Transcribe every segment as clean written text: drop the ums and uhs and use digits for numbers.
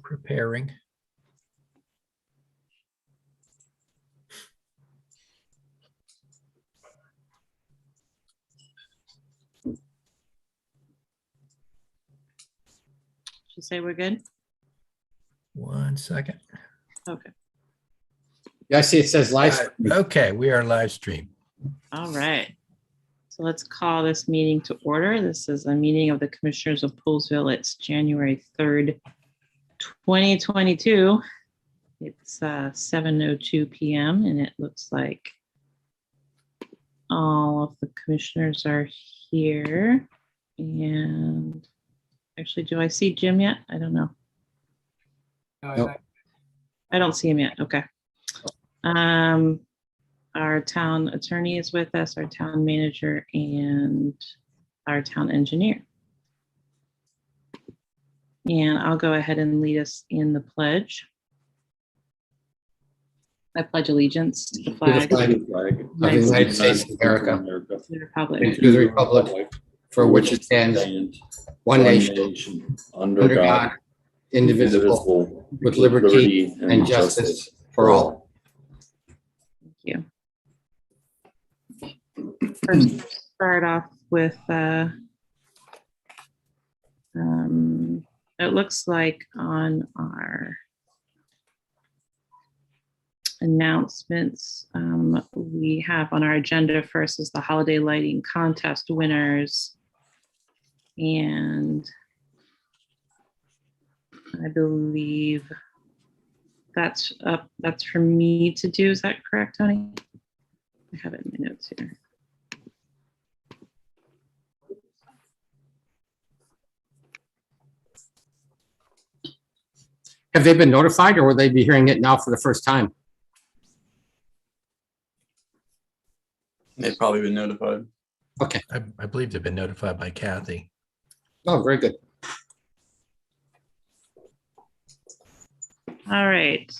Preparing. Should say we're good. 1 second. Okay. Yeah, I see it says live. stream. Okay, we are live stream. All right. So let's call this meeting to order. This is a meeting of the Commissioners of Poolesville. It's January 3rd, 2022. It's 7:02 p.m. and it looks like all of the commissioners are here. And actually, do I see Jim yet? I don't know. Nope. I don't see him yet. Okay. Our town attorney is with us, our town manager, and our town engineer. And I'll go ahead and lead us in the pledge. I pledge allegiance to the To the flag flag of the United States of America, of the republic and to the republic for which it stands, one nation, under God, indivisible, with liberty and justice for all. Thank you. First, start off with it looks like on our announcements, we have on our agenda first is the holiday lighting contest winners. And I believe that's for me to do. Is that correct, Tony? I have it in my notes here. Have they been notified, or will they be hearing it now for the first time? They've probably been notified. Okay. I believe they've been notified by Kathy. Oh, very good. All right.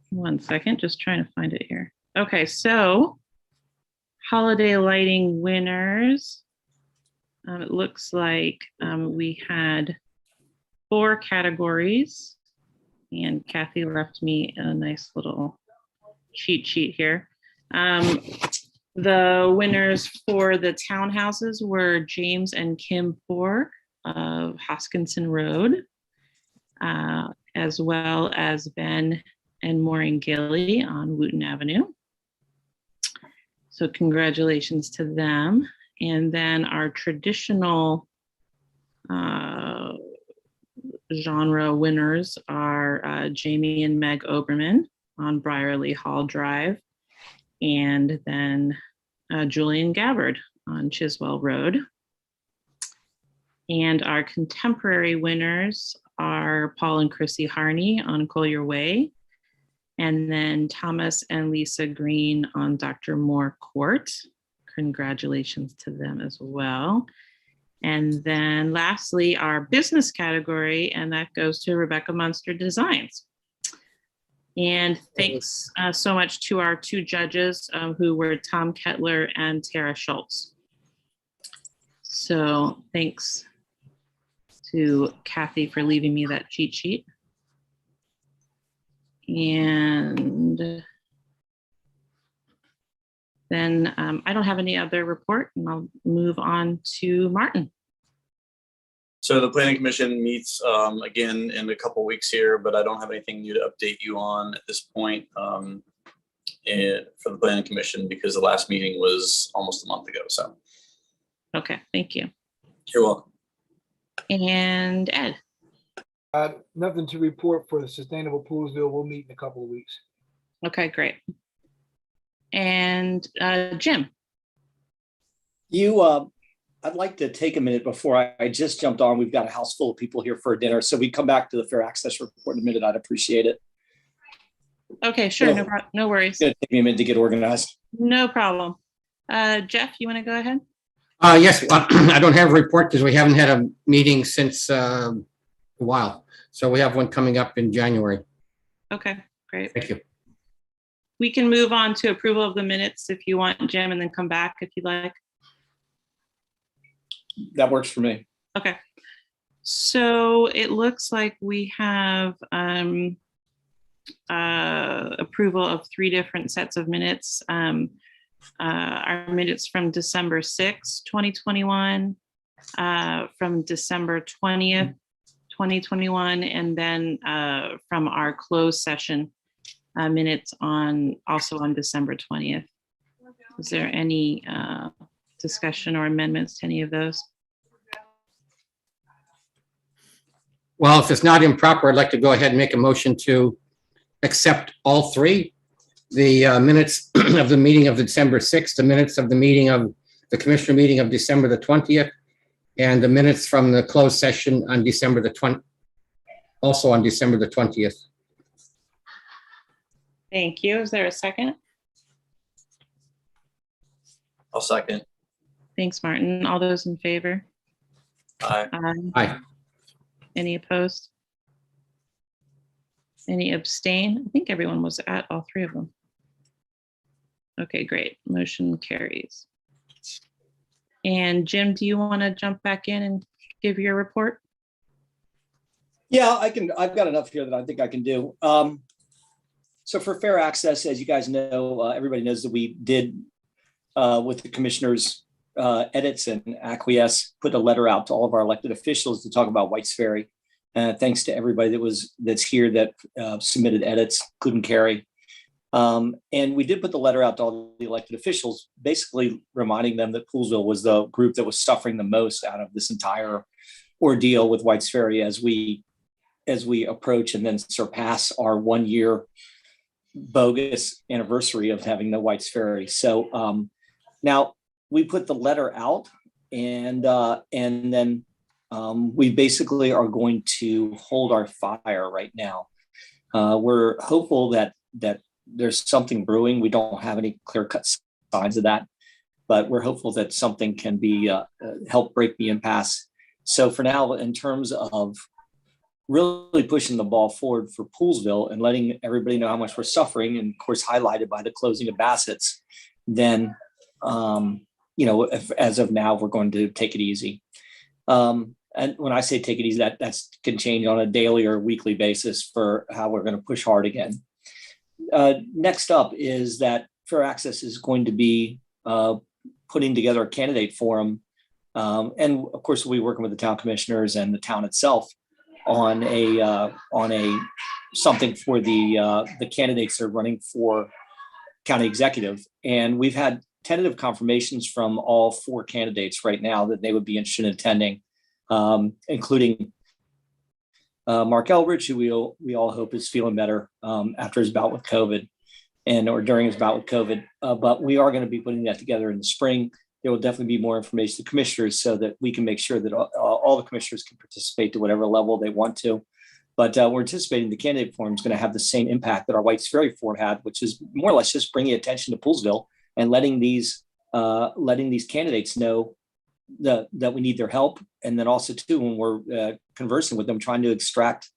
One second, just trying to find it here. Okay, so holiday lighting winners. It looks like we had 4 categories, and Kathy left me a nice little cheat sheet here. The winners for the townhouses were James and Kim Poor of Hoskinson Road, as well as Ben and Maureen Gilly on Wooten Avenue. So congratulations to them. And then our traditional genre winners are Jamie and Meg Oberman on Briarley Hall Drive, and then Julian Gabbard on Chiswell Road. And our contemporary winners are Paul and Chrissy Harney on Collier Way, and then Thomas and Lisa Green on Dr. Moore Court. Congratulations to them as well. And then lastly, our business category, and that goes to Rebecca Munster Designs. And thanks so much to our 2 judges who were Tom Kettler and Tara Schultz. So thanks to Kathy for leaving me that cheat sheet. And then I don't have any other report, and I'll move on to Martin. So the planning commission meets again in a couple weeks here, but I don't have anything new to update you on at this point for the planning commission, because the last meeting was almost a month ago. So. Okay, thank you. You're welcome. And Ed. Nothing to report for the Sustainable Poolesville. We'll meet in a couple of weeks. Okay, great. And Jim. I'd like to take a minute before I just jumped on. We've got a house full of people here for dinner, so we come back to the fair access report in a minute. I'd appreciate it. Okay, sure. Yeah. No worries. It's gonna take me a minute to get organized. No problem. Jeff, you want to go ahead? Yes, I don't have a report because we haven't had a meeting since a while. So we have one coming up in January. Okay, great. Thank you. We can move on to approval of the minutes if you want, Jim, and then come back if you like. That works for me. Okay. So it looks like we have approval of 3 different sets of minutes. Our minutes from December 6th, 2021, from December 20th, 2021, and then from our closed session minutes also on December 20th. Is there any discussion or amendments to any of those? Well, if it's not improper, I'd like to go ahead and make a motion to accept all 3. The minutes of the meeting of December 6th, the minutes of the meeting of the commissioner meeting of December the 20th, and the minutes from the closed session on December the 20th, also on December the 20th. Thank you. Is there a second? I'll second. Thanks, Martin. All those in favor? Aye. Aye. Any opposed? Any abstain? I think everyone was at all 3 of them. Okay, great. Motion carries. And Jim, do you want to jump back in and give your report? Yeah, I can. I've got enough here that I think I can do. So for fair access, as you guys know, everybody knows that we did with the commissioners edits and acquiesce, put a letter out to all of our elected officials to talk about Whites Ferry. Thanks to everybody that's here that submitted edits, including Carrie. And we did put the letter out to all the elected officials, basically reminding them that Poolesville was the group that was suffering the most out of this entire ordeal with Whites Ferry as we approach and then surpass our 1-year bogus anniversary of having no Whites Ferry. So now we put the letter out, and then we basically are going to hold our fire right now. We're hopeful that there's something brewing. We don't have any clear-cut signs of that, but we're hopeful that something can be help break the impasse. So for now, in terms of really pushing the ball forward for Poolesville and letting everybody know how much we're suffering, and of course highlighted by the closing of Bassett's, then as of now, we're going to take it easy. And when I say take it easy, that can change on a daily or weekly basis for how we're going to push hard again. Next up is that Fair Access is going to be putting together a candidate forum. And of course, we'll be working with the town commissioners and the town itself on a something for the candidates that are running for county executive. And we've had tentative confirmations from all 4 candidates right now that they would be interested in attending, including Mark Elbridge, who we all hope is feeling better after his bout with COVID or during his bout with COVID. But we are going to be putting that together in the spring. There will definitely be more information to commissioners so that we can make sure that all the commissioners can participate to whatever level they want to. But we're anticipating the candidate forum is going to have the same impact that our Whites Ferry forum had, which is more or less just bringing attention to Poolesville and letting these candidates know that we need their help. And then also too, when we're conversing with them, trying to extract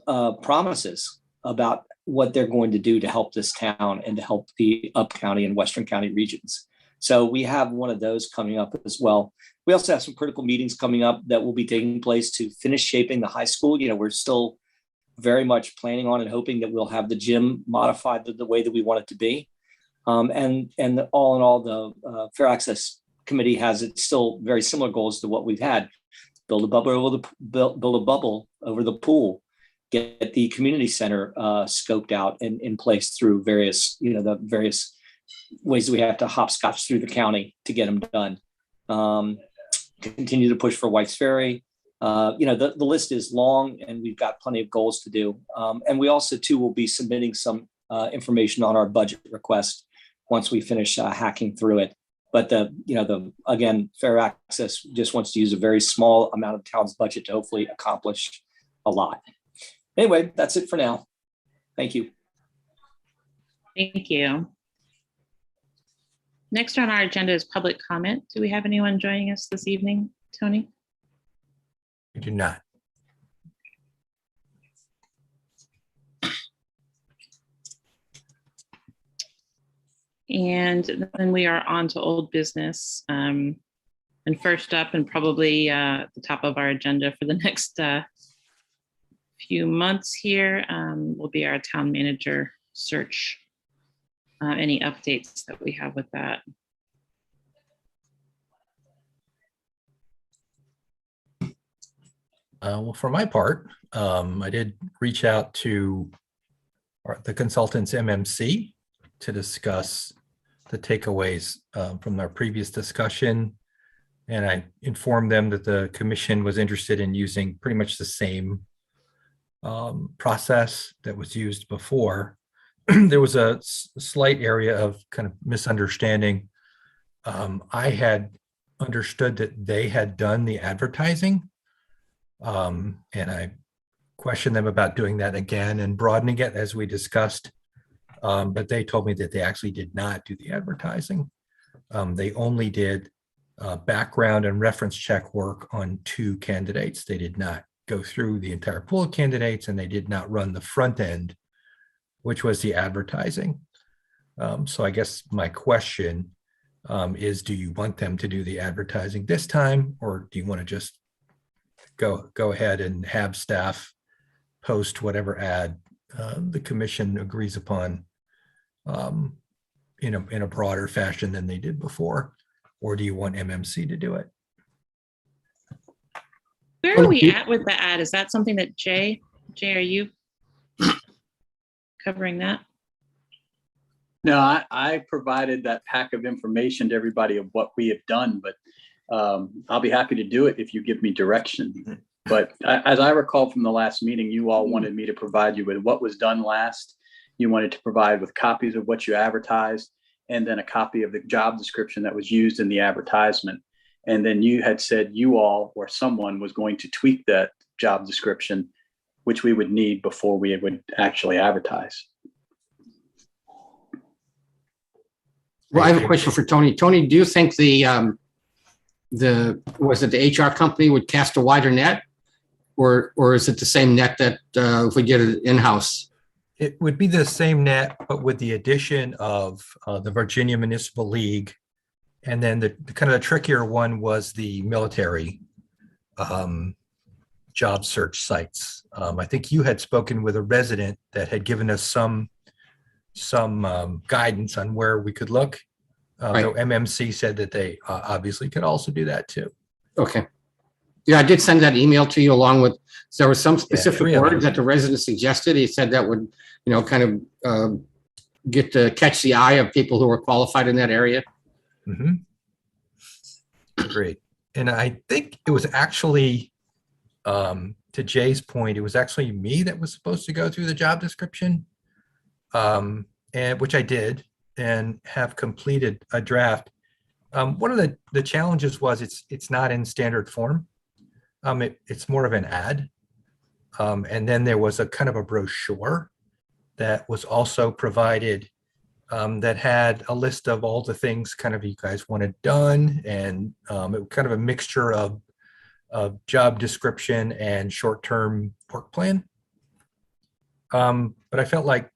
promises about what they're going to do to help this town and to help the Up County and Western County regions. So we have one of those coming up as well. We also have some critical meetings coming up that will be taking place to finish shaping the high school. We're still very much planning on and hoping that we'll have the gym modified the way that we want it to be. And all in all, the Fair Access Committee has still very similar goals to what we've had. Build a bubble over the pool, get the community center scoped out and in place through various, the various ways that we have to hopscotch through the county to get them done. Continue to push for Whites Ferry. The list is long and we've got plenty of goals to do. And we also too will be submitting some information on our budget request once we finish hacking through it. But again, Fair Access just wants to use a very small amount of town's budget to hopefully accomplish a lot. Anyway, that's it for now. Thank you. Thank you. Next on our agenda is public comment. Do we have anyone joining us this evening, Tony? We do not. And then we are on to old business. And first up, and probably at the top of our agenda for the next few months here, will be our town manager search. Any updates that we have with that? Well, for my part, I did reach out to the consultants MMC to discuss the takeaways from our previous discussion. And I informed them that the commission was interested in using pretty much the same process that was used before. There was a slight area of kind of misunderstanding. I had understood that they had done the advertising. And I questioned them about doing that again and broadening it as we discussed. But they told me that they actually did not do the advertising. They only did background and reference check work on 2 candidates. They did not go through the entire pool of candidates, and they did not run the front end, which was the advertising. So I guess my question is, do you want them to do the advertising this time, or do you want to just go ahead and have staff post whatever ad the commission agrees upon in a broader fashion than they did before? Or do you want MMC to do it? Where are we at with the ad? Is that something that Jay, are you covering that? No, I provided that pack of information to everybody of what we have done, but I'll be happy to do it if you give me direction. But as I recall from the last meeting, you all wanted me to provide you with what was done last. You wanted to provide with copies of what you advertised, and then a copy of the job description that was used in the advertisement. And then you had said you all or someone was going to tweak that job description, which we would need before we would actually advertise. Well, I have a question for Tony. Tony, do you think the HR company would cast a wider net, or is it the same net that if we get it in-house? It would be the same net, but with the addition of the Virginia Municipal League. And then the kind of the trickier one was the military job search sites. I think you had spoken with a resident that had given us some guidance on where we could look. Right. Though MMC said that they obviously could also do that too. Okay. Yeah, I did send that email to you along with, there were some specific 3 of them. words that the resident suggested. He said that would, kind of get to catch the eye of people who are qualified in that area. Mm-hmm. Great. And I think it was actually, to Jay's point, it was actually me that was supposed to go through the job description, and which I did and have completed a draft. One of the challenges was it's not in standard form. It's more of an ad. And then there was a kind of a brochure that was also provided that had a list of all the things kind of you guys wanted done, and it was kind of a mixture of job description and short-term work plan. But I felt like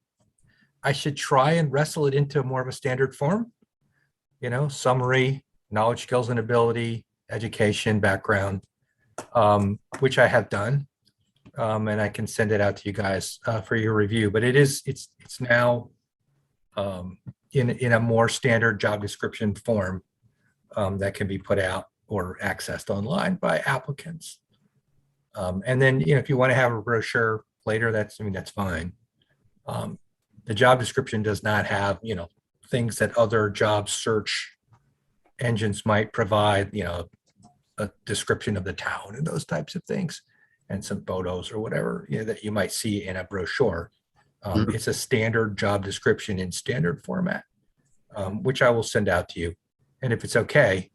I should try and wrestle it into more of a standard form, summary, knowledge, skills, and ability, education, background, which I have done. And I can send it out to you guys for your review, but it's now in a more standard job description form that can be put out or accessed online by applicants. And then, if you want to have a brochure later, that's fine. The job description does not have, things that other job search engines might provide, a description of the town and those types of things, and some photos or whatever, that you might see in a brochure. It's a standard job description in standard format, which I will send out to you. And if it's okay,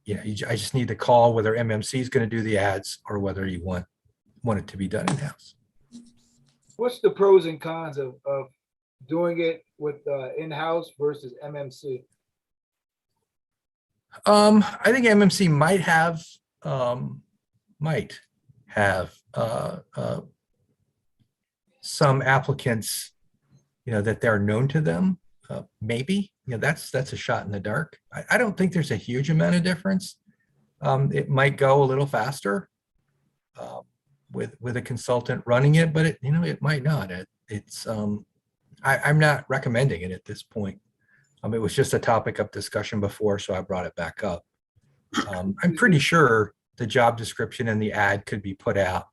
I just need to call whether MMC is going to do the ads or whether you want it to be done in-house. What's the pros and cons of doing it with in-house versus MMC? I think MMC might have some applicants, that they're known to them. Maybe, that's a shot in the dark. I don't think there's a huge amount of difference. it might go a little faster with a consultant running it, but it might not. I'm not recommending it at this point. It was just a topic of discussion before, so I brought it back up. I'm pretty sure the job description and the ad could be put out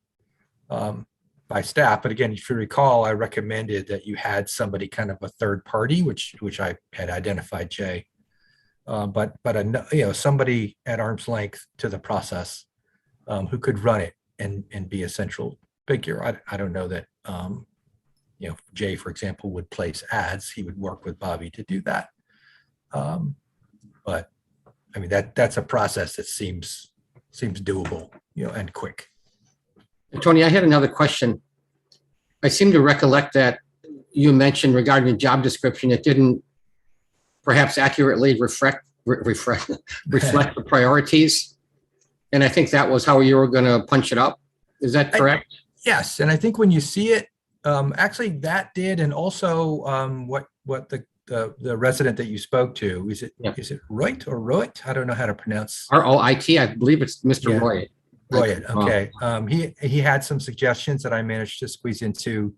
by staff. But again, if you recall, I recommended that you had somebody kind of a third party, which I had identified, Jay. But somebody at arm's length to the process who could run it and be a central figure. I don't know that Jay, for example, would place ads. He would work with Bobby to do that. But I mean that's a process that seems doable, and quick. Tony, I had another question. I seem to recollect that you mentioned regarding the job description, it didn't perhaps accurately reflect the priorities. And I think that was how you were going to punch it up. Is that correct? Yes. And I think when you see it, actually that did. And also what the resident that you spoke to, is it Roit or Roit? I don't know how to pronounce. R-O-I-T, I believe it's Mr. Roy. Roy, okay. He had some suggestions that I managed to squeeze into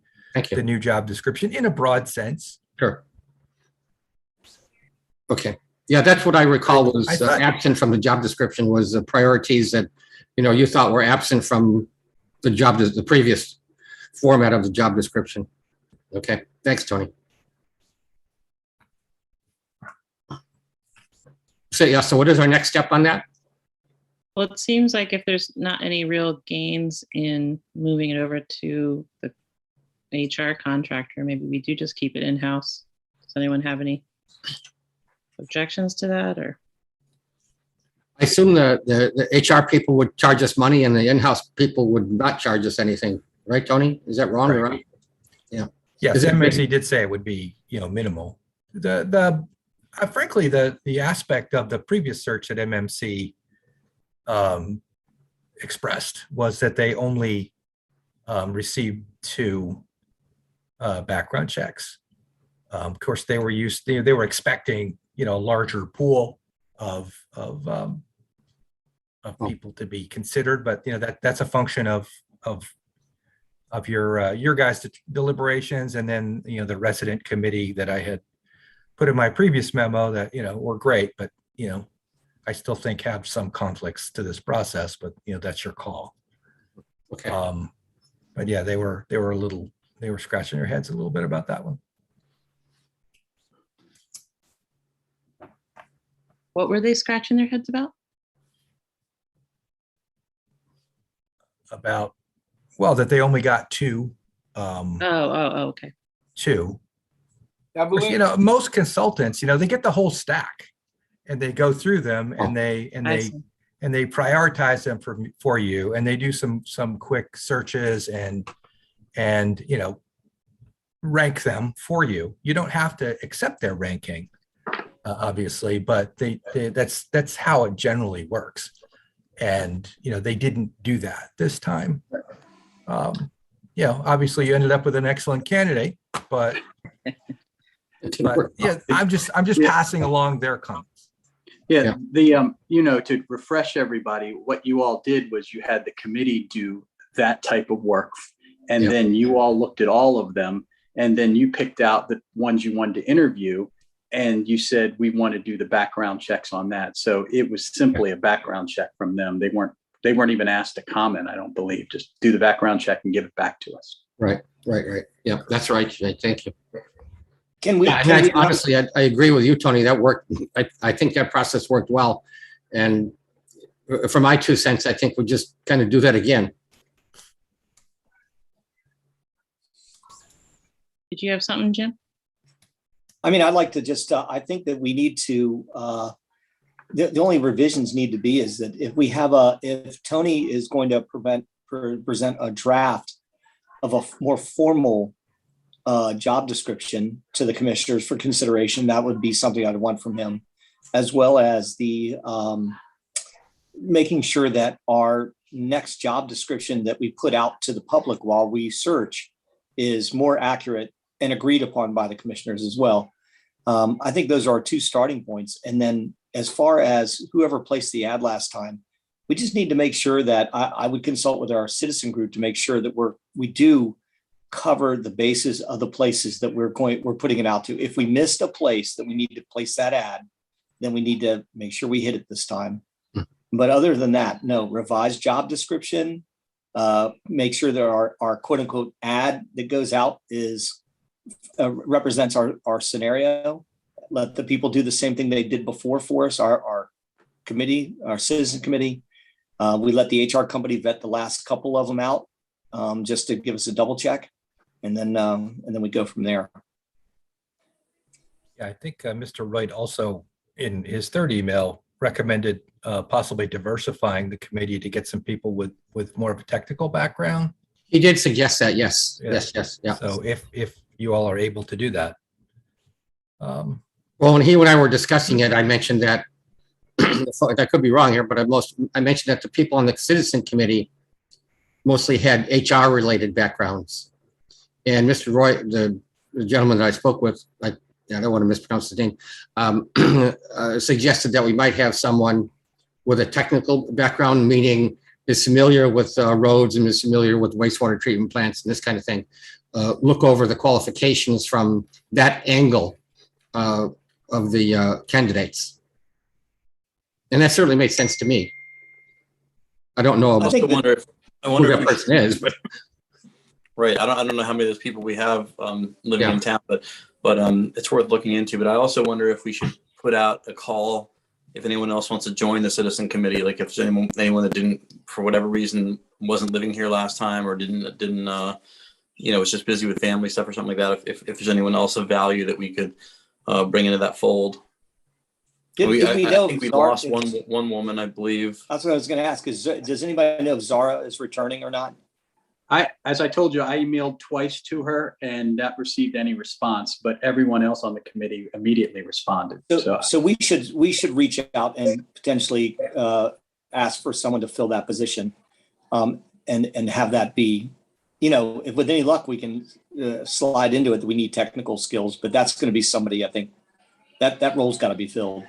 the new job description in a broad sense. Sure. Okay. Yeah, that's what I recall was absent from the job description was the priorities that, you thought were absent from the previous format of the job description. Okay. Thanks, Tony. So what is our next step on that? Well, it seems like if there's not any real gains in moving it over to the HR contractor, maybe we do just keep it in-house. Does anyone have any objections to that, or? I assume the HR people would charge us money and the in-house people would not charge us anything, right, Tony? Is that wrong or right? Yeah. Yes, MMC did say it would be, minimal. Frankly, the aspect of the previous search that MMC expressed was that they only received 2 background checks. Of course, they were expecting a larger pool of people to be considered, but that's a function of your guys' deliberations, and then the resident committee that I had put in my previous memo that were great, but I still think have some conflicts to this process, but that's your call. Okay. But yeah, they were scratching their heads a little bit about that one. What were they scratching their heads about? That they only got 2. Okay. 2. I Of course, believe, most consultants, they get the whole stack and they go through them and they prioritize them for you, and they do some quick searches and rank them for you. You don't have to accept their ranking, obviously, but that's how it generally works. And they didn't do that this time. Obviously you ended up with an excellent candidate, but yeah, I'm just passing along their comments. Yeah, to refresh everybody, what you all did was you had the committee do that type of work, and then you all looked at all of them, and then you picked out the ones you wanted to interview, and you said, we want to do the background checks on that. So it was simply a background check from them. They weren't even asked to comment, I don't believe. Just do the background check and give it back to us. Right. Yeah, that's right, Jay. Thank you. Honestly, I agree with you, Tony. That worked. I think that process worked well. And for my 2 cents, I think we'll just kind of do that again. Did you have something, Jim? I mean, I'd like to just, I think that we need to, the only revisions need to be is that if Tony is going to present a draft of a more formal job description to the commissioners for consideration, that would be something I'd want from him, as well as the making sure that our next job description that we put out to the public while we search is more accurate and agreed upon by the commissioners as well. I think those are our 2 starting points. And then as far as whoever placed the ad last time, We just need to make sure that I would consult with our citizen group to make sure that we do cover the bases of the places that we're putting it out to. If we missed a place that we need to place that ad, then we need to make sure we hit it this time. But other than that, no, revised job description, make sure that our quote unquote ad that goes out is represents our scenario. Let the people do the same thing they did before for us, our committee, our citizen committee. We let the HR company vet the last couple of them out just to give us a double check. And then we go from there. Yeah, I think Mr. Wright also in his third email recommended possibly diversifying the committee to get some people with more of a technical background. He did suggest that, yes, Yeah. yes, yeah. So if you all are able to do that. Well, when he and I were discussing it, I mentioned that, I could be wrong here, but I mentioned that the people on the citizen committee mostly had HR related backgrounds. And Mr. Roy, the gentleman that I spoke with, I don't want to mispronounce his name, suggested that we might have someone with a technical background, meaning is familiar with roads and is familiar with wastewater treatment plants and this kind of thing. Look over the qualifications from that angle of the candidates. And that certainly made sense to me. I don't know about think I wonder who that if person is, but right. I don't know how many of those people we have living Yeah. in town, but it's worth looking into. But I also wonder if we should put out a call if anyone else wants to join the citizen committee. Like if there's anyone that didn't, for whatever reason, wasn't living here last time or didn't was just busy with family stuff or something like that. If there's anyone else of value that we could bring into that fold. I think we lost one woman, I believe. That's what I was going to ask. Does anybody know if Zara is returning or not? As I told you, I emailed twice to her and not received any response, but everyone else on the committee immediately responded. So we should reach out and potentially ask for someone to fill that position, and have that be, if with any luck we can slide into it. We need technical skills, but that's going to be somebody. I think that role's got to be filled.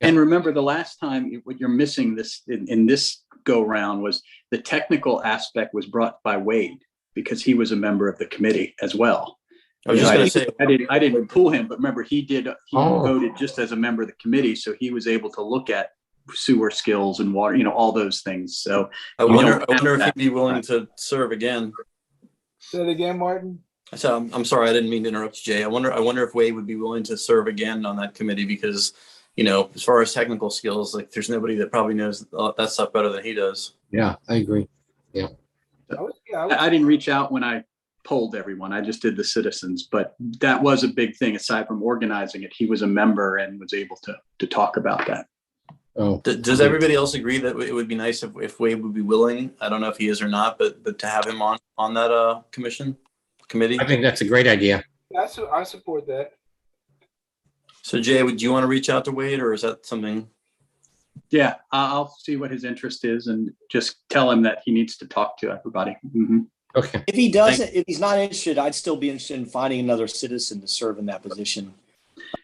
And remember, the last time what you're missing this in this go round was the technical aspect was brought by Wade because he was a member of the committee as well. I was just going to say, I didn't pull him, but remember he voted just as a member of the committee, so he was able to look at sewer skills and water, all those things. So I wonder if he'd be willing to serve again. Say it again, Martin. So I'm sorry, I didn't mean to interrupt you, Jay. I wonder if Wade would be willing to serve again on that committee because, as far as technical skills, like there's nobody that probably knows that stuff better than he does. yeah, I agree. I didn't reach out when I polled everyone. I just did the citizens, but that was a big thing. Aside from organizing it, he was a member and was able to talk about that. Oh, Does everybody else agree that it would be nice if Wade would be willing? I don't know if he is or not, but to have him on that committee. I think that's a great idea. I support that. So Jay, would you want to reach out to Wade, or is that something? Yeah, I'll see what his interest is and just tell him that he needs to talk to everybody. Mm-hmm. Okay. If he doesn't, if he's not interested, I'd still be interested in finding another citizen to serve in that position.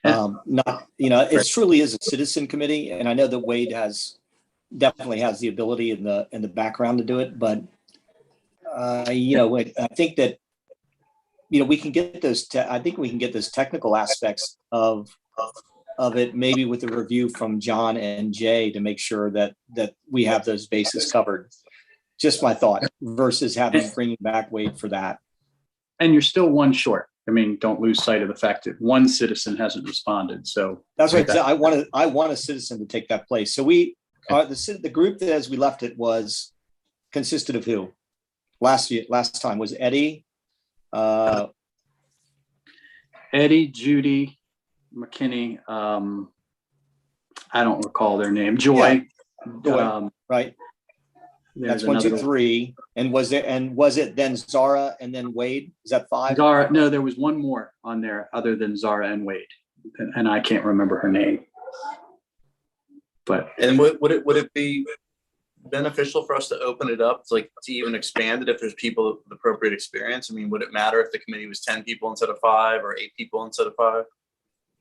It truly is a citizen committee, and I know that Wade definitely has the ability and the background to do it. But I think that we can get those. I think we can get those technical aspects of it, maybe with a review from John and Jay to make sure that we have those bases covered. Just my thought versus bringing back Wade for that. And you're still one short. I mean, don't lose sight of the fact that one citizen hasn't responded. So that's right. I want a citizen to take that place. So the group that as we left it consisted of who? Last time was Eddie. Eddie, Judy, McKinney. I don't recall their name. Joy. Yeah. Right. That's 1, 2, 3. And was it then Zara and then Wade? Is that 5? Zara. No, there was one more on there other than Zara and Wade, and I can't remember her name. But would it be beneficial for us to open it up, to even expand it if there's people with appropriate experience? I mean, would it matter if the committee was 10 people instead of 5 or 8 people instead of 5?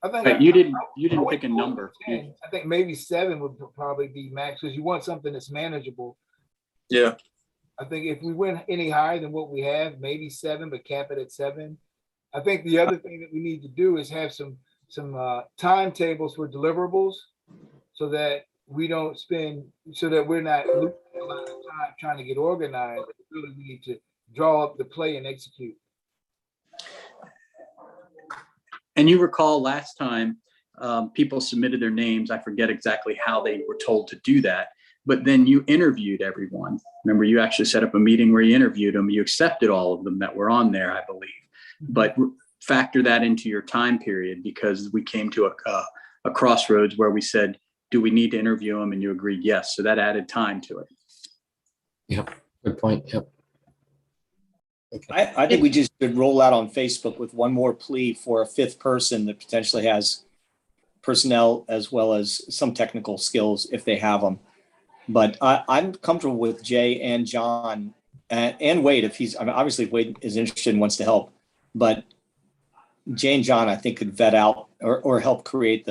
I think But you didn't I pick a went number. 10. I think maybe 7 would probably be max because you want something that's manageable. Yeah. I think if we went any higher than what we have, maybe 7, but cap it at 7. I think the other thing that we need to do is have some timetables for deliverables so that we don't spend, so that we're not losing a lot of time trying to get organized. Really, we need to draw up the play and execute. And you recall last time, people submitted their names. I forget exactly how they were told to do that, but then you interviewed everyone. Remember, you actually set up a meeting where you interviewed them. You accepted all of them that were on there, I believe. But factor that into your time period, because we came to a crossroads where we said, do we need to interview them? And you agreed yes. So that added time to it. Yep, good point. Yep. I think we just should roll out on Facebook with one more plea for a 5th person that potentially has personnel as well as some technical skills if they have them. But I'm comfortable with Jay and John and Wade if he's, I mean, obviously Wade is interested and wants to help, but Jay and John, I think, could vet out or help create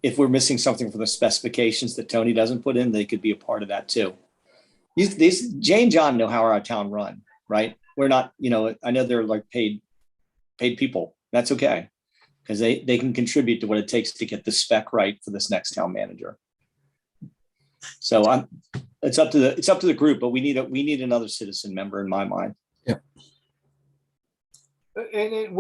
if we're missing something from the specifications that Tony doesn't put in, they could be a part of that too. These Jay and John know how our town run, right? We're not, I know they're like paid people. That's okay. Because they can contribute to what it takes to get the spec right for this next town manager. So it's up to the group, but we need another citizen member in my mind. Yep. And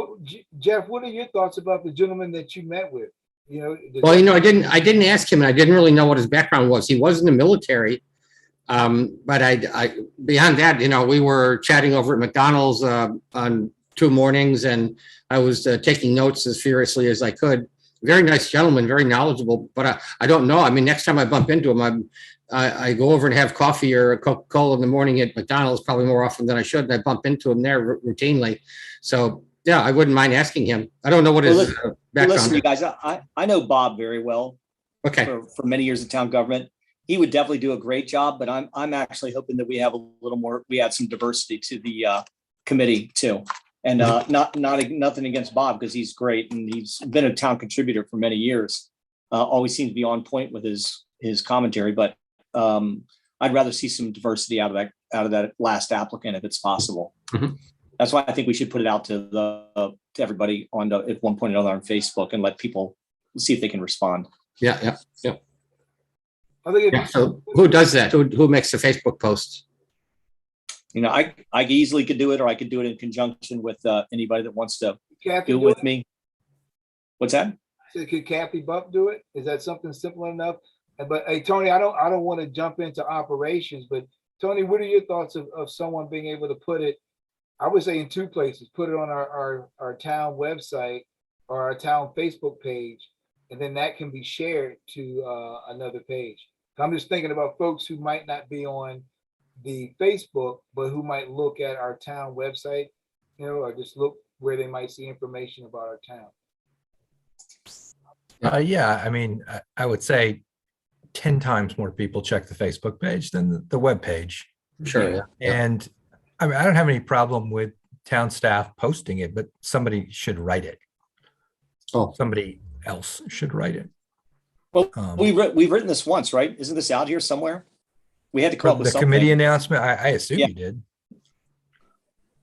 Jeff, what are your thoughts about the gentleman that you met with? Well, I didn't ask him, and I didn't really know what his background was. He was in the military. But I beyond that, we were chatting over at McDonald's on 2 mornings, and I was taking notes as furiously as I could. Very nice gentleman, very knowledgeable, but I don't know. I mean, next time I bump into him, I go over and have coffee or a Coca-Cola in the morning at McDonald's, probably more often than I should, and I bump into him there routinely. So yeah, I wouldn't mind asking him. I don't know what his background Listen, is. you guys, I know Bob very well. Okay. For many years in town government. He would definitely do a great job, but I'm actually hoping that we have we add some diversity to the committee too. And nothing against Bob, because he's great and he's been a town contributor for many years. Always seems to be on point with his commentary, but I'd rather see some diversity out of that last applicant if it's possible. Mm-hmm. That's why I think we should put it out to everybody at one point or another on Facebook and let people see if they can respond. Yeah. I think So who does that? Who makes the Facebook posts? I easily could do it, or I could do it in conjunction with anybody that wants to Kathy do it with me. What's that? So could Kathy Buck do it? Is that something simple enough? But hey, Tony, I don't want to jump into operations, but Tony, what are your thoughts of someone being able to put it, I would say in 2 places, put it on our town website or our town Facebook page, and then that can be shared to another page. I'm just thinking about folks who might not be on the Facebook, but who might look at our town website, or just look where they might see information about our town. Yeah, I mean, I would say 10 times more people check the Facebook page than the web page. Sure. Yeah. And I mean, I don't have any problem with town staff posting it, but somebody should write it. Oh. Somebody else should write it. Well, we've written this once, right? Isn't this out here somewhere? We had to come up with The something. committee announcement, I assume Yeah. you did.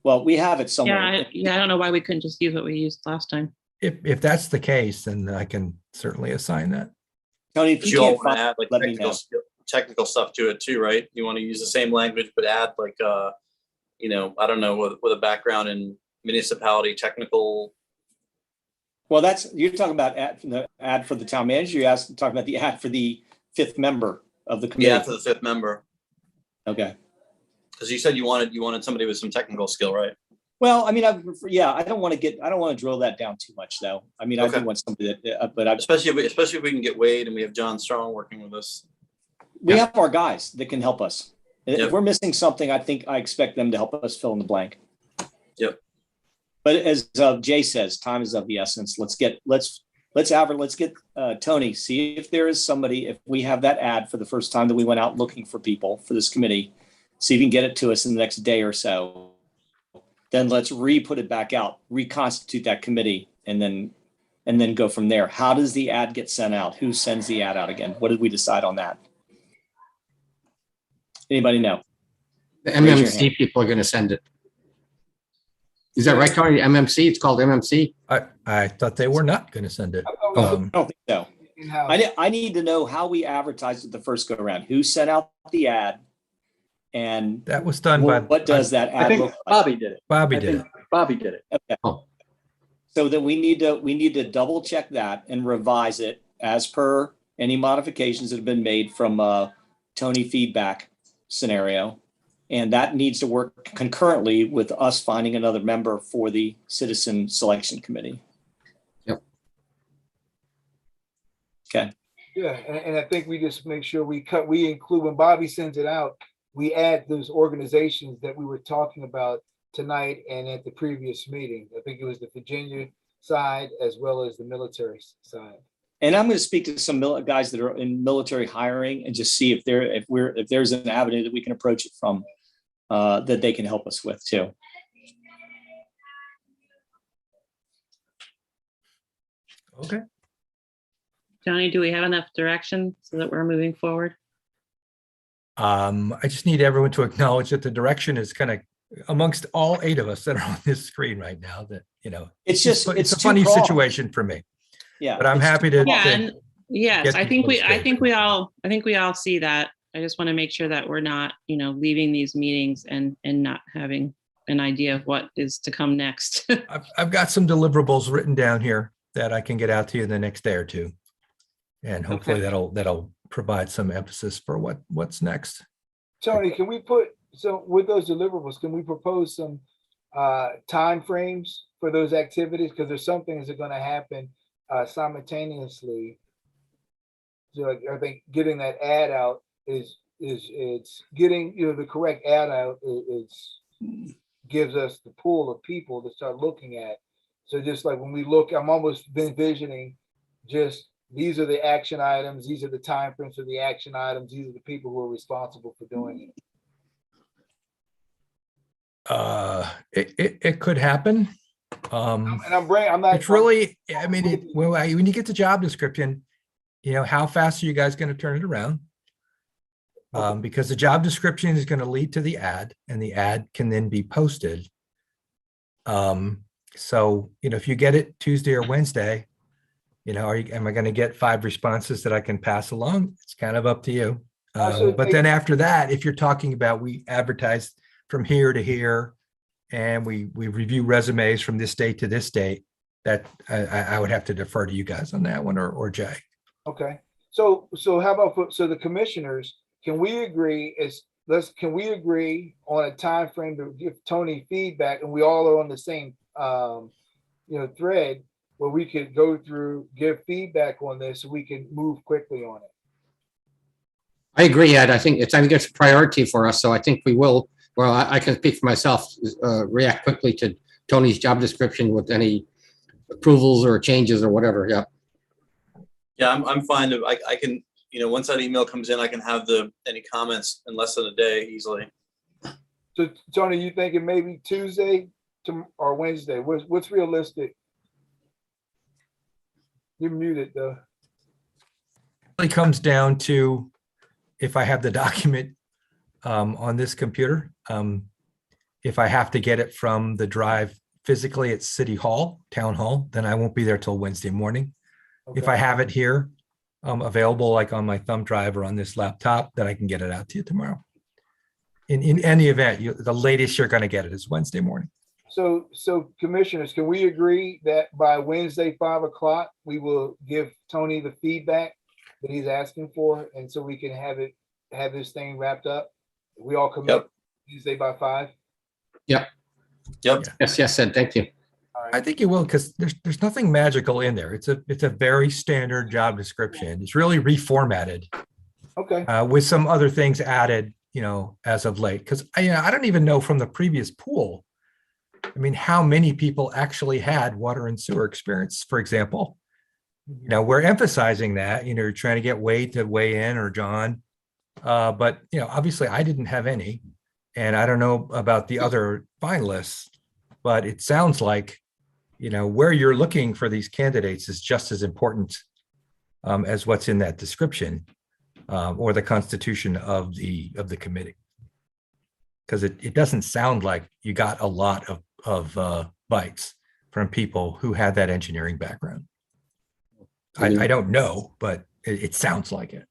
Well, we have it somewhere. Yeah, I don't know why we couldn't just use what we used last time. If that's the case, then I can certainly assign that. Tony, if But you you all can't want find to add it, like let me know. technical stuff to it too, right? You want to use the same language, but add like, I don't know, with a background in municipality technical. Well, you're talking about the ad for the town manager. You're talking about the ad for the 5th member of the committee. Yeah, for the 5th member. Okay. Because you said you wanted somebody with some technical skill, right? Well, I mean, I don't want to drill that down too much, though. I mean, I do want somebody that, but Especially if we can get Wade and we have John Strong working with us. we have our guys that can help us. Yep. If we're missing something, I expect them to help us fill in the blank. Yep. But as Jay says, time is of the essence. Let's get Tony, see if there is somebody, if we have that ad for the first time that we went out looking for people for this committee, see if you can get it to us in the next day or so. Then let's put it back out, reconstitute that committee, and then and then go from there. How does the ad get sent out? Who sends the ad out again? What did we decide on that? Anybody know? The Raise your MMC people are going to send it. Is that right, Tony? MMC? It's called MMC? I thought they were not going to send it. I thought we Um, I don't think so. in-house. I need to know how we advertised it the first go around. Who sent out the ad? And That was done by. what does that I ad think look like? Bobby did it. Bobby I did think it. Bobby did it. Okay. Oh. So then we need to double check that and revise it as per any modifications that have been made from Tony feedback scenario. And that needs to work concurrently with us finding another member for the citizen selection committee. Yep. Okay. Yeah, and I think we just make sure we include, when Bobby sends it out, we add those organizations that we were talking about tonight and at the previous meeting. I think it was the Virginia side as well as the military side. And I'm going to speak to some guys that are in military hiring and just see if there's an avenue that we can approach it from that they can help us with too. Okay. Tony, do we have enough direction so that we're moving forward? I just need everyone to acknowledge that the direction is kind of amongst all 8 of us that are on this screen right now, that, It's just it's a too funny broad. situation for me, Yeah, but I'm it's happy too to. broad. Yeah, and yes, get I think people's I think we all see that. I just want to make sure that we're not, leaving these meetings and not having an idea of what is to come next. I've got some deliverables written down here that I can get out to you in the next day or two. And hopefully Okay. that'll provide some emphasis for what's next. Tony, can we with those deliverables, can we propose some timeframes for those activities? Because there's some things that are going to happen simultaneously. So I think getting that ad out is it's getting the correct ad out is gives us the pool of people to start looking at. So just like when we look, I'm almost envisioning just these are the action items, these are the time frames for the action items, these are the people who are responsible for doing it. It could happen. And I'm not. It's really, I mean, when you get the job description, how fast are you guys going to turn it around? Because the job description is going to lead to the ad, and the ad can then be posted. So, if you get it Tuesday or Wednesday, am I going to get 5 responses that I can pass along? It's kind of up to you. But then after that, if you're talking about, we advertise from here to here, and we review resumes from this date to this date, that I would have to defer to you guys on that one, or Jay. Okay. So how about the commissioners, can we agree on a time frame to give Tony feedback, and we all are on the same thread where we could go through, give feedback on this so we can move quickly on it? I agree, Ed. I think it's a priority for us. So I think we will, well, I can speak for myself, react quickly to Tony's job description with any approvals or changes or whatever. Yeah. Yeah, I'm fine. I can, once that email comes in, I can have any comments in less than a day easily. So Tony, you thinking maybe Tuesday or Wednesday? What's realistic? You're muted though. It comes down to if I have the document on this computer. If I have to get it from the drive physically at City Hall, Town Hall, then I won't be there till Wednesday morning. If Okay. I have it here available, like on my thumb drive or on this laptop, then I can get it out to you tomorrow. In any event, the latest you're going to get it is Wednesday morning. So commissioners, can we agree that by Wednesday, 5 o'clock, we will give Tony the feedback that he's asking for, and so we can have this thing wrapped up? We all commit Yep. Wednesday by 5? Yep. Yes, Ed. Thank you. All I right. think it will, because there's nothing magical in there. It's a very standard job description. It's really reformatted Okay. with some other things added, as of late. Because I don't even know from the previous pool, I mean, how many people actually had water and sewer experience, for example. We're emphasizing that, you're trying to get Wade to weigh in, or John. But, obviously I didn't have any, and I don't know about the other finalists, but it sounds like where you're looking for these candidates is just as important as what's in that description or the constitution of the committee. Because it doesn't sound like you got a lot of bites from people who had that engineering background. I don't know, but it sounds like it.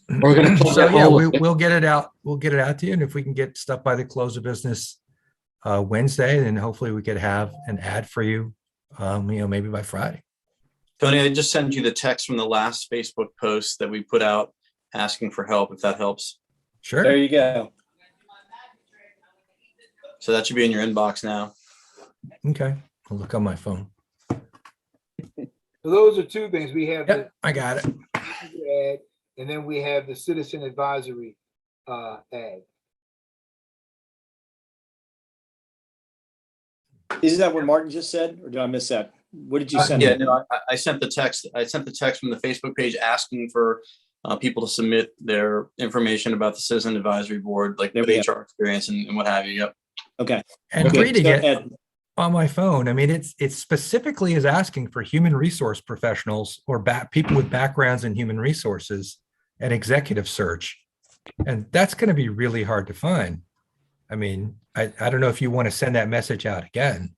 We're going to. So yeah, we'll get it out. We'll get it out to you, and if we can get stuff by the close of business Wednesday, then hopefully we could have an ad for you, maybe by Friday. Tony, I just sent you the text from the last Facebook post that we put out asking for help, if that helps. Sure. There you go. So that should be in your inbox now. Okay. I'll look on my phone. So those are two things. We have Yep, I got it. the ad, and then we have the citizen advisory ad. Isn't that what Martin just said, or did I miss that? What did you send? Yeah, no, I sent the text. I sent the text from the Facebook page asking for people to submit their information about the Citizen Advisory Board, like their HR experience and what have you. Yep. Okay. And Okay, reading so it Ed, on my phone, I mean, it specifically is asking for human resource professionals or people with backgrounds in human resources and executive search. And that's going to be really hard to find. I mean, I don't know if you want to send that message out again.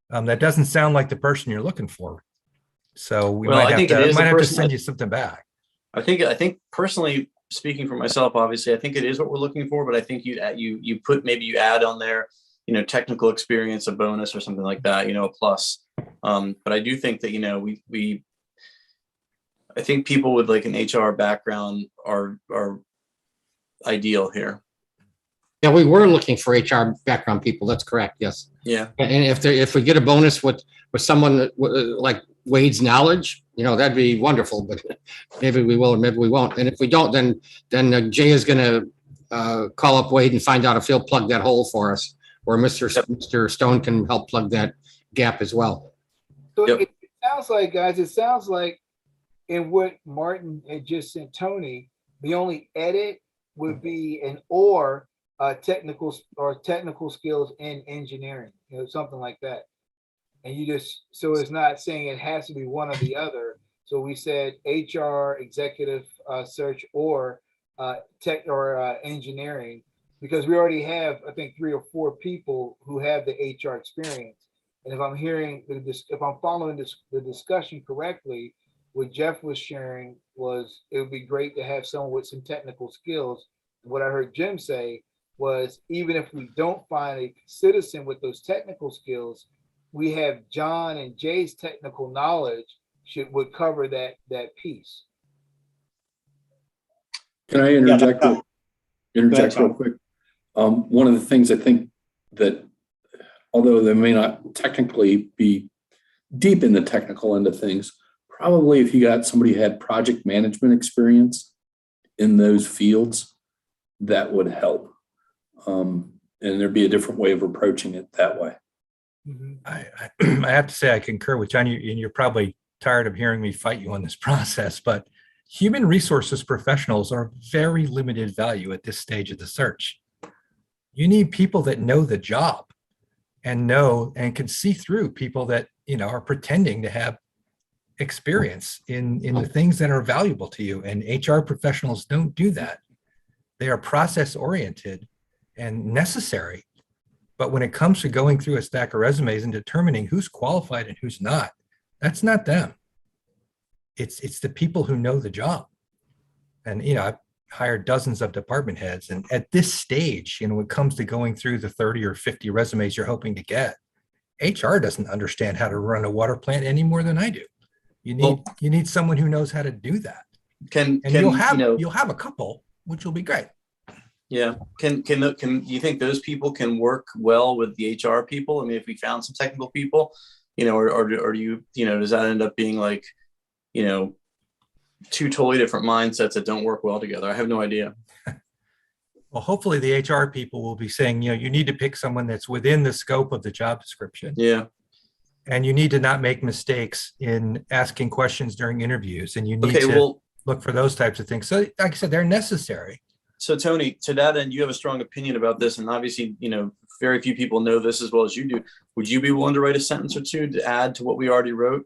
That doesn't sound like the person you're looking for. So we Well, I think it is the might have to person send that- you something back. I think personally speaking for myself, obviously, I think it is what we're looking for, but I think you add on there, technical experience, a bonus or something like that, a plus. But I do think that, I think people with like an HR background are ideal here. Yeah, we were looking for HR background people. That's correct. Yes. Yeah. And if we get a bonus with someone like Wade's knowledge, that'd be wonderful, but maybe we will, or maybe we won't. And if we don't, then Jay is going to call up Wade and find out if he'll plug that hole for us, or Mr. Stone can help plug that gap as well. So Yep. it sounds like, guys, in what Martin had just sent Tony, the only edit would be technical skills in engineering, something like that. And so it's not saying it has to be one or the other. So we said HR, executive search, or tech or engineering, because we already have, I think, 3 or 4 people who have the HR experience. And if I'm following the discussion correctly, what Jeff was sharing was it would be great to have someone with some technical skills. What I heard Jim say was, even if we don't find a citizen with those technical skills, we have John and Jay's technical knowledge would cover that piece. Can I interject? Go ahead, Real quick? One of the things I think that, although they may not technically be deep in the technical end of things, probably if you got somebody who had project management experience in those fields, that would help. And there'd be a different way of approaching it that way. I have to say I concur with John, and you're probably tired of hearing me fight you on this process, but human resources professionals are very limited value at this stage of the search. You need people that know the job and can see through people that are pretending to have experience in the things that are valuable to you. And HR professionals don't do that. They are process oriented and necessary. But when it comes to going through a stack of resumes and determining who's qualified and who's not, that's not them. It's the people who know the job. And, I've hired dozens of department heads. And at this stage, when it comes to going through the 30 or 50 resumes you're hoping to get, HR doesn't understand how to run a water plant any more than I do. You need someone who knows how to do that. You'll have a couple, which will be great. Yeah. Can you think those people can work well with the HR people? I mean, if we found some technical people, or do you, does that end up being like, 2 totally different mindsets that don't work well together? I have no idea. Well, hopefully the HR people will be saying, you need to pick someone that's within the scope of the job description. Yeah. And you need to not make mistakes in asking questions during interviews. And you need look for those types of things. So like I said, they're necessary. So Tony, to that end, you have a strong opinion about this, and obviously, very few people know this as well as you do. Would you be willing to write a sentence or two to add to what we already wrote?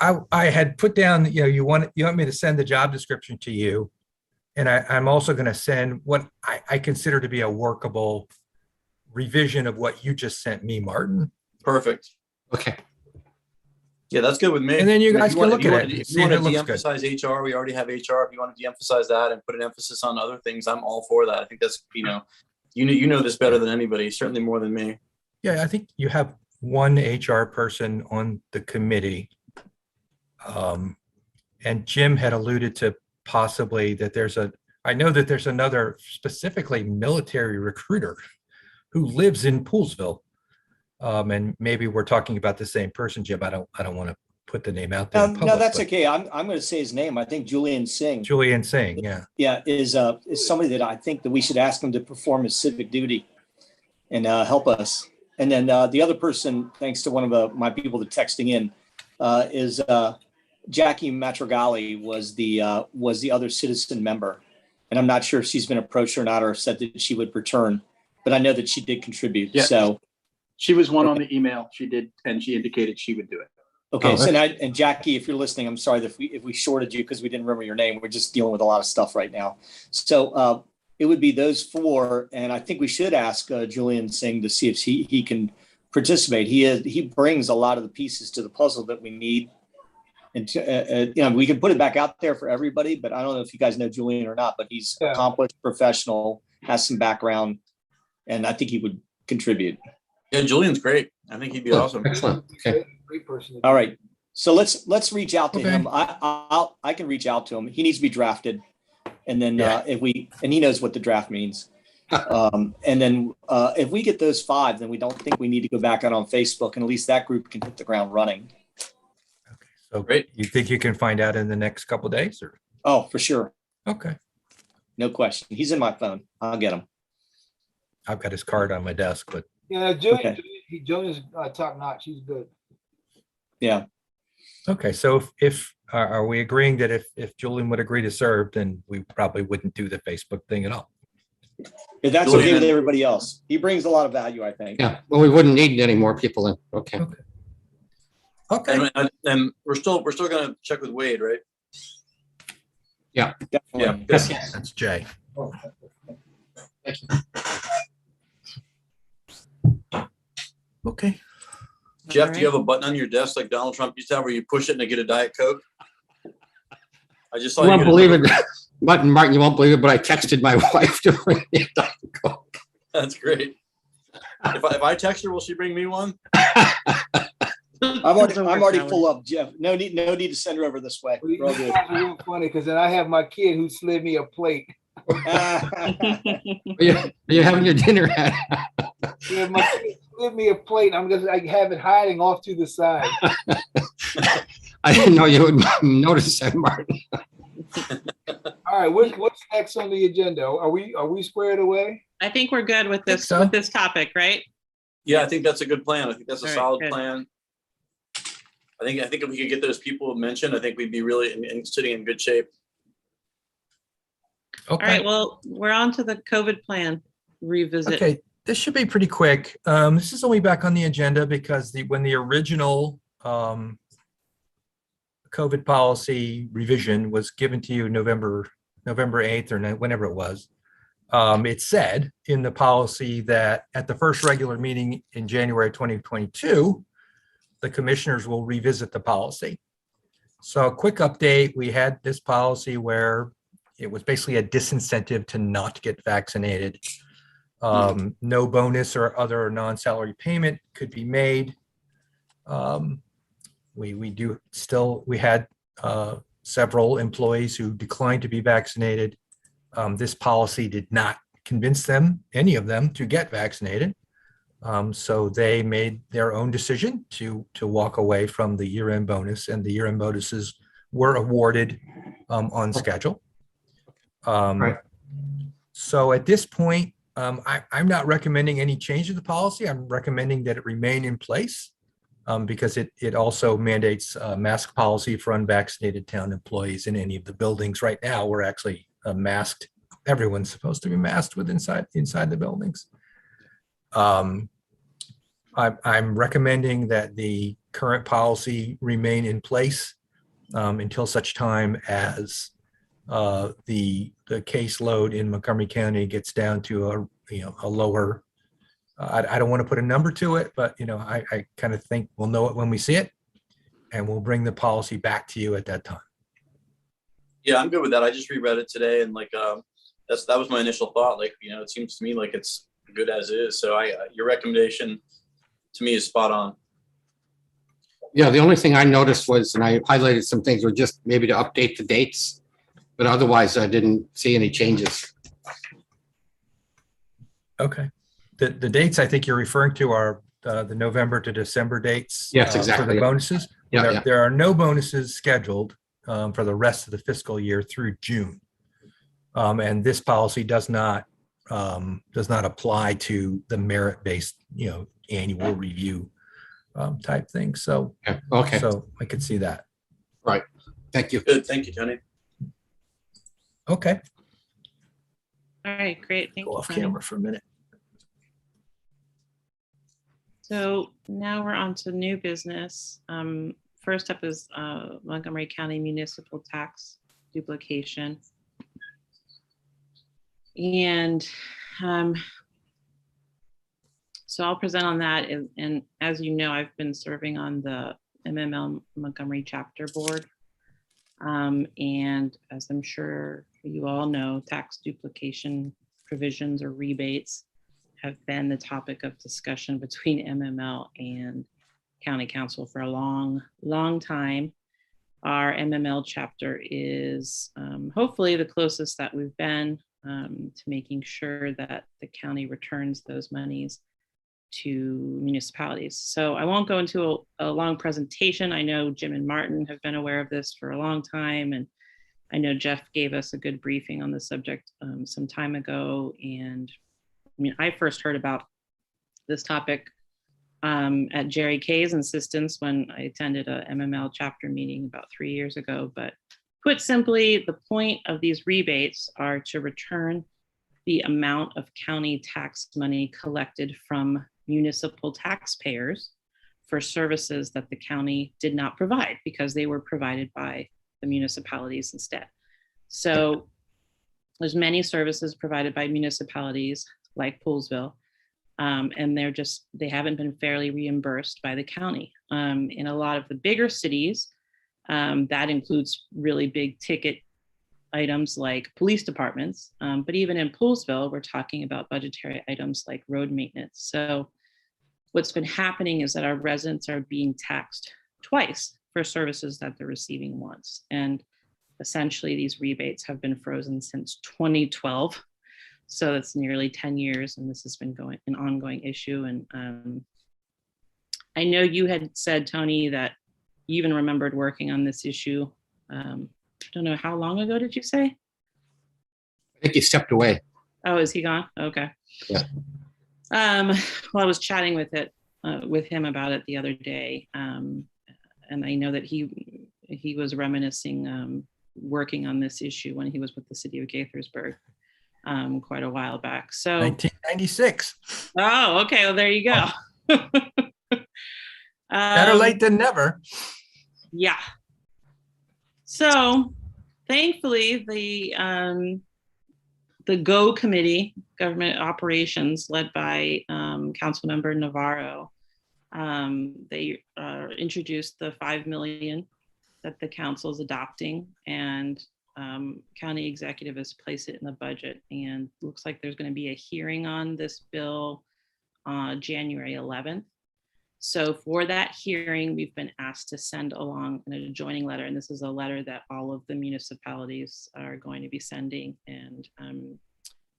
I had put down, you want me to send the job description to you. And I'm also going to send what I consider to be a workable revision of what you just sent me, Martin. Perfect. Okay. Yeah, that's good with me. And then you If guys can want- look if you at want- it and If see you if want it to looks good. de-emphasize HR, we already have HR. If you want to de-emphasize that and put an emphasis on other things, I'm all for that. I think that's, you know this better than anybody, certainly more than me. Yeah, I think you have one HR person on the committee. And Jim had alluded to possibly that I know that there's another specifically military recruiter who lives in Poolesville. And maybe we're talking about the same person, Jim. I don't want to put the name out there. in No, public, that's but okay. I'm going to say his name. I think Julian Singh. Julian Singh, yeah. Yeah, is somebody that I think that we should ask him to perform his civic duty and help us. And then the other person, thanks to one of my people that texting in, is Jackie Matrogali was the other citizen member. And I'm not sure if she's been approached or not, or said that she would return, but I know that she did contribute. Yeah. So, She was one on the email. She did, and she indicated she would do it. okay. Oh, So now, and Jackie, if you're listening, I'm sorry that if we shorted you because we didn't remember your name. We're just dealing with a lot of stuff right now. So it would be those four. And I think we should ask Julian Singh to see if he can participate. He brings a lot of the pieces to the puzzle that we need. And we can put it back out there for everybody, but I don't know if you guys know Julian or not, but he's Yeah. accomplished, professional, has some background, and I think he would contribute. Yeah, Julian's great. I think he'd be awesome. Excellent. Okay. Great person. All right. So let's reach out to Okay. him. I can reach out to him. He needs to be drafted. And then Yeah. and he knows what the draft means. And then if we get those five, then we don't think we need to go back out on Facebook, and at least that group can hit the ground running. So Great. you think you can find out in the next couple of days or? Oh, for sure. Okay. No question. He's in my phone. I'll get him. I've got his card on my desk, but Yeah, Julian's top notch. He's good. Yeah. okay. So if are we agreeing that if Julian would agree to serve, then we probably wouldn't do the Facebook thing at all? If that's okay Julian. with everybody else. He brings a lot of value, I think. Yeah. Well, we wouldn't need any more people then. Okay. Okay. And we're still going to check with Wade, right? Definitely. Yeah. Yes. That's Jay. Okay. Jeff, do you have a button on your desk like Donald Trump used to have where you push it and they get a Diet Coke? I just saw You you won't get a- believe it. Martin, you won't believe it, but I texted my wife to bring me a Diet Coke. That's great. If I text her, will she bring me one? I'm already full up, Jeff. No need to send her over this way. Well, We're all good. It's real funny because then I have my kid who slid me a plate. Are you having your dinner at? Yeah, my kid slid me a plate. I'm just like have it hiding off to the side. I didn't know you would notice that, Martin. All right, what's next on the agenda? Are we squared away? I think we're good with this so. with this topic, right? Yeah, I think that's a good plan. I think that's a All right, solid good. plan. I think if we could get those people mentioned, I think we'd be really sitting in good shape. All Okay. right, well, we're on to the COVID plan revisit. Okay, this should be pretty quick. This is only back on the agenda because when the original COVID policy revision was given to you November 8th or whenever it was, it said in the policy that at the first regular meeting in January 2022, the commissioners will revisit the policy. So a quick update, we had this policy where it was basically a disincentive to not get vaccinated. No bonus or other non-salary payment could be made. We had several employees who declined to be vaccinated. This policy did not convince them, any of them, to get vaccinated. So they made their own decision to walk away from the year-end bonus, and the year-end bonuses were awarded on schedule. Right. So at this point, I'm not recommending any change to the policy. I'm recommending that it remain in place because it also mandates mask policy for unvaccinated town employees in any of the buildings. Right now, we're actually masked. Everyone's supposed to be masked inside the buildings. I'm recommending that the current policy remain in place until such time as the caseload in Montgomery County gets down to a lower. I don't want to put a number to it, but I kind of think we'll know it when we see it, and we'll bring the policy back to you at that time. Yeah, I'm good with that. I just reread it today, and that was my initial thought. It seems to me like it's good as is. So your recommendation to me is spot on. Yeah, the only thing I noticed was, and I highlighted some things, were just maybe to update the dates, but otherwise I didn't see any changes. Okay. The dates I think you're referring to are the November to December dates. Yes, For exactly. the bonuses. Yeah. There are no bonuses scheduled for the rest of the fiscal year through June. And this policy does not apply to the merit-based, annual review type thing. So, Okay, so I could see that. right. Thank you. Good. Thank you, Tony. Okay. All right, great. Thank Go you, off Tony. camera for a minute. So now we're on to new business. First up is Montgomery County municipal tax duplication. And so I'll present on that. And as you know, I've been serving on the MML Montgomery chapter board. And as I'm sure you all know, tax duplication provisions or rebates have been the topic of discussion between MML and County Council for a long, long time. Our MML chapter is hopefully the closest that we've been to making sure that the county returns those monies to municipalities. So I won't go into a long presentation. I know Jim and Martin have been aware of this for a long time, and I know Jeff gave us a good briefing on the subject some time ago. And I first heard about this topic at Jerry Kay's insistence when I attended a MML chapter meeting about 3 years ago. But put simply, the point of these rebates are to return the amount of county tax money collected from municipal taxpayers for services that the county did not provide because they were provided by the municipalities instead. So there's many services provided by municipalities like Poolesville, and they haven't been fairly reimbursed by the county. In a lot of the bigger cities, that includes really big ticket items like police departments. But even in Poolesville, we're talking about budgetary items like road maintenance. So what's been happening is that our residents are being taxed twice for services that they're receiving once. And essentially these rebates have been frozen since 2012. So it's nearly 10 years, and this has been an ongoing issue. And I know you had said, Tony, that you even remembered working on this issue. I don't know, how long ago did you say? I think he stepped away. Oh, is he gone? Okay. Yeah. Well, I was chatting with him about it the other day. And I know that he was reminiscing working on this issue when he was with the city of Gaithersburg quite a while back. So 1996. Oh, okay. Well, there you go. Better late than never. Yeah. So thankfully, the GO committee, government operations, led by Councilmember Navarro, they introduced the $5 million that the council is adopting, and county executive has placed it in the budget. And looks like there's going to be a hearing on this bill on January 11th. So for that hearing, we've been asked to send along an adjoining letter, and this is a letter that all of the municipalities are going to be sending. And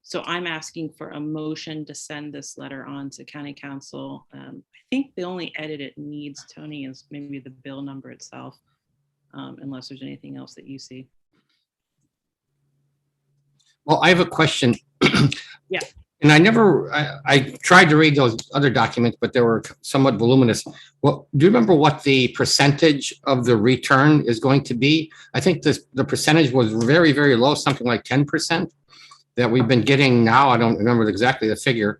so I'm asking for a motion to send this letter on to County Council. I think the only edit it needs, Tony, is maybe the bill number itself, unless there's anything else that you see. Well, I have a question. Yeah. And I tried to read those other documents, but they were somewhat voluminous. Well, do you remember what the percentage of the return is going to be? I think the percentage was very, very low, something like 10% that we've been getting now. I don't remember exactly the figure.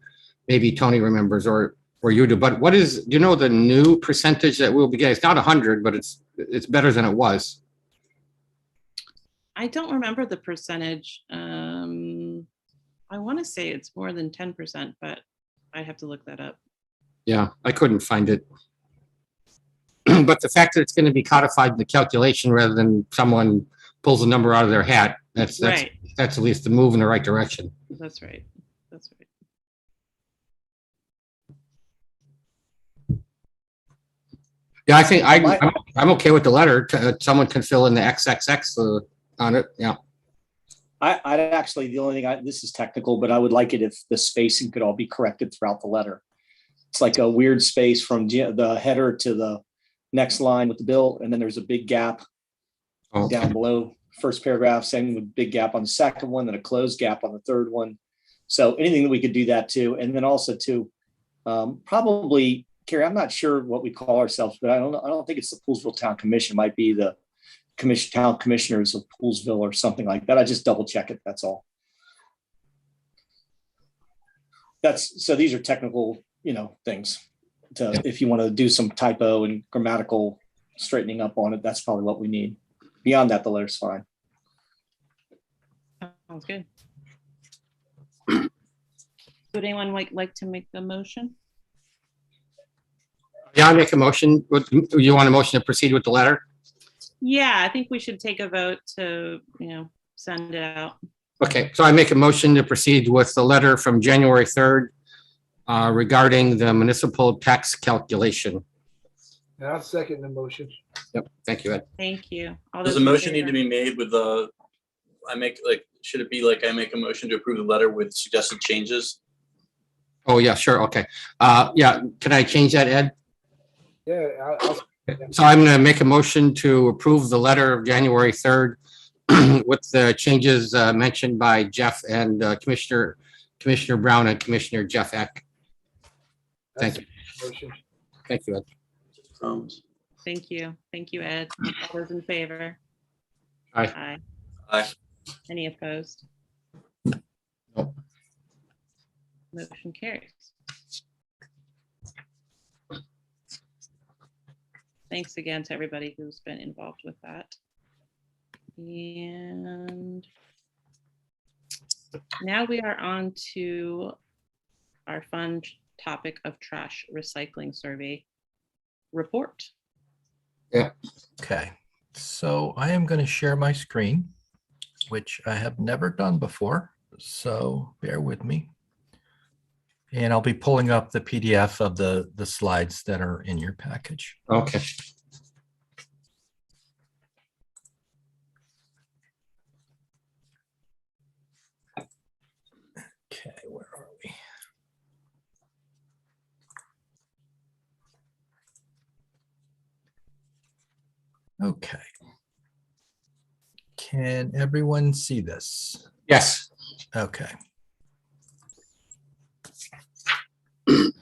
maybe Tony remembers or you do, but do you know the new percentage that we'll be getting? It's not 100, but it's better than it was. I don't remember the percentage. I want to say it's more than 10%, but I have to look that up. Yeah, I couldn't find it. But the fact that it's going to be codified in the calculation rather than someone pulls a number out of their hat, that's Right. at least a move in the right direction. That's right. That's right. Yeah, I think I'm okay with the letter. Someone can fill in the XXX on it. Yeah. I'd actually, the only thing, this is technical, but I would like it if the spacing could all be corrected throughout the letter. It's like a weird space from the header to the next line with the bill, and then there's a big gap down below first paragraph, same with big gap on the second one, then a closed gap on the third one. So anything that we could do that too, and then also too, probably, Carrie, I'm not sure what we call ourselves, but I don't think it's the Poolesville Town Commission. It might be the Town Commissioners of Poolesville or something like that. I just double check it. That's all. So these are technical, things if you want to do some typo and grammatical straightening up on it, that's probably what we need. Beyond that, the letter's fine. Sounds good. Would anyone like to make the motion? Yeah, I make a motion. You want a motion to proceed with the letter? Yeah, I think we should take a vote to, send it out. Okay, so I make a motion to proceed with the letter from January 3rd regarding the municipal tax calculation. And I'll second the motion. Yep, thank you, Ed. Thank you. All Does those a in motion need to favor? be made with should it be like I make a motion to approve the letter with suggested changes? Oh, yeah, sure, okay. Yeah, can I change that, Ed? Yeah, I'll So I'm going to make a motion to approve the letter of January 3rd with the changes mentioned by Jeff and Commissioner Brown and Commissioner Jeff Eck. Thank you. motion. Thank you, Ed. Thank you. Thank you, Ed. All those in favor? Aye. Aye. Aye. Any opposed? Nope. Motion carries. Thanks again to everybody who's been involved with that. And now we are on to our fun topic of trash recycling survey report. Okay, so I am going to share my screen, which I have never done before, so bear with me. And I'll be pulling up the PDF of the slides that are in your package. Okay. Okay, where are we? Okay. Can everyone see this? Yes. Okay.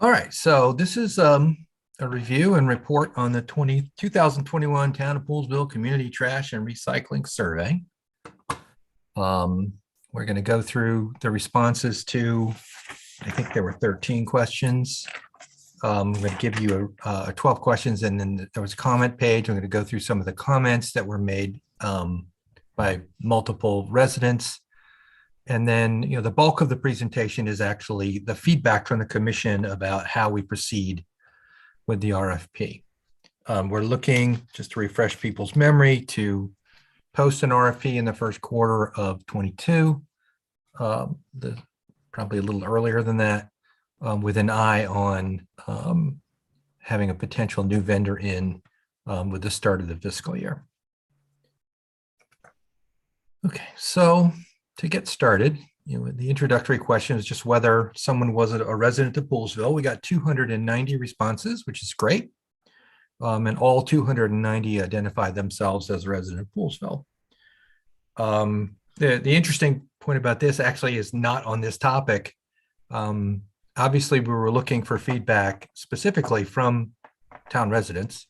All right, so this is a review and report on the 2021 Town of Poolesville Community Trash and Recycling Survey. We're going to go through the responses to, I think there were 13 questions. I'm going to give you 12 questions, and then there was a comment page. I'm going to go through some of the comments that were made by multiple residents. And then, the bulk of the presentation is actually the feedback from the commission about how we proceed with the RFP. We're looking, just to refresh people's memory, to post an RFP in the first quarter of 22, probably a little earlier than that, with an eye on having a potential new vendor in with the start of the fiscal year. Okay, so to get started, the introductory question is just whether someone was a resident of Poolesville. We got 290 responses, which is great. And all 290 identified themselves as a resident of Poolesville. The interesting point about this actually is not on this topic. Obviously, we were looking for feedback specifically from town residents,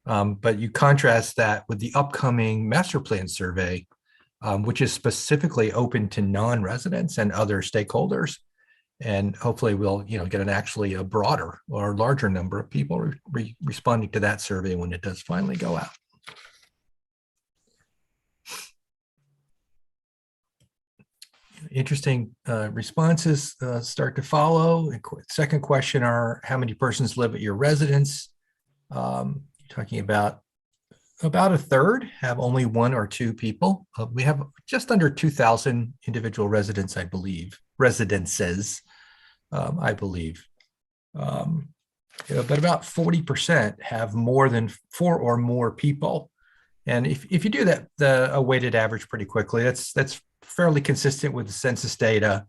but you contrast that with the upcoming master plan survey, which is specifically open to non-residents and other stakeholders. And hopefully we'll, get actually a broader or larger number of people responding to that survey when it does finally go out. Interesting responses start to follow. Second question are, how many persons live at your residence? You're talking about a third have only one or two people. We have just under 2,000 individual residents, I believe, residences, I believe. But about 40% have more than 4 or more people. And if you do that, a weighted average pretty quickly, that's fairly consistent with the census data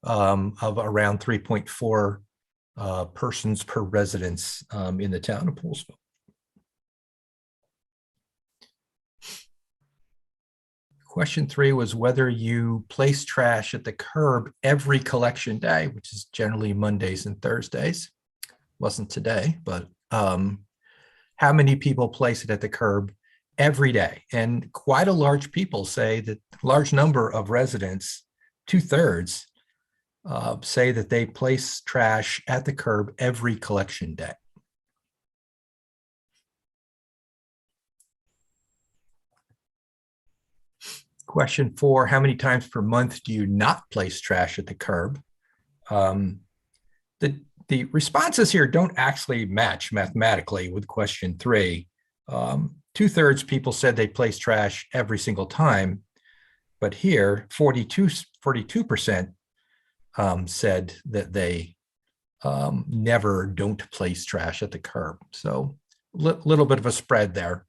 of around 3.4 persons per residence in the town of Poolesville. Question 3 was whether you place trash at the curb every collection day, which is generally Mondays and Thursdays. Wasn't today, but how many people place it at the curb every day? And quite a large people say that large number of residents, 2/3, say that they place trash at the curb every collection day. Question 4, how many times per month do you not place trash at the curb? The responses here don't actually match mathematically with question 3. 2/3 people said they place trash every single time, but here 42% said that they don't place trash at the curb. So little bit of a spread there.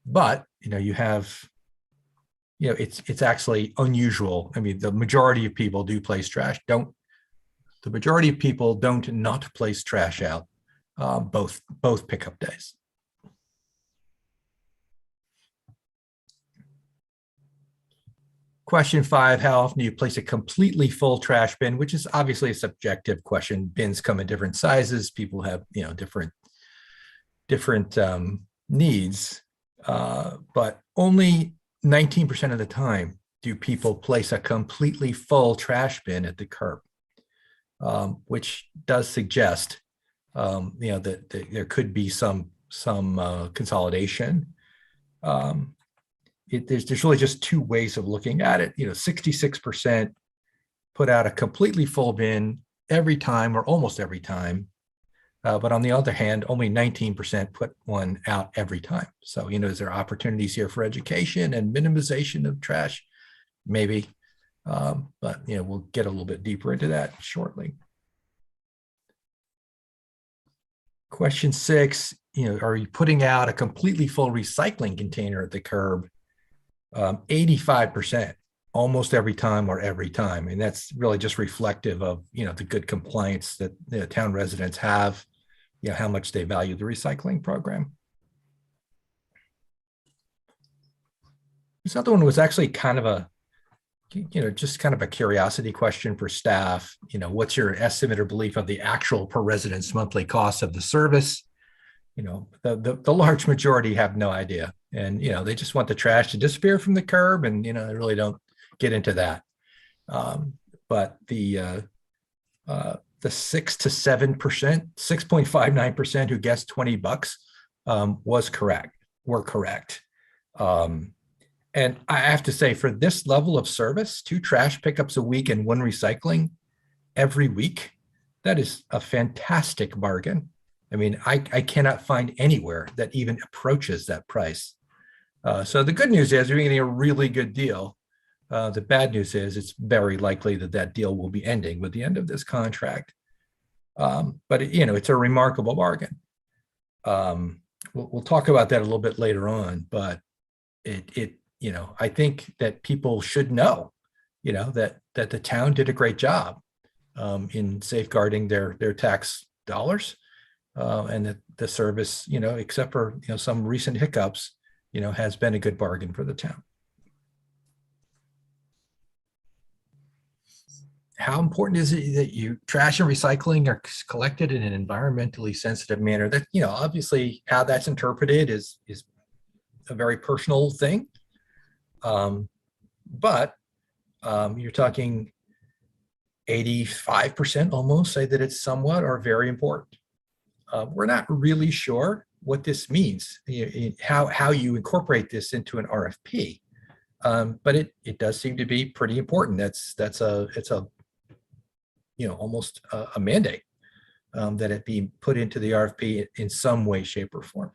But you have, it's actually unusual. I mean, the majority of people do place trash. The majority of people don't not place trash out both pickup days. Question 5, how often do you place a completely full trash bin, which is obviously a subjective question. Bins come in different sizes. People have, different needs, but only 19% of the time do people place a completely full trash bin at the curb, which does suggest, that there could be some consolidation. There's really just two ways of looking at it. 66% put out a completely full bin every time or almost every time. But on the other hand, only 19% put one out every time. So, is there opportunities here for education and minimization of trash? Maybe, but, we'll get a little bit deeper into that shortly. Question 6, are you putting out a completely full recycling container at the curb? 85%, almost every time or every time. And that's really just reflective of, the good compliance that the town residents have, how much they value the recycling program. This other one was actually kind of a, just kind of a curiosity question for staff. What's your estimate or belief of the actual per residence monthly cost of the service? The large majority have no idea. And, they just want the trash to disappear from the curb and, they really don't get into that. But the 6 to 7%, 6.59% who guessed $20 were correct. And I have to say, for this level of service, 2 trash pickups a week and 1 recycling every week, that is a fantastic bargain. I mean, I cannot find anywhere that even approaches that price. So the good news is you're getting a really good deal. The bad news is it's very likely that deal will be ending with the end of this contract. But it's a remarkable bargain. We'll talk about that a little bit later on, but I think that people should know, that the town did a great job in safeguarding their tax dollars, and that the service, except for some recent hiccups, has been a good bargain for the town. How important is it that you trash and recycling are collected in an environmentally sensitive manner? That, obviously how that's interpreted is a very personal thing. But you're talking, 85% almost say that it's somewhat or very important. We're not really sure what this means, how you incorporate this into an RFP. But it does seem to be pretty important. It's a almost a mandate that it be put into the RFP in some way, shape, or form.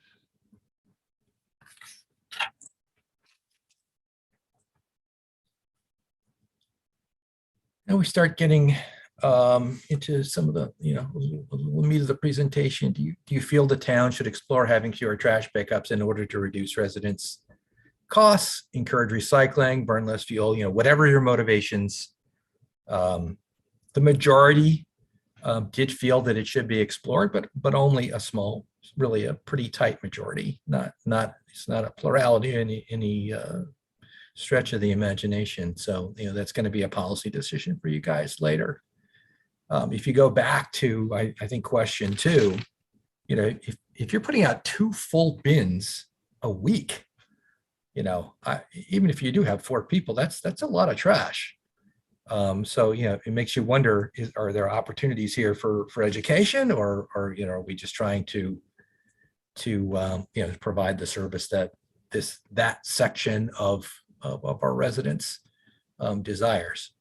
Now we start getting into some of the meat of the presentation. Do you feel the town should explore having fewer trash pickups in order to reduce residents' costs, encourage recycling, burn less fuel, whatever your motivations? The majority did feel that it should be explored, but only a small, really a pretty tight majority. It's not a plurality in any stretch of the imagination. So that's going to be a policy decision for you guys later. If you go back to I think question 2, if you're putting out 2 full bins a week, even if you do have 4 people, that's a lot of trash. So it makes you wonder: are there opportunities here for education, or are we just trying to provide the service that that section of our residents desires?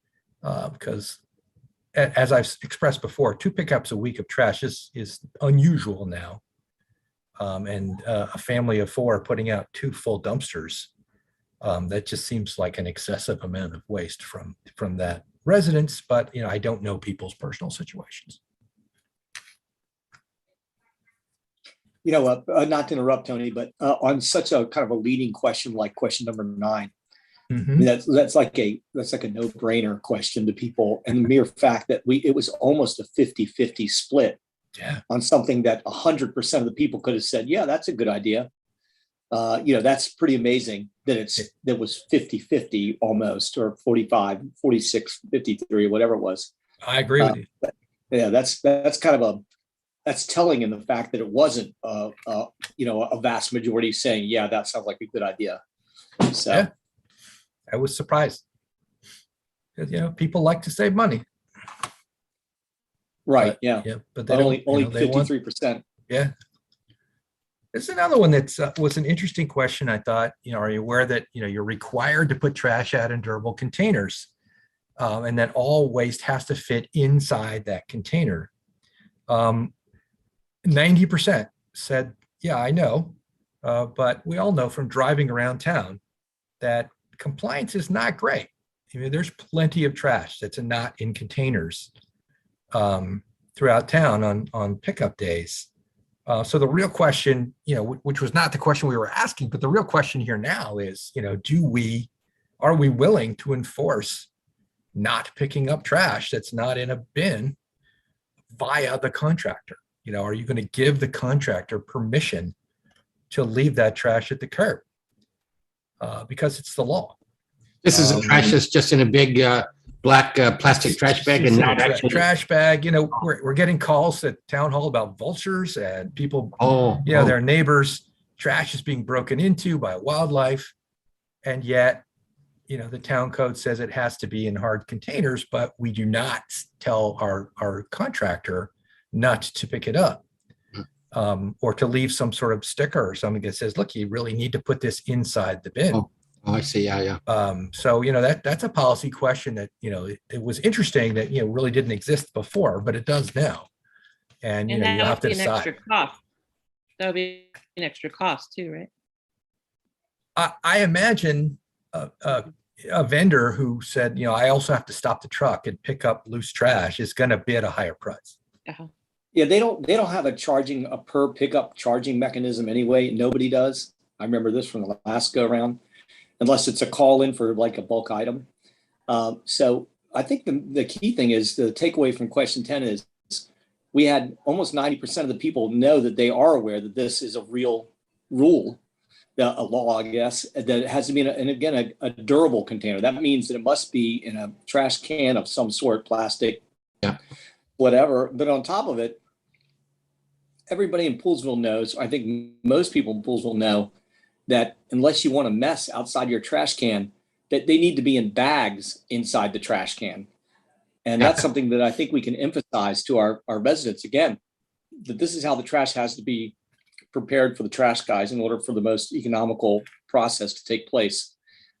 Because as I've expressed before, 2 pickups a week of trash is unusual now. And a family of 4 putting out 2 full dumpsters, that just seems like an excessive amount of waste from that residence. But I don't know people's personal situations. Not to interrupt, Tony, but on such a kind of a leading question like question number 9, Mm-hmm. I mean, that's like a no-brainer question to people, and the mere fact that it was almost a 50-50 split on something that 100% of the people could have said, yeah, that's a good idea. That's pretty amazing that was 50-50 almost, or 45, 46, 53, whatever it was. I agree with you. Yeah, that's kind of that's telling in the fact that it wasn't a vast majority saying, yeah, that sounds like a good idea. So. Yeah. I was surprised because people like to save money, right? But, but they only don't, 53%. Yeah, there's another one that was an interesting question. I thought, are you aware that you're required to put trash out in durable containers, and that all waste has to fit inside that container? 90% said, yeah, I know, but we all know from driving around town that compliance is not great. There's plenty of trash that's not in containers throughout town on pickup days. So the real question, which was not the question we were asking, but the real question here now is, are we willing to enforce not picking up trash that's not in a bin via the contractor? Are you going to give the contractor permission to leave that trash at the curb? Because it's the law. This is a trash that's just in a big black plastic trash bag and not actually trash bag. We're getting calls at town hall about vultures and people. Their neighbors' trash is being broken into by wildlife, and yet, the town code says it has to be in hard containers, but we do not tell our contractor not to pick it up. Or to leave some sort of sticker or something that says, look, you really need to put this inside the bin. Oh, I see. Yeah. So, that's a policy question that, it was interesting that, really didn't exist before, but it does now. And, you have to decide. Extra cost. That would be an extra cost too, right? I imagine a vendor who said, I also have to stop the truck and pick up loose trash is going to bid a higher price. Uh-huh. Yeah, they don't have a per pickup charging mechanism anyway. Nobody does. I remember this from the last go around, unless it's a call in for like a bulk item. So I think the key thing is the takeaway from question 10 is we had almost 90% of the people know that they are aware that this is a real rule, a law, I guess, that it has to be a durable container. That means that it must be in a trash can of some sort, plastic, whatever. But on top of it, everybody in Poolesville knows, I think most people in Poolesville know, that unless you want a mess outside your trash can, that they need to be in bags inside the trash can. And that's something that I think we can emphasize to our residents again, that this is how the trash has to be prepared for the trash guys in order for the most economical process to take place.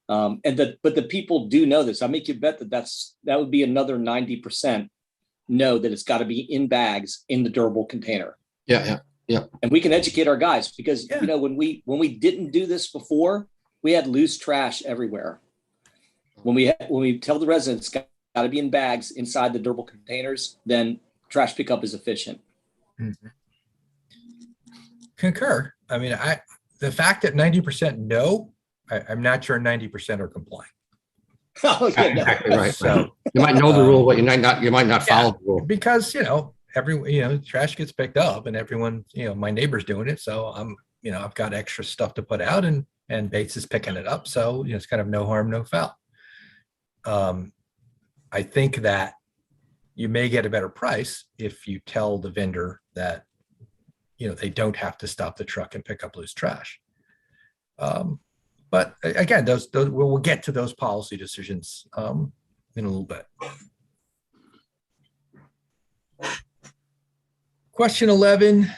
But the people do know this. I make you bet that would be another 90% know that it's got to be in bags in the durable container. Yeah. And we can educate our guys because, Yeah. you know, when we didn't do this before, we had loose trash everywhere. When we tell the residents got to be in bags inside the durable containers, then trash pickup is efficient. Mhm. Concur. I mean, the fact that 90% know, I'm not sure 90% are complying. Oh, yeah, no. Exactly right. So, You might know the rule, but you might not follow the rule. because, you know, trash gets picked up and everyone, you know, my neighbor's doing it. So I've got extra stuff to put out and Bates is picking it up. So, you know, it's kind of no harm, no foul. I think that you may get a better price if you tell the vendor that, you know, they don't have to stop the truck and pick up loose trash. But again, those we'll get to those policy decisions in a little bit. Question 11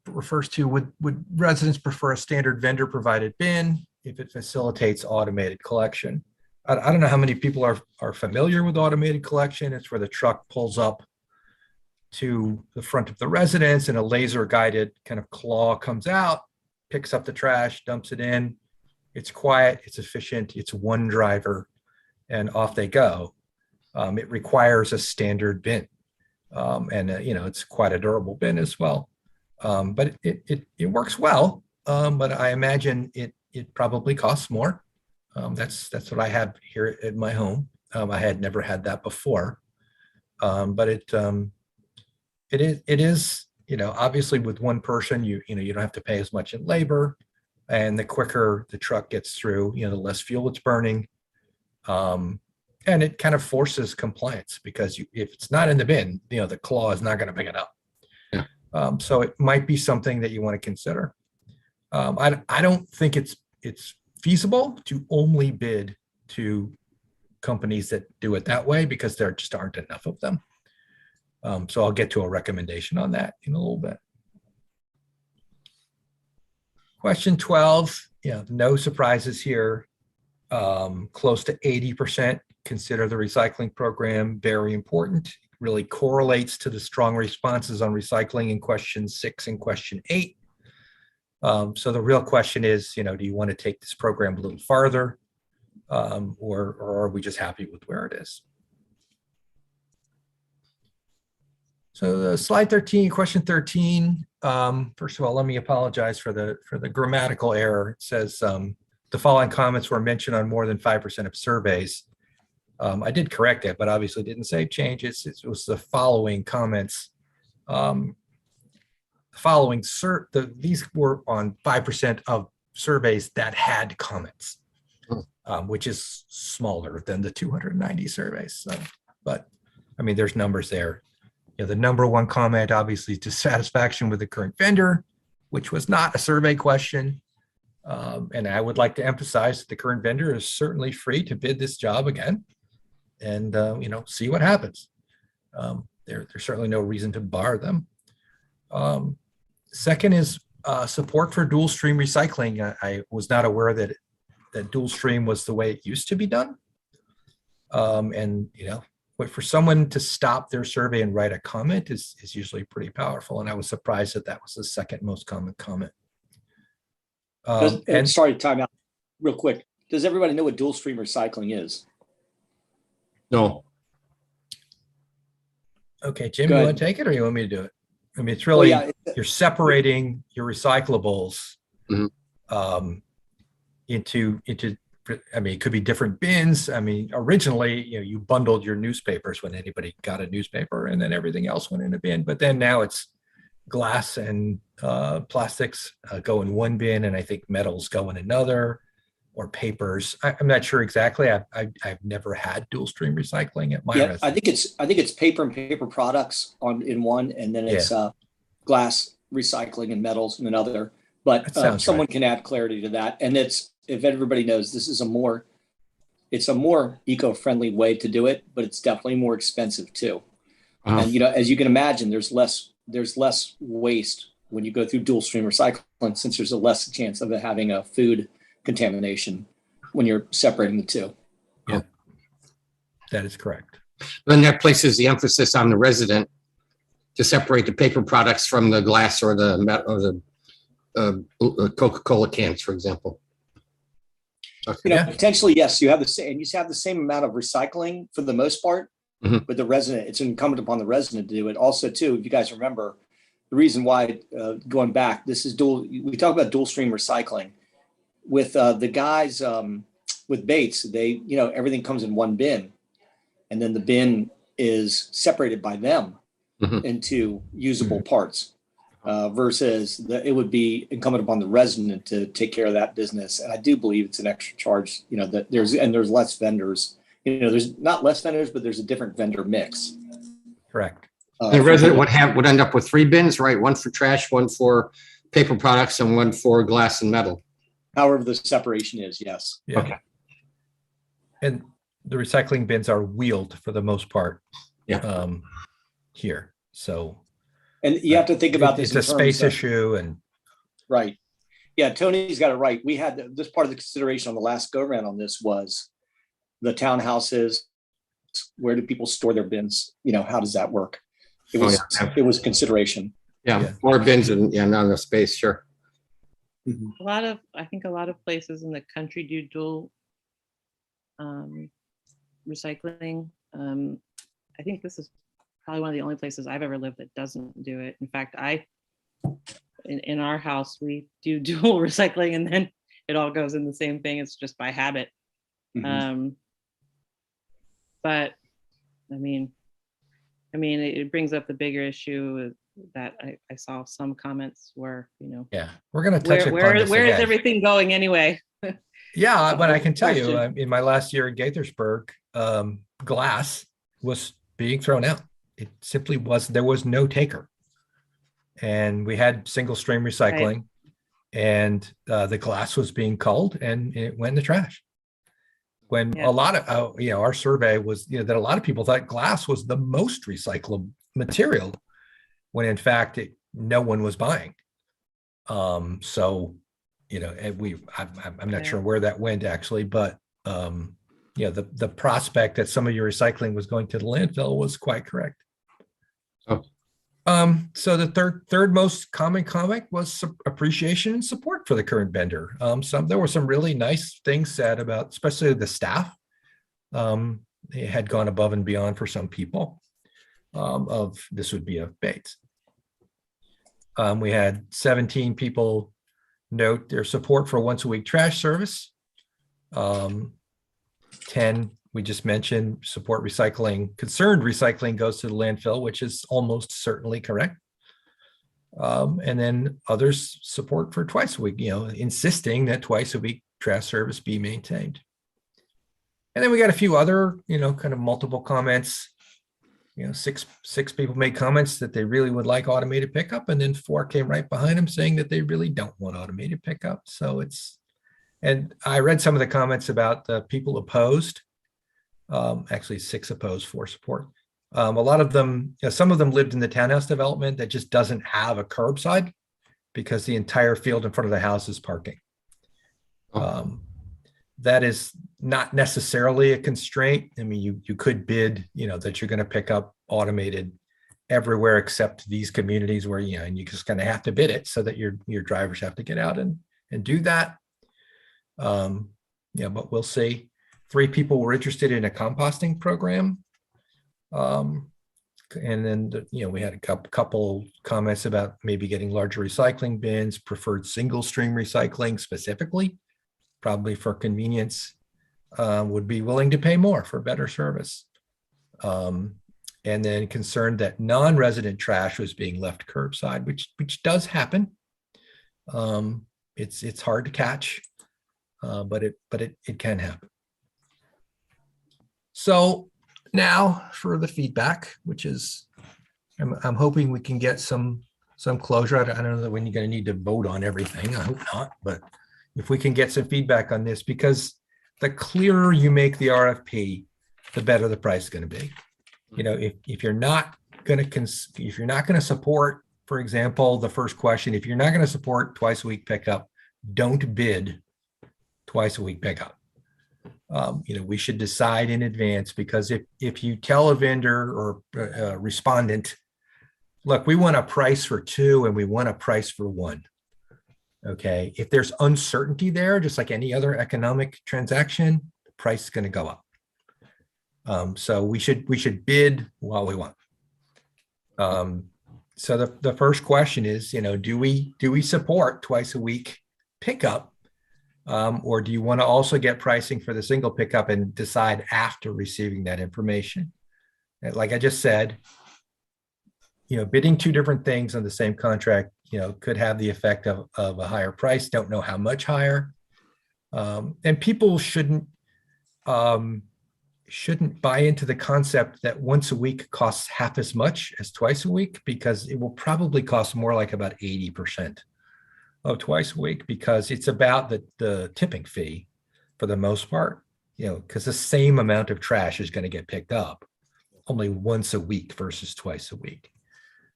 refers to would residents prefer a standard vendor provided bin if it facilitates automated collection? I don't know how many people are familiar with automated collection. It's where the truck pulls up to the front of the residence and a laser guided kind of claw comes out, picks up the trash, dumps it in. It's quiet, it's efficient, it's one driver, and off they go. It requires a standard bin. You know, it's quite a durable bin as well. But it works well, but I imagine it probably costs more. That's what I have here at my home. I had never had that before, but it is, you know, obviously with one person, you don't have to pay as much in labor, and the quicker the truck gets through, you know, the less fuel it's burning, and it kind of forces compliance because if it's not in the bin, you know, the claw is not going to pick it up. Yeah. So it might be something that you want to consider. I don't think it's feasible to only bid to companies that do it that way because there just aren't enough of them. So I'll get to a recommendation on that in a little bit. Question 12, no surprises here. Close to 80% consider the recycling program very important. It really correlates to the strong responses on recycling in question 6 and question 8. So the real question is, do you want to take this program a little farther, or are we just happy with where it is? So the slide 13, question 13. First of all, let me apologize for the grammatical error. It says the following comments were mentioned on more than 5% of surveys. I did correct it, but obviously didn't save changes. It was the following comments. These were on 5% of surveys that had comments, which is smaller than the 290 surveys. So, but I mean, there's numbers there. The number one comment, obviously, dissatisfaction with the current vendor, which was not a survey question. And I would like to emphasize that the current vendor is certainly free to bid this job again and, see what happens. There's certainly no reason to bar them. Second is support for dual stream recycling. I was not aware that dual stream was the way it used to be done. But for someone to stop their survey and write a comment is usually pretty powerful. And I was surprised that was the second most common comment. Sorry, time out real quick. Does everybody know what dual stream recycling is? No. Okay, Jim, you want to take it or you want me to do it? I mean, it's really, you're separating your recyclables into, I mean, it could be different bins. I mean, originally, you bundled your newspapers when anybody got a newspaper and then everything else went in a bin. But then now it's glass and plastics go in one bin, and I think metals go in another, or papers. I'm not sure exactly. I've never had dual stream recycling at my residence. I think it's paper and paper products in one, and then it's glass recycling and metals in another. But someone can add clarity to that. And if everybody knows, this is a more it's a more eco-friendly way to do it, but it's definitely more expensive too. Wow. And as you can imagine, there's less waste when you go through dual stream recycling, since there's a less chance of it having a food contamination when you're separating the two. That is correct. Then that places the emphasis on the resident to separate the paper products from the glass or the metal or the Coca-Cola cans, for example. Okay. Yeah. Potentially, yes, you have the same, and you have the same amount of recycling for the most part, Mhm. but the resident, it's incumbent upon the resident to do it. Also, too, if you guys remember, the reason why, going back, this is we talk about dual stream recycling with the guys with Bates, everything comes in one bin, and then the bin is separated by them Mhm. into usable parts. Versus it would be incumbent upon the resident to take care of that business. And I do believe it's an extra charge, that there's less vendors, there's not less vendors, but there's a different vendor mix. Correct. The resident would end up with 3 bins, right? One for trash, one for paper products, and one for glass and metal. However the separation is, yes. Yeah. Okay. And the recycling bins are wheeled for the most part. Yeah. Here. So. And you have to think about this. It's a space issue and. Right. Yeah, Tony's got it right. We had this part of the consideration on the last go around on this was the townhouses. Where do people store their bins? How does that work? It was consideration. Yeah, more bins and not enough space, sure. I think a lot of places in the country do dual recycling. I think this is probably one of the only places I've ever lived that doesn't do it. In fact, in our house, we do dual recycling and then it all goes in the same thing. It's just by habit. Mm-hmm. But I mean, it brings up the bigger issue that I saw some comments where, yeah, we're going to touch where is everything going anyway? Yeah, but I can tell you, in my last year in Gaithersburg, glass was being thrown out. It simply there was no taker. And we had single stream recycling, and the glass was being culled and it went in the trash. When a lot of, our survey was, that a lot of people thought glass was the most recyclable material, when in fact, no one was buying. So, I'm not sure where that went actually, but the prospect that some of your recycling was going to the landfill was quite correct. Oh. So the third most common comment was appreciation and support for the current vendor. There were some really nice things said about, especially the staff. They had gone above and beyond for some people. This would be of Bates. We had 17 people note their support for once a week trash service. 10, we just mentioned, support recycling. Concerned recycling goes to the landfill, which is almost certainly correct. And then others support for twice a week, insisting that twice a week trash service be maintained. And then we got a few other, kind of multiple comments. Six people made comments that they really would like automated pickup, and then 4 came right behind them saying that they really don't want automated pickup. So and I read some of the comments about the people opposed. Actually 6 opposed, 4 support. A lot of them, some of them lived in the townhouse development that just doesn't have a curbside because the entire field in front of the house is parking. That is not necessarily a constraint. I mean, you could bid, that you're going to pick up automated everywhere except these communities where, and you're just going to have to bid it so that your drivers have to get out and do that. But we'll see. 3 people were interested in a composting program. And then, we had a couple comments about maybe getting larger recycling bins, preferred single stream recycling specifically, probably for convenience, would be willing to pay more for better service. And then concerned that non-resident trash was being left curbside, which does happen. It's hard to catch, but it can happen. So now for the feedback, which is, I'm hoping we can get some closure. I don't know that when you're going to need to vote on everything. I hope not, but if we can get some feedback on this, because the clearer you make the RFP, the better the price is going to be. You know, if you're not going to support, for example, the first question, if you're not going to support twice a week pickup, don't bid twice a week pickup. You know, we should decide in advance, because if you tell a vendor or a respondent, look, we want a price for 2 and we want a price for 1. Okay. If there's uncertainty there, just like any other economic transaction, the price is going to go up. So we should bid while we want. So the first question is, you know, do we support twice a week pickup? Or do you want to also get pricing for the single pickup and decide after receiving that information? And like I just said, you know, bidding 2 different things on the same contract, you know, could have the effect of a higher price. Don't know how much higher. And people shouldn't buy into the concept that once a week costs half as much as twice a week, because it will probably cost more, like about 80% of twice a week, because it's about the tipping fee for the most part, you know, because the same amount of trash is going to get picked up only once a week versus twice a week.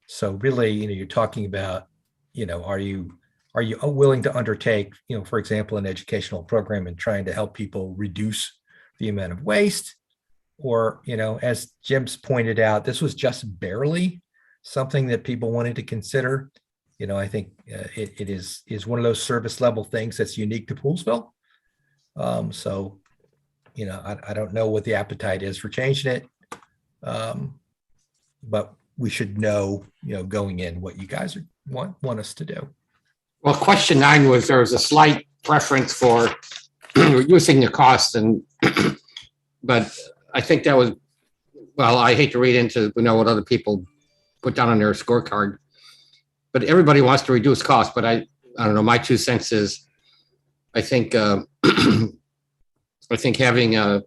So really, you know, you're talking about, you know, are you willing to undertake, you know, for example, an educational program and trying to help people reduce the amount of waste? Or, you know, as Jim's pointed out, this was just barely something that people wanted to consider. You know, I think it is one of those service level things that's unique to Poolesville. So, you know, I don't know what the appetite is for changing it. But we should know, you know, going in what you guys want us to do. Well, question 9 was, there was a slight preference for reducing the cost, and but I think that was, well, I hate to read into, you know, what other people put down on their scorecard, but everybody wants to reduce costs. But I don't know, my 2 cents is, I think I think having the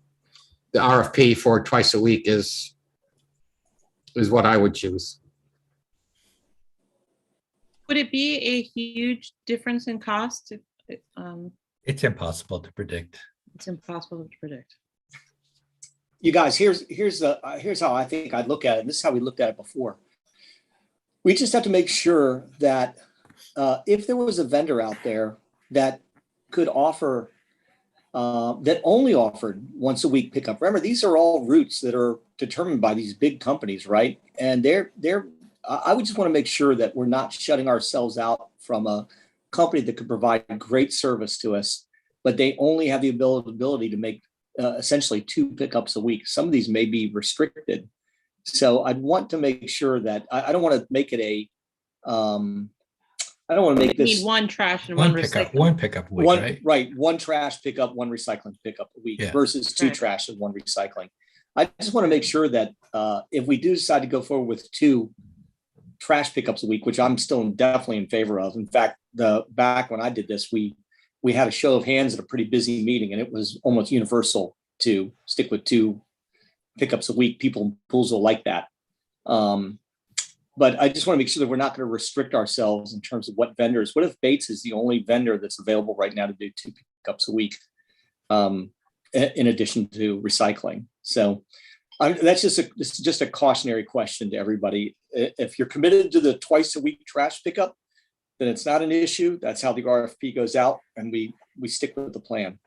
RFP for twice a week is what I would choose. Would it be a huge difference in cost? It's impossible to predict. It's impossible to predict. You guys, here's how I think I'd look at it. And this is how we looked at it before. We just have to make sure that if there was a vendor out there that could offer, that only offered once a week pickup. Remember, these are all routes that are determined by these big companies, right? And I would just want to make sure that we're not shutting ourselves out from a company that could provide great service to us, but they only have the ability to make essentially 2 pickups a week. Some of these may be restricted. So I'd want to make sure that I don't want to make it a, I don't want to make this. Need 1 trash and 1 recycling. One pickup a week, right? Right. 1 trash pickup, 1 recycling pickup a week versus 2 Right. trash and 1 recycling. I just want to make sure that if we do decide to go forward with 2 trash pickups a week, which I'm still definitely in favor of. In fact, back when I did this, we had a show of hands at a pretty busy meeting, and it was almost universal to stick with 2 pickups a week. People in Poolesville like that. But I just want to make sure that we're not going to restrict ourselves in terms of what vendors. What if Bates is the only vendor that's available right now to do 2 pickups a week, in addition to recycling? So this is just a cautionary question to everybody. If you're committed to the twice a week trash pickup, then it's not an issue. That's how the RFP goes out, and we stick with the plan.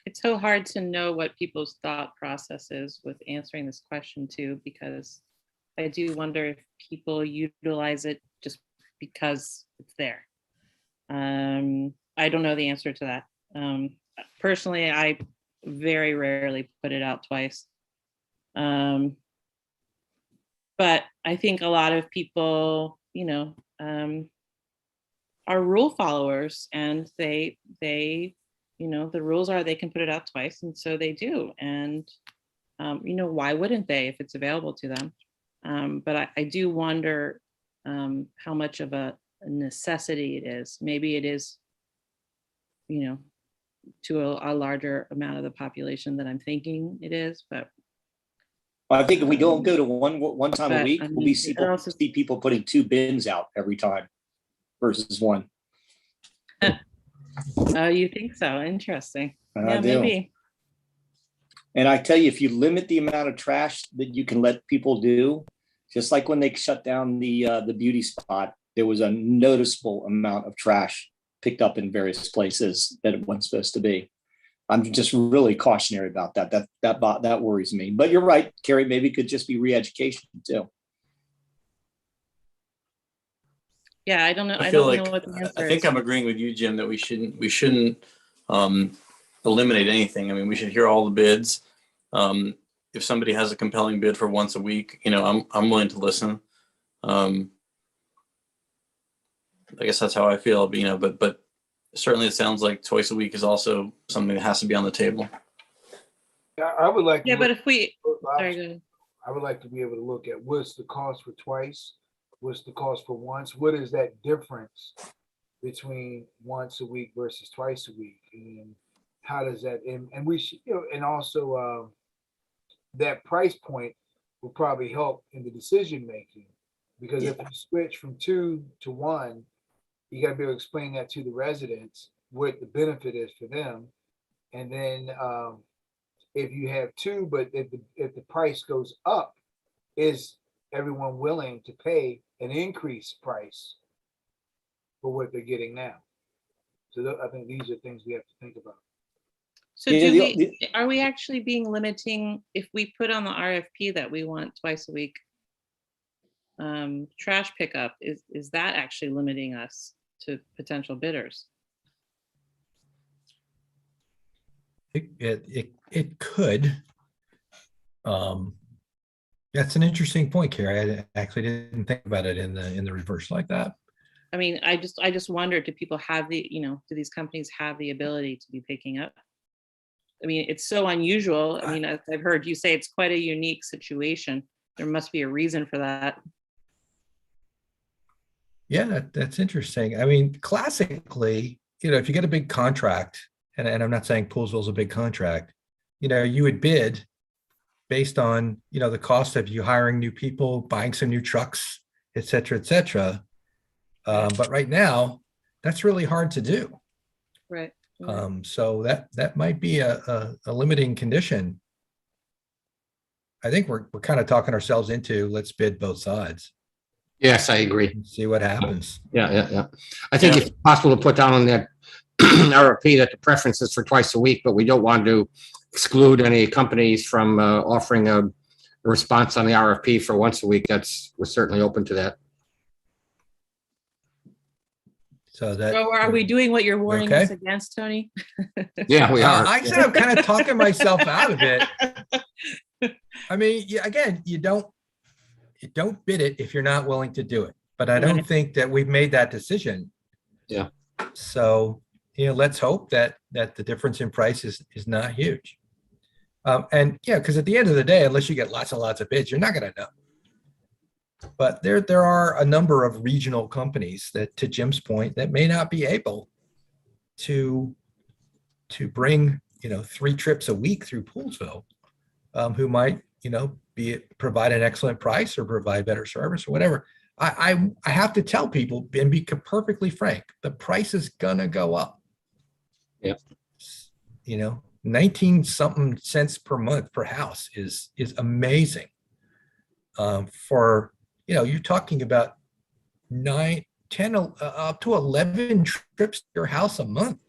It's so hard to know what people's thought process is with answering this question too, because I do wonder if people utilize it just because it's there. I don't know the answer to that. Personally, I very rarely put it out twice. But I think a lot of people, you know, are rule followers, and they, you know, the rules are they can put it out twice, and so they do. And, you know, why wouldn't they if it's available to them? But I do wonder how much of a necessity it is. Maybe it is, you know, to a larger amount of the population than I'm thinking it is. But I think if we don't go to one time a week, I mean, we'll see people putting 2 bins out every time versus 1. Oh, you think so? Interesting. I Yeah, do. maybe. And I tell you, if you limit the amount of trash that you can let people do, just like when they shut down the beauty spot, there was a noticeable amount of trash picked up in various places that it wasn't supposed to be. I'm just really cautionary about that. That worries me. But you're right, Carrie. Maybe it could just be re-education too. Yeah, I don't know. I I feel don't like, know what the answer I think is. I'm agreeing with you, Jim, that we shouldn't eliminate anything. I mean, we should hear all the bids. If somebody has a compelling bid for once a week, I'm willing to listen. I guess that's how I feel, but certainly it sounds like twice a week is also something that has to be on the table. Yeah, I would like. to Yeah, but look if we, at both sorry, options. go ahead. I would like to be able to look at what's the cost for twice, what's the cost for once, what is that difference between once a week versus twice a week, and how does that, and we should, and also that price point will probably help in the decision making, because if you switch from 2 to 1, you got to be able to explain that to the residents what the benefit is for them, and then if you have 2, but if the price goes up, is everyone willing to pay an increased price for what they're getting now? So I think these are things we have to think about. So Yeah, are we actually being limiting if we put on the RFP that we want twice a week? Trash pickup, is that actually limiting us to potential bidders? It could. That's an interesting point, Carrie. I actually didn't think about it in the reverse like that. I mean, I just wonder, do people have do these companies have the ability to be picking up? I mean, it's so unusual. I mean, I've heard you say it's quite a unique situation. There must be a reason for that. Yeah, that's interesting. I mean, classically, if you get a big contract, and I'm not saying Poolesville is a big contract, you would bid based on, the cost of you hiring new people, buying some new trucks, et cetera, et cetera. But right now, that's really hard to do. Right. So that might be a limiting condition. I think we're kind of talking ourselves into, let's bid both sides Yes, I agree. and see what happens. Yeah. I think it's possible to put down on that RFP that the preference is for twice a week, but we don't want to exclude any companies from offering a response on the RFP for once a week. We're certainly open to that. So that. So are we doing what you're warning okay? us against, Tony? Yeah, we are. I said I'm kind of talking myself out of it. I mean, again, you don't bid it if you're not willing to do it. But I don't think that we've made that decision. Yeah. So, let's hope that the difference in price is not huge. And because at the end of the day, unless you get lots and lots of bids, you're not going to know. But there are a number of regional companies that, to Jim's point, that may not be able to bring 3 trips a week through Poolesville, who might provide an excellent price or provide better service or whatever. I have to tell people and be perfectly frank, the price is gonna go up. Yep. 19 something cents per month per house is amazing. For you're talking about 9, 10, up to 11 trips to your house a month.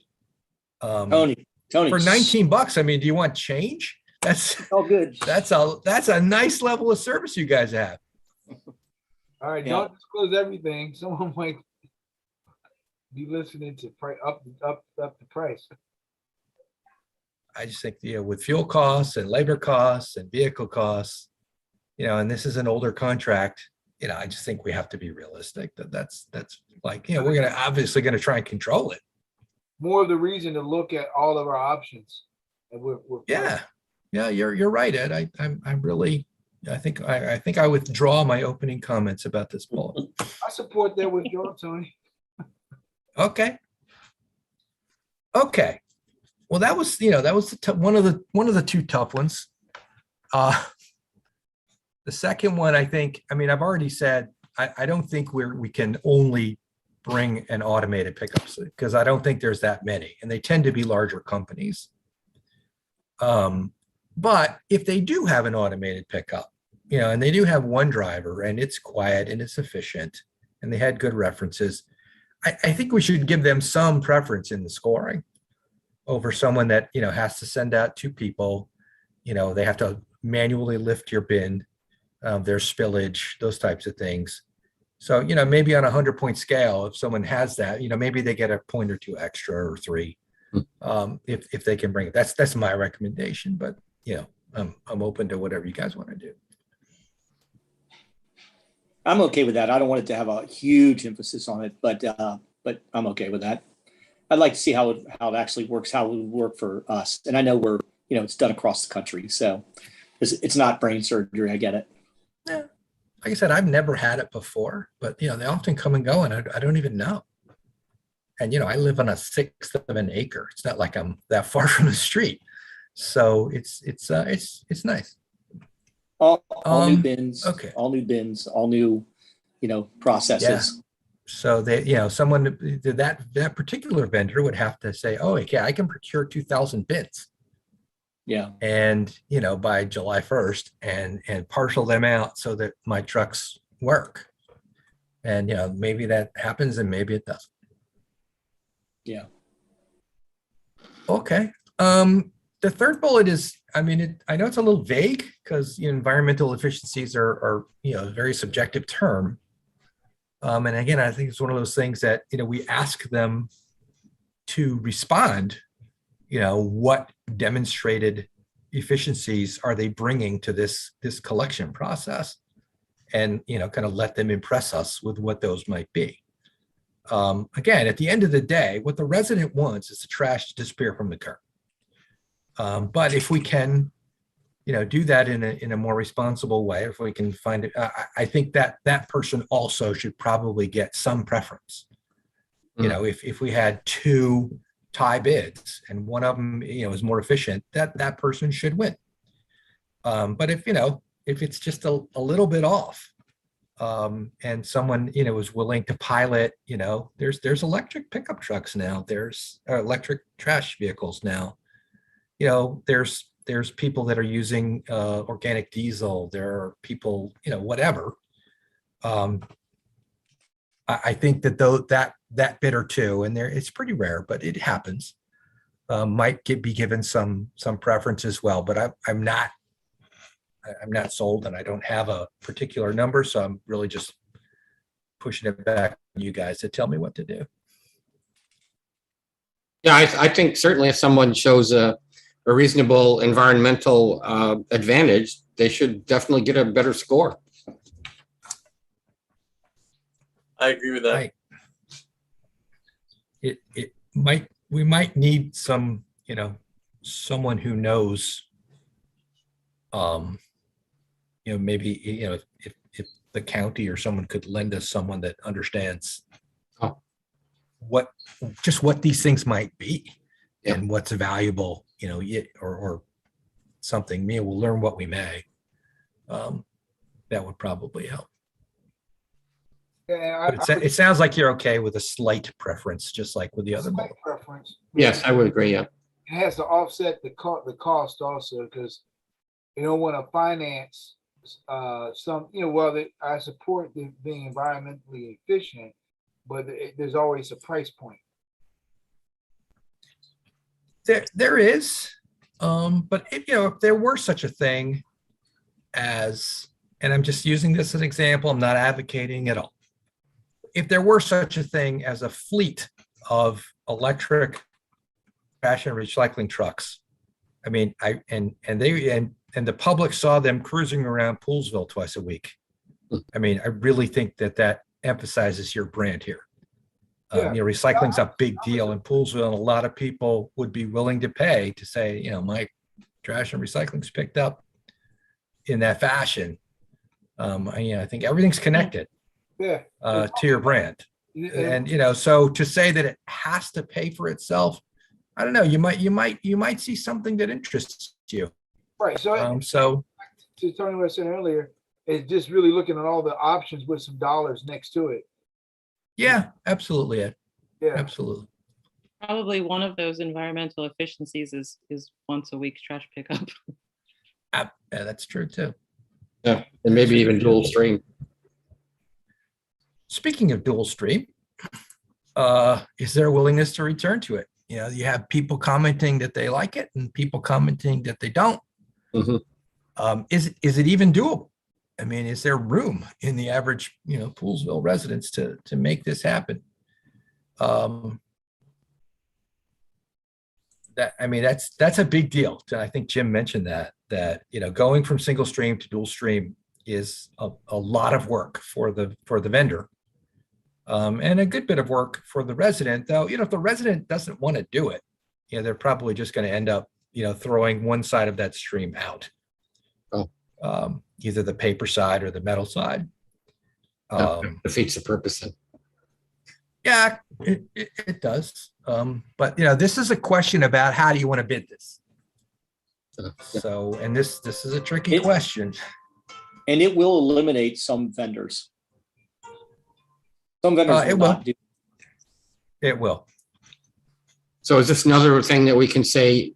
Tony, For $19, I mean, do you want change? That's all good. That's a nice level of service you guys have. All right, Yeah. don't disclose everything. Someone might be listening to up the price. I just think, with fuel costs and labor costs and vehicle costs, and this is an older contract, I just think we have to be realistic that's like, we're obviously going to try and control it. More of the reason to look at all of our options. And we're Yeah, you're right, Ed. I'm really, I think I withdraw my opening comments about this bullet. I support that withdrawal, Tony. Okay. Well, that was one of the 2 tough ones. The second one, I mean, I've already said, I don't think we can only bring an automated pickup because I don't think there's that many, and they tend to be larger companies. But if they do have an automated pickup, and they do have one driver and it's quiet and it's efficient and they had good references, I think we should give them some preference in the scoring over someone that, has to send out 2 people. They have to manually lift your bin, there's spillage, those types of things. So, maybe on a 100-point scale, if someone has that, maybe they get a point or 2 extra or 3, if they can bring it. That's my recommendation, but I'm open to whatever you guys want to do. I'm okay with that. I don't want it to have a huge emphasis on it, but I'm okay with that. I'd like to see how it actually works, how it would work for us. And I know it's done across the country, so it's not brain surgery. I get it. Yeah. Like I said, I've never had it before, but they often come and go, and I don't even know. And I live on a 1/6 of an acre. It's not like I'm that far from the street, so it's nice. All new bins, okay. All new bins, all new, processes. Yeah. So they, someone that particular vendor would have to say, oh, okay, I can procure 2,000 bins. Yeah. And, by July 1st and parcel them out so that my trucks work. And, maybe that happens and maybe it doesn't. Yeah. Okay. The third bullet is, I know it's a little vague because environmental efficiencies are a very subjective term. And again, I think it's one of those things that, we ask them to respond, what demonstrated efficiencies are they bringing to this collection process, and, kind of let them impress us with what those might be. Again, at the end of the day, what the resident wants is the trash to disappear from the curb. But if we can, do that in a more responsible way, if we can find it, I think that person also should probably get some preference. If we had 2 tie bids and one of them, is more efficient, that person should win. But if it's just a little bit off, and someone, is willing to pilot, there's electric pickup trucks now, there's electric trash vehicles now. There's people that are using organic diesel. There are people, whatever. I think that bit or 2, and it's pretty rare, but it happens, might be given some preference as well. But I'm not sold, and I don't have a particular number, so I'm really just pushing it back on you guys to tell me what to do. Yeah, I think certainly if someone shows a reasonable environmental advantage, they should definitely get a better score. I agree with that. We might need some, someone who knows, maybe, if the county or someone could lend us someone that understands what these things might be, and what's valuable, or something. We'll learn what we may. That would probably help. Yeah, But it sounds like you're okay with a slight preference, just like with the other bullet. preference. Yes, I would agree. Yeah. It has to offset the cost also, because you don't want to finance some, I support being environmentally efficient, but there's always a price point. There is, but if there were such a thing as, and I'm just using this as an example, I'm not advocating at all. If there were such a thing as a fleet of electric trash and recycling trucks, and the public saw them cruising around Poolesville twice a week, I really think that emphasizes your brand here. Recycling's a big deal in Poolesville, and a lot of people would be willing to pay to say, my trash and recycling's picked up in that fashion. I think everything's connected to your brand. And, so to say that it has to pay for itself, I don't know, you might see something that interests you. Right. So to Tony, what I said earlier, is just really looking at all the options with some dollars next to it. Yeah, absolutely, Ed. Yeah, Absolutely. Probably one of those environmental efficiencies is once a week trash pickup. Yeah, that's true too. Yeah, and maybe even dual stream. Speaking of dual stream, is there a willingness to return to it? You know, you have people commenting that they like it and people commenting that they don't. Mhm. Is it even doable? I mean, is there room in the average, Poolesville residents to make this happen? That's a big deal. I think Jim mentioned that going from single stream to dual stream is a lot of work for the vendor. And a good bit of work for the resident, though, if the resident doesn't want to do it, they're probably just going to end up, throwing one side of that stream out. Oh. Either the paper side or the metal side. Defeats the purpose. Yeah, it does. But this is a question about how do you want to bid this? So, and this is a tricky question. And it will eliminate some vendors. Some vendors will not do. It will. So is this another thing that we can say,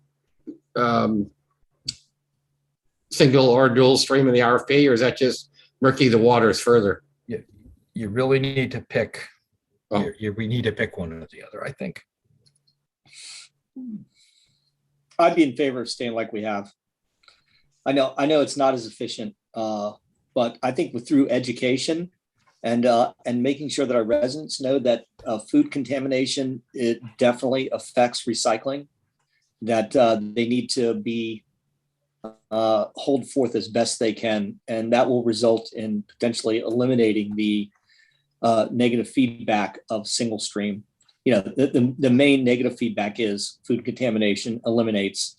single or dual stream in the RFP, or is that just murky the waters further? You really need to pick. Oh. We need to pick one or the other, I think. I'd be in favor of staying like we have. I know it's not as efficient, but I think through education and making sure that our residents know that food contamination, it definitely affects recycling, that they need to be hold forth as best they can, and that will result in potentially eliminating the negative feedback of single stream. The main negative feedback is food contamination eliminates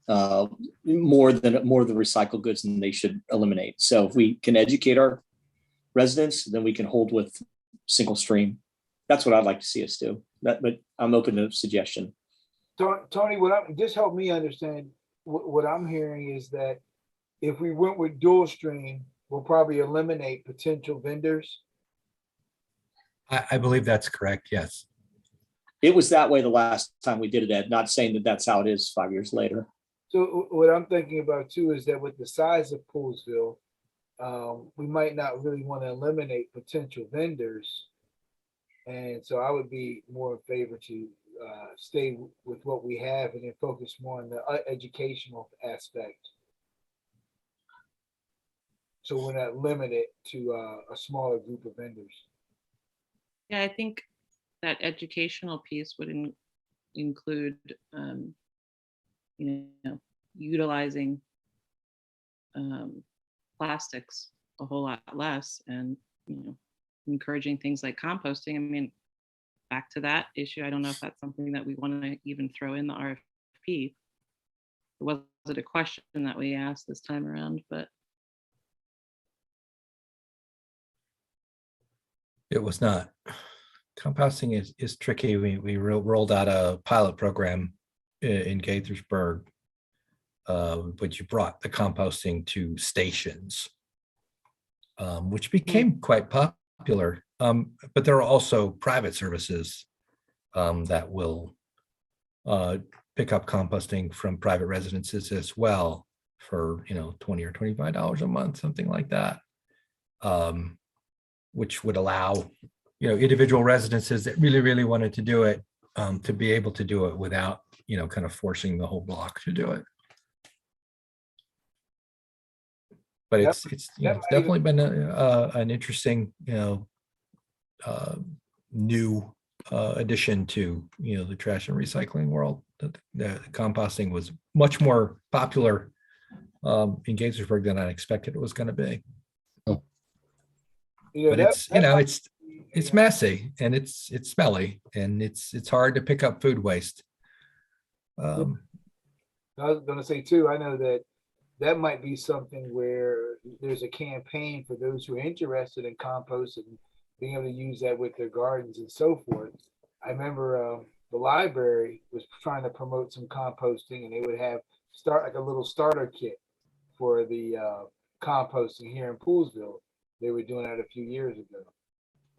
more of the recycled goods than they should eliminate. So if we can educate our residents, then we can hold with single stream. That's what I'd like to see us do. But I'm open to suggestion. Tony, just help me understand what I'm hearing is that if we went with dual stream, we'll probably eliminate potential vendors. I believe that's correct. Yes. It was that way the last time we did it, Ed. Not saying that that's how it is 5 years later. So what I'm thinking about too is that with the size of Poolesville, we might not really want to eliminate potential vendors. And so I would be more in favor to stay with what we have and then focus more on the educational aspect. So we're not limited to a smaller group of vendors. Yeah, I think that educational piece would include, utilizing plastics a whole lot less, and encouraging things like composting. I mean, back to that issue, I don't know if that's something that we want to even throw in the RFP. It wasn't a question that we asked this time around, but It was not. Composting is tricky. We rolled out a pilot program in Gaithersburg, but you brought the composting to stations, which became quite popular. But there are also private services that will pick up composting from private residences as well for $20 or $25 a month, something like that, which would allow individual residences that really wanted to do it to be able to do it without kind of forcing the whole block to do it. But it's definitely been an interesting new addition to the trash and recycling world. The composting was much more popular in Gaithersburg than I expected it was going to be. But it's messy and it's smelly and it's hard to pick up food waste. I was going to say too, I know that might be something where there's a campaign for those who are interested in compost and being able to use that with their gardens and so forth. I remember the library was trying to promote some composting, and they would have like a little starter kit for the composting here in Poolesville. They were doing that a few years ago.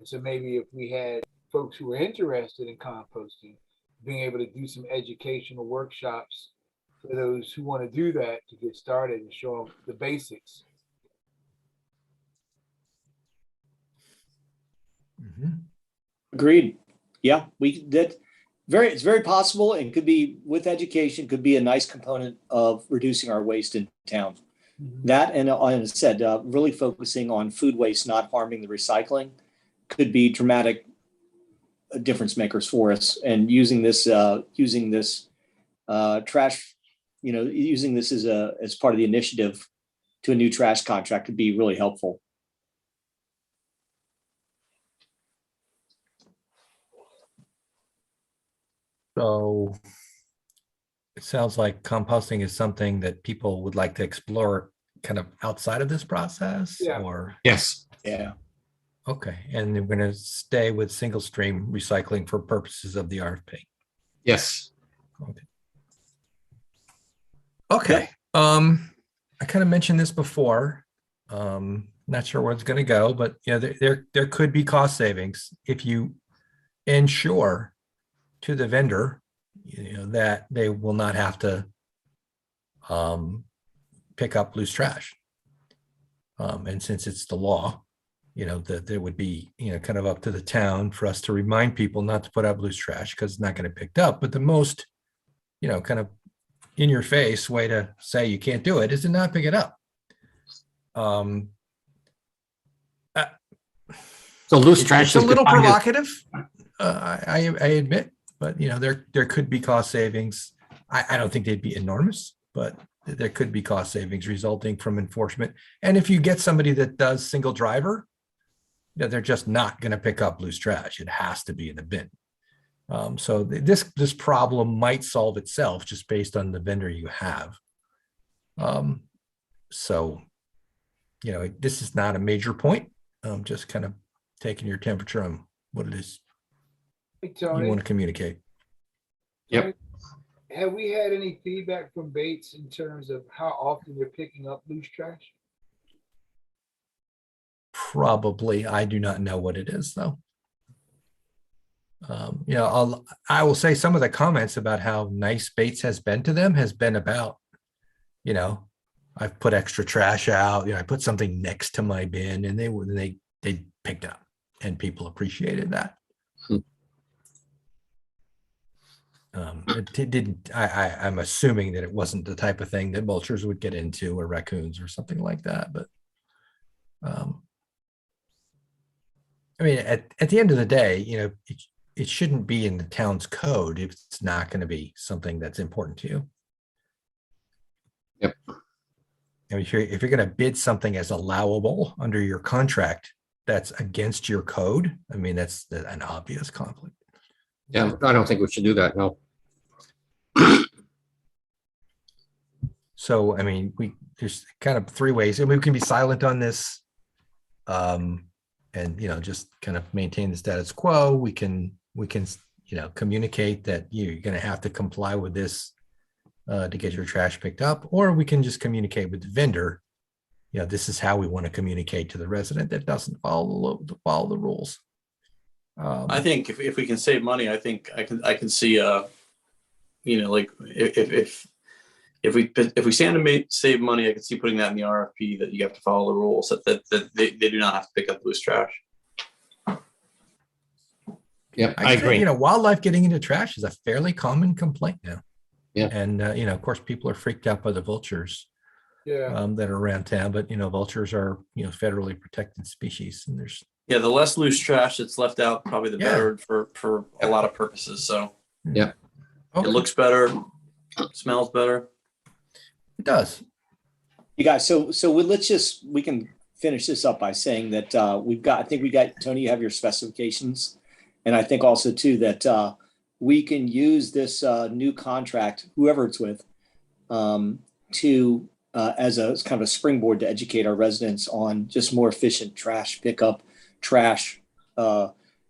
And so maybe if we had folks who are interested in composting, being able to do some educational workshops for those who want to do that to get started and show them the basics. Mhm. Agreed. Yeah, we did. It's very possible and could be, with education, could be a nice component of reducing our waste in town. That, and as I said, really focusing on food waste not harming the recycling could be dramatic difference makers for us. And using this trash, using this as part of the initiative to a new trash contract could be really helpful. So it sounds like composting is something that people would like to explore kind of outside of this process, Yeah. or, Yes. Yeah. okay, and we're going to stay with single stream recycling for purposes of the RFP. Yes. Okay. I kind of mentioned this before. Not sure where it's going to go, but there could be cost savings if you ensure to the vendor, that they will not have to pick up loose trash. And since it's the law, that there would be, kind of up to the town for us to remind people not to put up loose trash because it's not going to be picked up. But the most, kind of in your face way to say you can't do it is to not pick it up. So loose trash It's a is little defined as- provocative, I admit, but there could be cost savings. I don't think they'd be enormous, but there could be cost savings resulting from enforcement. And if you get somebody that does single driver, they're just not going to pick up loose trash. It has to be in the bin. So this problem might solve itself just based on the vendor you have. So, this is not a major point. Just kind of taking your temperature on what it is Hey, you Tony, want to communicate. Yep. have we had any feedback from Bates in terms of how often they're picking up loose trash? Probably, I do not know what it is though. I will say some of the comments about how nice Bates has been to them has been about, I've put extra trash out, I put something next to my bin and they picked up and people appreciated that. It didn't, I'm assuming that it wasn't the type of thing that vultures would get into or raccoons or something like that, but I mean, at the end of the day, it shouldn't be in the town's code if it's not going to be something that's important to you. Yep. I mean, if you're going to bid something as allowable under your contract that's against your code, I mean, that's an obvious conflict. Yeah, I don't think we should do that, no. So, I mean, there's kind of three ways. I mean, we can be silent on this, and just kind of maintain the status quo. We can communicate that you're going to have to comply with this to get your trash picked up, or we can just communicate with the vendor. This is how we want to communicate to the resident that doesn't follow the rules. I think if we can save money, I think I can see like if we stand to save money, I can see putting that in the RFP that you have to follow the rules that they do not have to pick up loose trash. Yep, I agree. Wildlife getting into trash is a fairly common complaint now. Yeah. And of course, people are freaked out by the vultures that are around town, but vultures are federally protected species, and there's the less loose trash that's left out, probably the better for a lot of purposes. So Yeah. Okay. It looks better, smells better. It does. You guys, so we can finish this up by saying that I think we got, Tony, you have your specifications. And I think also too that we can use this new contract, whoever it's with, to as a kind of a springboard to educate our residents on just more efficient trash pickup, trash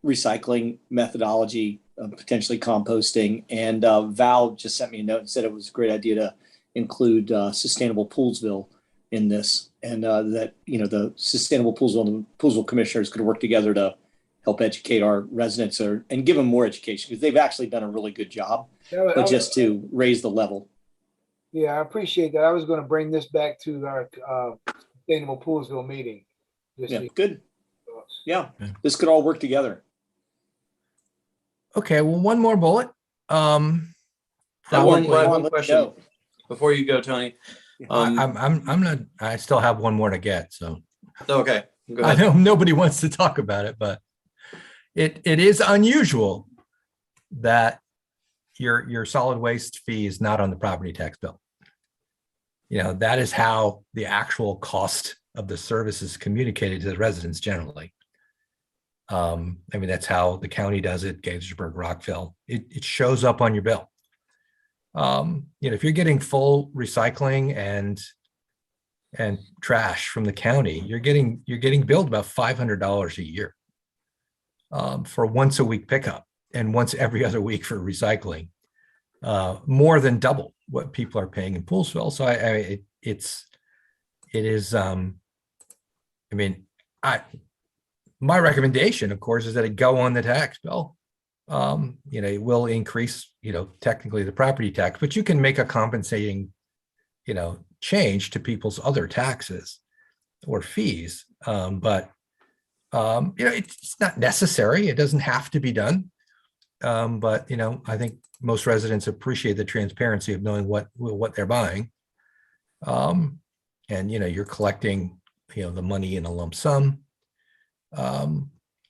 recycling methodology, potentially composting. And Val just sent me a note and said it was a great idea to include sustainable Poolesville in this, and that the sustainable Poolesville and the Poolesville commissioners could work together to help educate our residents and give them more education because they've actually done a really good job, but just to raise the level. Yeah, I appreciate that. I was going to bring this back to our Sustainable Poolesville meeting. Just Yeah, to- good. Yeah, this could all work together. Okay, well, one more bullet. One Let's question go. before you go, Tony. I'm not, I still have one more to get, so. Okay, go I ahead. know nobody wants to talk about it, but it is unusual that your solid waste fee is not on the property tax bill. You know, that is how the actual cost of the service is communicated to the residents generally. I mean, that's how the county does it, Gaithersburg, Rockville. It shows up on your bill. You know, if you're getting full recycling and trash from the county, you're getting billed about $500 a year for once a week pickup and once every other week for recycling, more than double what people are paying in Poolesville. So it is. I mean, my recommendation, of course, is that it go on the tax bill. You know, it will increase, you know, technically the property tax, but you can make a compensating, you know, change to people's other taxes or fees. But you know, it's not necessary. It doesn't have to be done. But you know, I think most residents appreciate the transparency of knowing what they're buying. And you know, you're collecting, you know, the money in a lump sum.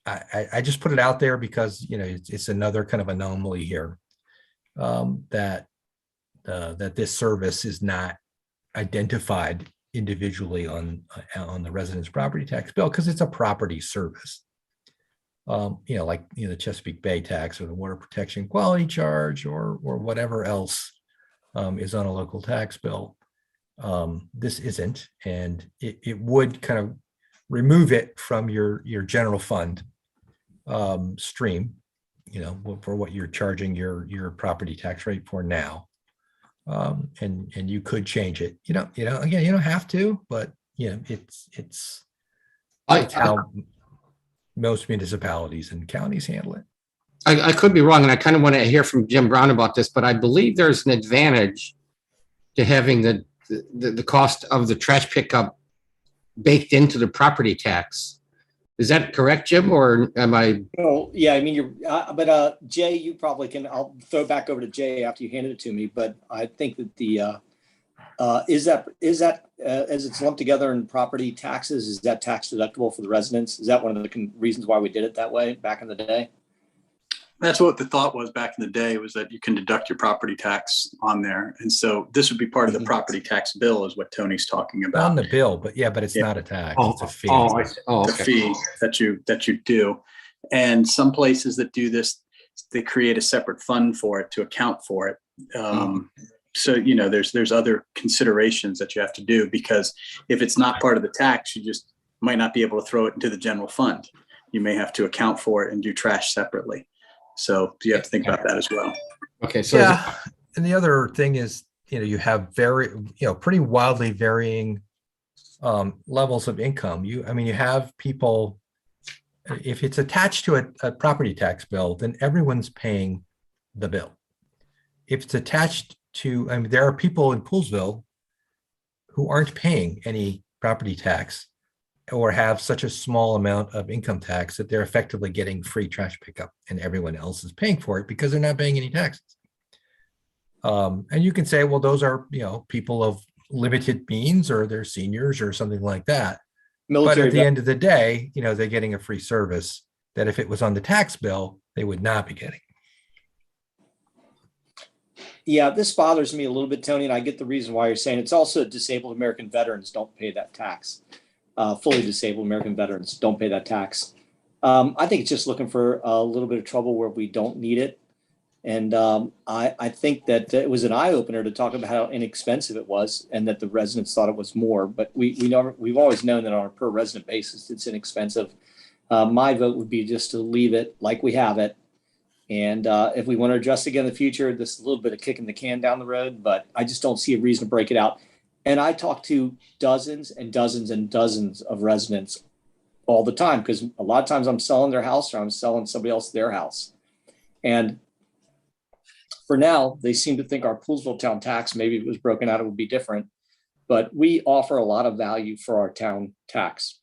I just put it out there because, you know, it's another kind of anomaly here, that this service is not identified individually on the resident's property tax bill because it's a property service. You know, like, you know, the Chesapeake Bay tax or the water protection quality charge or whatever else is on a local tax bill. This isn't, and it would kind of remove it from your general fund stream, you know, for what you're charging your property tax rate for now. And you could change it. Again, you don't have to, but you know, it's how most municipalities and counties handle it. I could be wrong, and I kind of want to hear from Jim Brown about this, but I believe there's an advantage to having the cost of the trash pickup baked into the property tax. Is that correct, Jim, or am I? Oh, yeah, I mean, you're, but Jay, you probably can, I'll throw it back over to Jay after you handed it to me, but I think that is that as it's lumped together in property taxes, is that tax deductible for the residents? Is that one of the reasons why we did it that way back in the day? That's what the thought was back in the day, was that you can deduct your property tax on there. And so this would be part of the property tax bill is what Tony's talking about. On the bill, but it's not a tax, it's a fee. Okay. The fee that you do. And some places that do this, they create a separate fund for it to account for it. So, you know, there's other considerations that you have to do, because if it's not part of the tax, you just might not be able to throw it into the general fund. You may have to account for it and do trash separately. So you have to think about that as well. Okay. So Yeah. And the other thing is, you know, you have pretty wildly varying levels of income. You have people, if it's attached to a property tax bill, then everyone's paying the bill. If it's attached to, there are people in Poolesville who aren't paying any property tax or have such a small amount of income tax that they're effectively getting free trash pickup and everyone else is paying for it because they're not paying any taxes. And you can say, well, those are, you know, people of limited means or they're seniors or something like that. But at the end of the day, you know, they're getting a free service that if it was on the tax bill, they would not be getting. Yeah, this bothers me a little bit, Tony, and I get the reason why you're saying it's also disabled American veterans don't pay that tax. Fully disabled American veterans don't pay that tax. I think it's just looking for a little bit of trouble where we don't need it. And I think that it was an eye opener to talk about how inexpensive it was and that the residents thought it was more. But we've always known that on a per resident basis, it's inexpensive. My vote would be just to leave it like we have it. And if we want to adjust again in the future, this is a little bit of kicking the can down the road, but I just don't see a reason to break it out. And I talked to dozens and dozens and dozens of residents all the time, because a lot of times I'm selling their house or I'm selling somebody else their house. And for now, they seem to think our Poolesville town tax, maybe if it was broken out, it would be different. But we offer a lot of value for our town tax.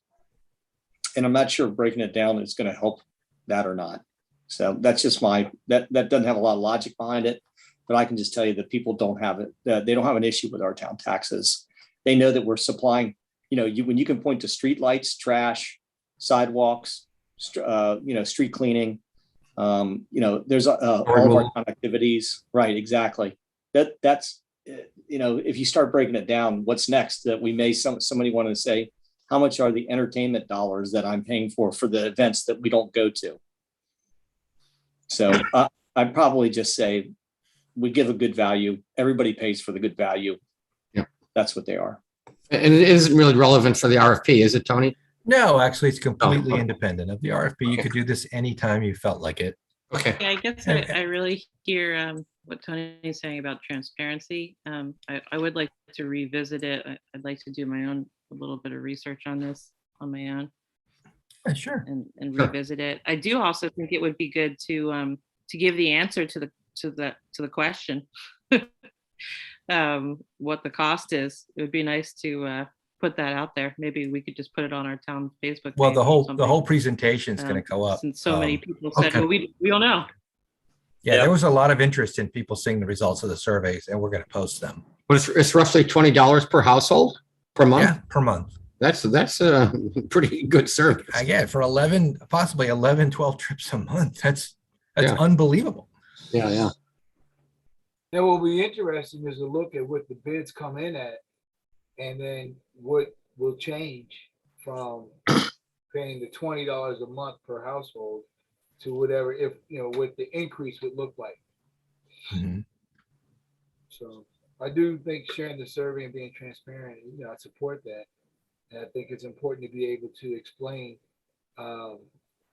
And I'm not sure if breaking it down is going to help that or not. So that's just that doesn't have a lot of logic behind it. But I can just tell you that people don't have it. They don't have an issue with our town taxes. They know that we're supplying, when you can point to street lights, trash, sidewalks, street cleaning, there's all of our activities. Right, exactly. That's if you start breaking it down, what's next? That we may somebody want to say, how much are the entertainment dollars that I'm paying for the events that we don't go to? So I'd probably just say we give a good value. Everybody pays for the good value. Yeah, that's what they are. And it isn't really relevant for the RFP, is it, Tony? No, actually, it's completely okay. independent of the RFP. You could do this anytime you felt like it. Okay. Yeah, I guess I really hear what Tony is saying about transparency. I would like to revisit it. I'd like to do a little bit of research on this on my own. Yeah, sure. And Sure. revisit it. I do also think it would be good to give the answer to the question, what the cost is. It would be nice to put that out there. Maybe we could just put it on our town Facebook. Well, page the or whole something, presentation is going to go up. Since so many people said, okay. well, we don't know. Yeah, Yeah. there was a lot of interest in people seeing the results of the surveys, and we're going to post them. But it's roughly $20 per household per month. Yeah, per month. That's a pretty good service. Yeah, for possibly 12 trips a month. That's Yeah. unbelievable. Yeah. Now, what will be interesting is to look at what the bids come in at, and then what will change from paying the $20 a month per household to whatever, what the increase would look like. Mhm. So I do think sharing the survey and being transparent, I support that. And I think it's important to be able to explain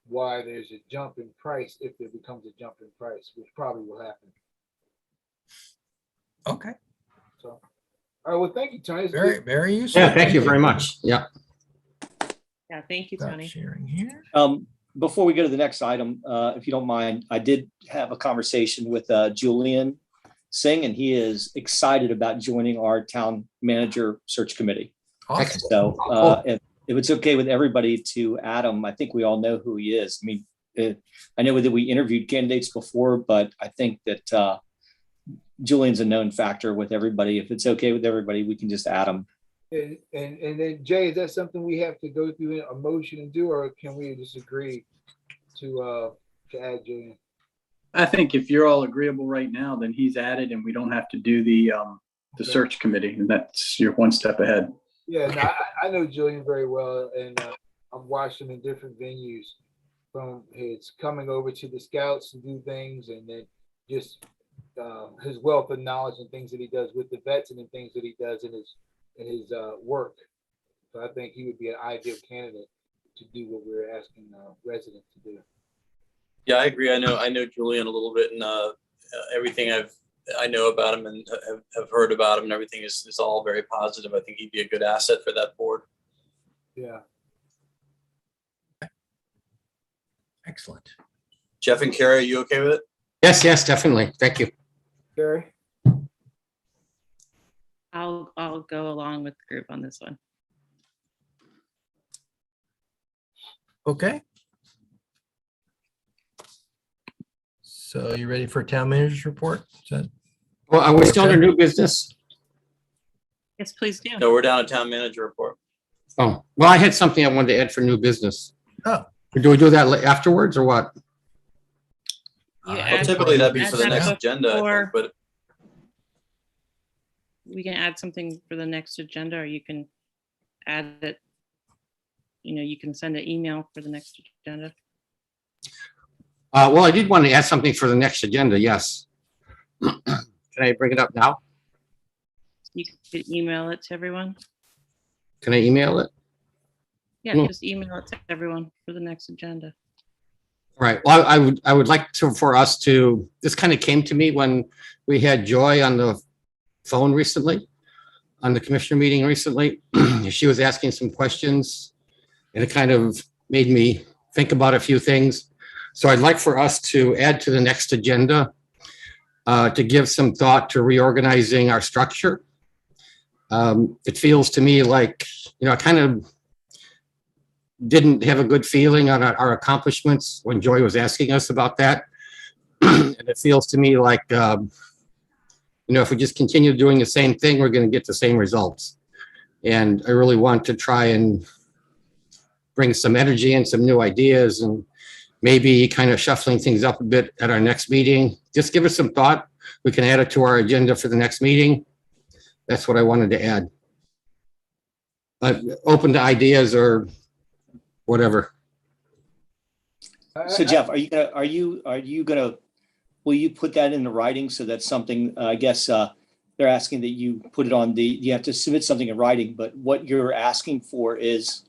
why there's a jump in price if there becomes a jump in price, which probably will happen. Okay. So, all right. Well, thank you, Tony. It's Very, good. very useful. Yeah, thank you very much. Yeah. Yeah, thank you, Stop Tony. sharing here. Before we go to the next item, if you don't mind, I did have a conversation with Julian Singh, and he is excited about joining our town manager search committee. Awesome. So if it's okay with everybody to add him, I think we all know who he is. I mean, I know that we interviewed candidates before, but I think that Julian's a known factor with everybody. If it's okay with everybody, we can just add him. And then Jay, is that something we have to go through a motion and do, or can we just agree to add Julian? I think if you're all agreeable right now, then he's added and we don't have to do the search committee, and that's you're one step ahead. Yeah, no, I know Julian very well, and I've watched him in different venues, from his coming over to the Scouts to do things, and then just his wealth of knowledge and things that he does with the vets, and then things that he does in his work. So I think he would be an ideal candidate to do what we're asking residents to do. Yeah, I agree. I know Julian a little bit, and everything I know about him and have heard about him and everything is all very positive. I think he'd be a good asset for that board. Yeah. Excellent. Jeff and Carrie, are you okay with it? Yes, definitely. Thank you. Gary? I'll go along with the group on this one. Okay. So you ready for town manager's report? Well, are we still under new business? Yes, please do. No, we're down to town manager report. Oh, well, I had something I wanted to add for new business. Oh. Do we do that afterwards or what? You Well, add- typically that'd be add for the that next agenda, I before- think, but We can add something for the next agenda, or you can add it. You can send an email for the next agenda. Well, I did want to add something for the next agenda, yes. Can I bring it up now? You could email it to everyone. Can I email it? Yeah, No. just email it to everyone for the next agenda. All right. Well, I would like for us to, this kind of came to me when we had Joy on the phone recently, on the commissioner meeting recently. She was asking some questions, and it kind of made me think about a few things. So I'd like for us to add to the next agenda to give some thought to reorganizing our structure. It feels to me like, I kind of didn't have a good feeling on our accomplishments when Joy was asking us about that. And it feels to me like, if we just continue doing the same thing, we're going to get the same results. And I really want to try and bring some energy and some new ideas, and maybe kind of shuffling things up a bit at our next meeting. Just give us some thought. We can add it to our agenda for the next meeting. That's what I wanted to add. But open to ideas or whatever. So Jeff, will you put that into writing so that's something, I guess they're asking that you put it on you have to submit something in writing, but what you're asking for is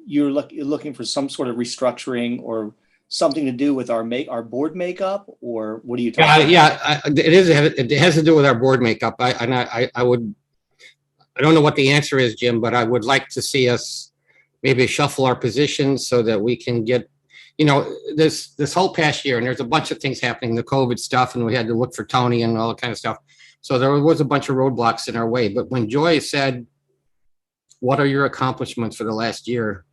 you're looking for some sort of restructuring or something to do with our board makeup, or what are you talking about? Yeah, it has to do with our board makeup. I don't know what the answer is, Jim, but I would like to see us maybe shuffle our positions so that we can get, this whole past year, and there's a bunch of things happening, the COVID stuff, and we had to look for Tony and all that kind of stuff. So there was a bunch of roadblocks in our way. But when Joy said, what are your accomplishments for the last year?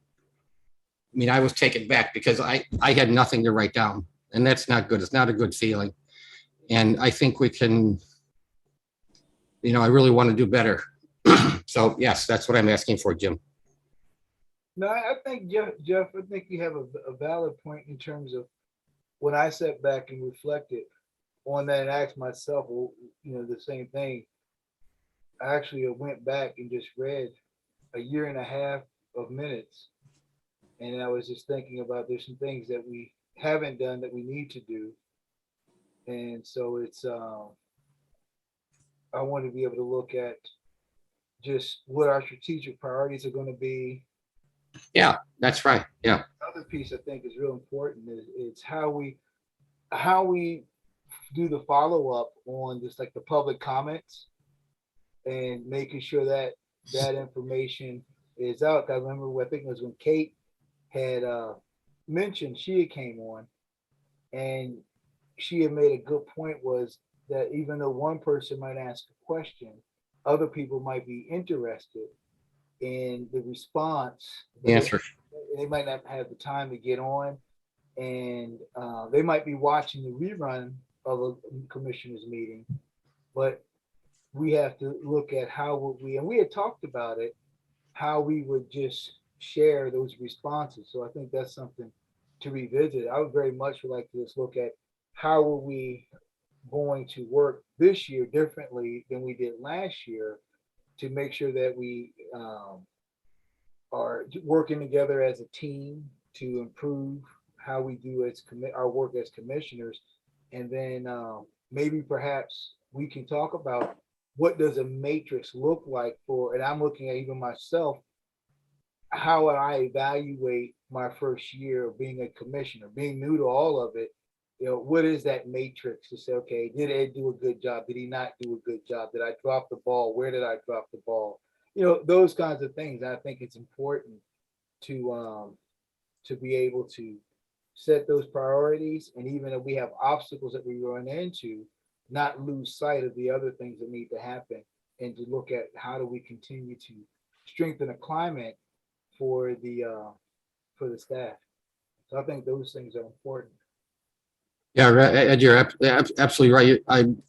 I mean, I was taken back because I had nothing to write down, and that's not good. It's not a good feeling. And I think we can, I really want to do better. So yes, that's what I'm asking for, Jim. No, I think, Jeff, I think you have a valid point in terms of when I sat back and reflected on that and asked myself, the same thing. I actually went back and just read a year and a half of minutes. And I was just thinking about there's some things that we haven't done that we need to do. And so it's, I want to be able to look at just what our strategic priorities are going to be. Yeah, that's right. Yeah. Another piece I think is real important is how we do the follow-up on just like the public comments and making sure that that information is out. I remember, I think it was when Kate had mentioned she came on, and she had made a good point, was that even though one person might ask a question, other people might be interested in the response. The answer. They might not have the time to get on, and they might be watching the rerun of a commissioners meeting, but we have to look at how and we had talked about it, how we would just share those responses. So I think that's something to revisit. I would very much like to just look at how are we going to work this year differently than we did last year to make sure that we are working together as a team to improve how we do our work as commissioners. And then maybe perhaps we can talk about what does a matrix look like and I'm looking at even myself, how would I evaluate my first year of being a commissioner, being new to all of it? What is that matrix to say, okay, did Ed do a good job? Did he not do a good job? Did I drop the ball? Where did I drop the ball? Those kinds of things. I think it's important to be able to set those priorities, and even if we have obstacles that we run into, not lose sight of the other things that need to happen, and to look at how do we continue to strengthen a climate for the staff. So I think those things are important. Yeah, Ed, you're absolutely right.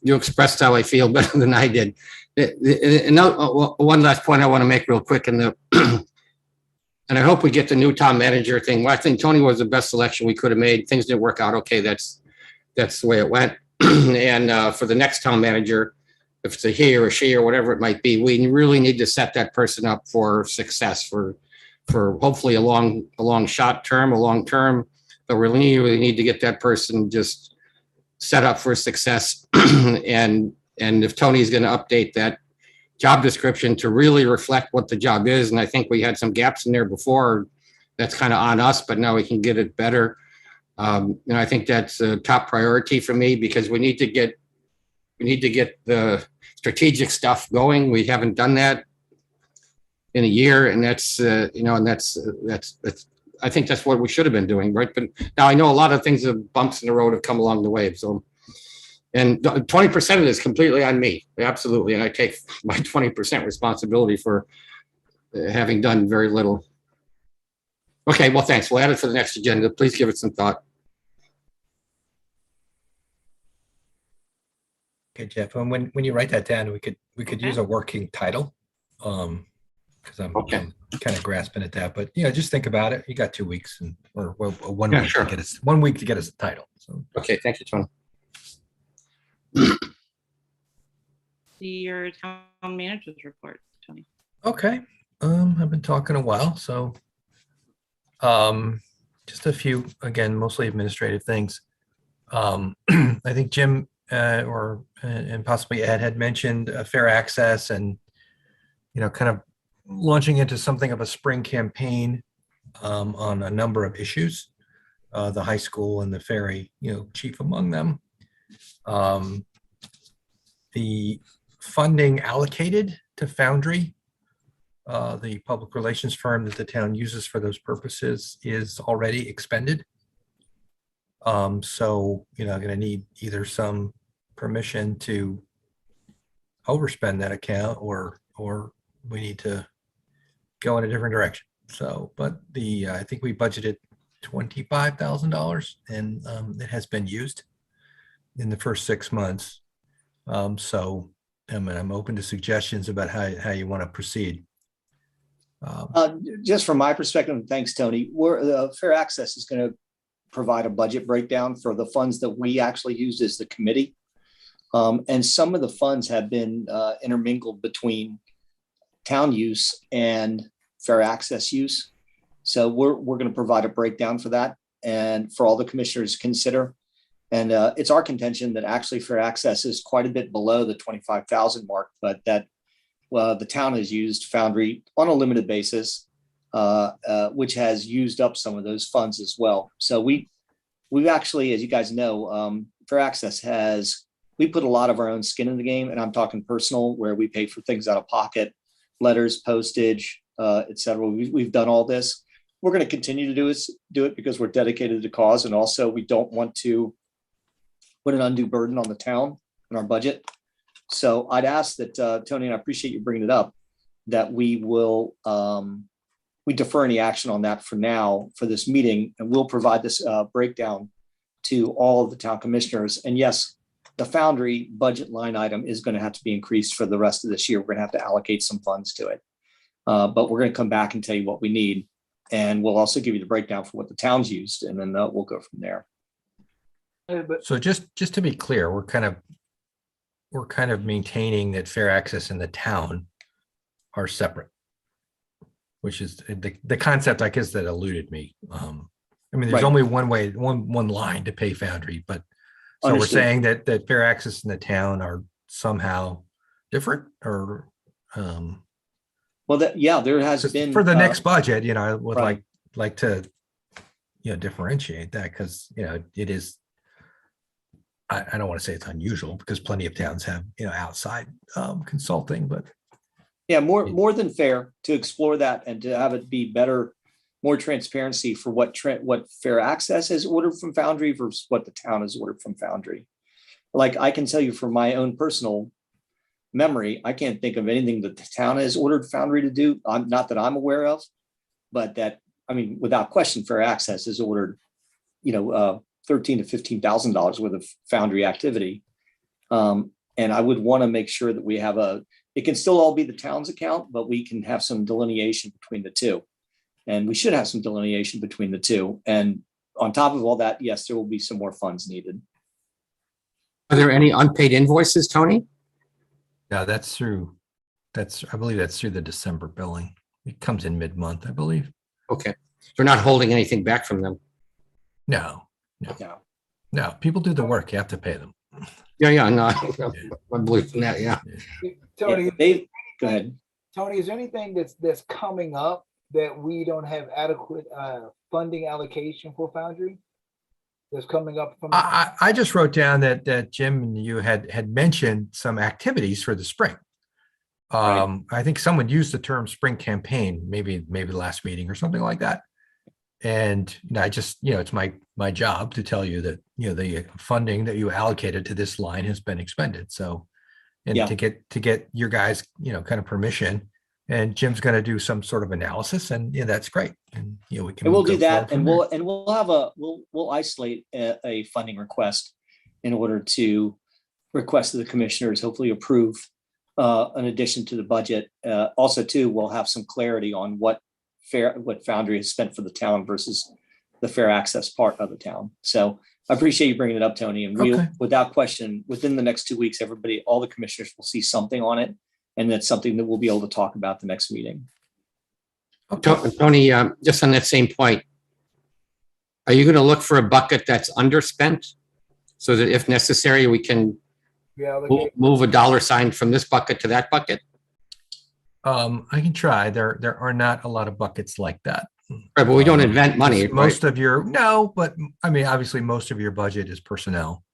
You expressed how I feel better than I did. One last point I want to make real quick, and I hope we get the new town manager thing. Well, I think Tony was the best selection we could have made. Things didn't work out. Okay, that's the way it went. And for the next town manager, if it's a he or a she or whatever it might be, we really need to set that person up for success for hopefully a long shot term, a long term. But we really need to get that person just set up for success. And if Tony's going to update that job description to really reflect what the job is, and I think we had some gaps in there before, that's kind of on us, but now we can get it better. And I think that's a top priority for me, because we need to get the strategic stuff going. We haven't done that in a year, and that's I think that's what we should have been doing, right? But now I know a lot of things, of bumps in the road have come along the way, so. And 20% of it is completely on me, absolutely, and I take my 20% responsibility for having done very little. Okay, well, thanks. We'll add it for the next agenda. Please give it some thought. Okay, Jeff, and when you write that down, we could use a working title. Because I'm Okay. kind of grasping at that, but just think about it. You got 2 weeks or one Yeah, week sure. to get us 1 week to get us a title. So Okay, thank you, Tony. See your town manager's report, Tony. okay, I've been talking a while, so just a few, again, mostly administrative things. I think Jim and possibly Ed had mentioned fair access and kind of launching into something of a spring campaign on a number of issues, the high school and the ferry, chief among them. The funding allocated to Foundry, the public relations firm that the town uses for those purposes, is already expended. So, going to need either some permission to overspend that account or we need to go in a different direction. So, but I think we budgeted $25,000 and it has been used in the first 6 months. So I'm open to suggestions about how you want to proceed. Just from my perspective, thanks, Tony, Fair Access is going to provide a budget breakdown for the funds that we actually used as the committee. And some of the funds have been intermingled between town use and Fair Access use. So we're going to provide a breakdown for that and for all the commissioners to consider. And it's our contention that actually Fair Access is quite a bit below the 25,000 mark, but that the town has used Foundry on a limited basis, which has used up some of those funds as well. So we've actually, as you guys know, Fair Access we put a lot of our own skin in the game, and I'm talking personal, where we pay for things out of pocket, letters, postage, et cetera. We've done all this. We're going to continue to do it because we're dedicated to the cause, and also we don't want to put an undue burden on the town and our budget. So I'd ask that, Tony, and I appreciate you bringing it up, that we defer any action on that for now for this meeting, and we'll provide this breakdown to all of the town commissioners. And yes, the Foundry budget line item is going to have to be increased for the rest of this year. We're going to have to allocate some funds to it, but we're going to come back and tell you what we need, and we'll also give you the breakdown for what the town's used, and then we'll go from there. So just to be clear, we're kind of maintaining that Fair Access and the town are separate, which is the concept, I guess, that eluded me. I mean, there's Right. only one way, one line to pay Foundry, but so Understood. we're saying that Fair Access and the town are somehow different, or Well, there has been for the next budget, I would right. like to differentiate that, because it is. I don't want to say it's unusual, because plenty of towns have outside consulting, but Yeah, more than fair to explore that and to have it be better, more transparency for what Fair Access has ordered from Foundry versus what the town has ordered from Foundry. Like, I can tell you from my own personal memory, I can't think of anything that the town has ordered Foundry to do. Not that I'm aware of, but that, I mean, without question, Fair Access has ordered, $13,000 to $15,000 worth of Foundry activity. And I would want to make sure that we have it can still all be the town's account, but we can have some delineation between the two. And we should have some delineation between the two. And on top of all that, yes, there will be some more funds needed. Are there any unpaid invoices, Tony? no, I believe that's through the December billing. It comes in mid-month, I believe. Okay, we're not holding anything back from them. No, Yeah. people do the work. You have to pay them. Yeah, no, I believe in that, yeah. Tony, Go ahead. Tony, is there anything that's coming up that we don't have adequate funding allocation for Foundry? That's coming up from. I just wrote down that Jim and you had mentioned some activities for the spring. Right. I think someone used the term spring campaign, maybe the last meeting or something like that. And I just, it's my job to tell you that, the funding that you allocated to this line has been expended. So, and Yeah. to get your guys, kind of permission, and Jim's going to do some sort of analysis, and that's great. And, we can And we'll go do that, forward from and there. we'll have we'll isolate a funding request in order to request that the commissioners hopefully approve an addition to the budget. Also, too, we'll have some clarity on what Foundry has spent for the town versus the fair access part of the town. So I appreciate you bringing it up, Tony. And we, Okay. without question, within the next 2 weeks, all the commissioners will see something on it, and that's something that we'll be able to talk about the next meeting. Okay. Tony, just on that same point, are you going to look for a bucket that's underspent so that if necessary, we can move a dollar sign from this bucket to that bucket? I can try. There are not a lot of buckets like that. Right, but we don't invent money. Most of your, no, but I mean, obviously most of your budget is personnel.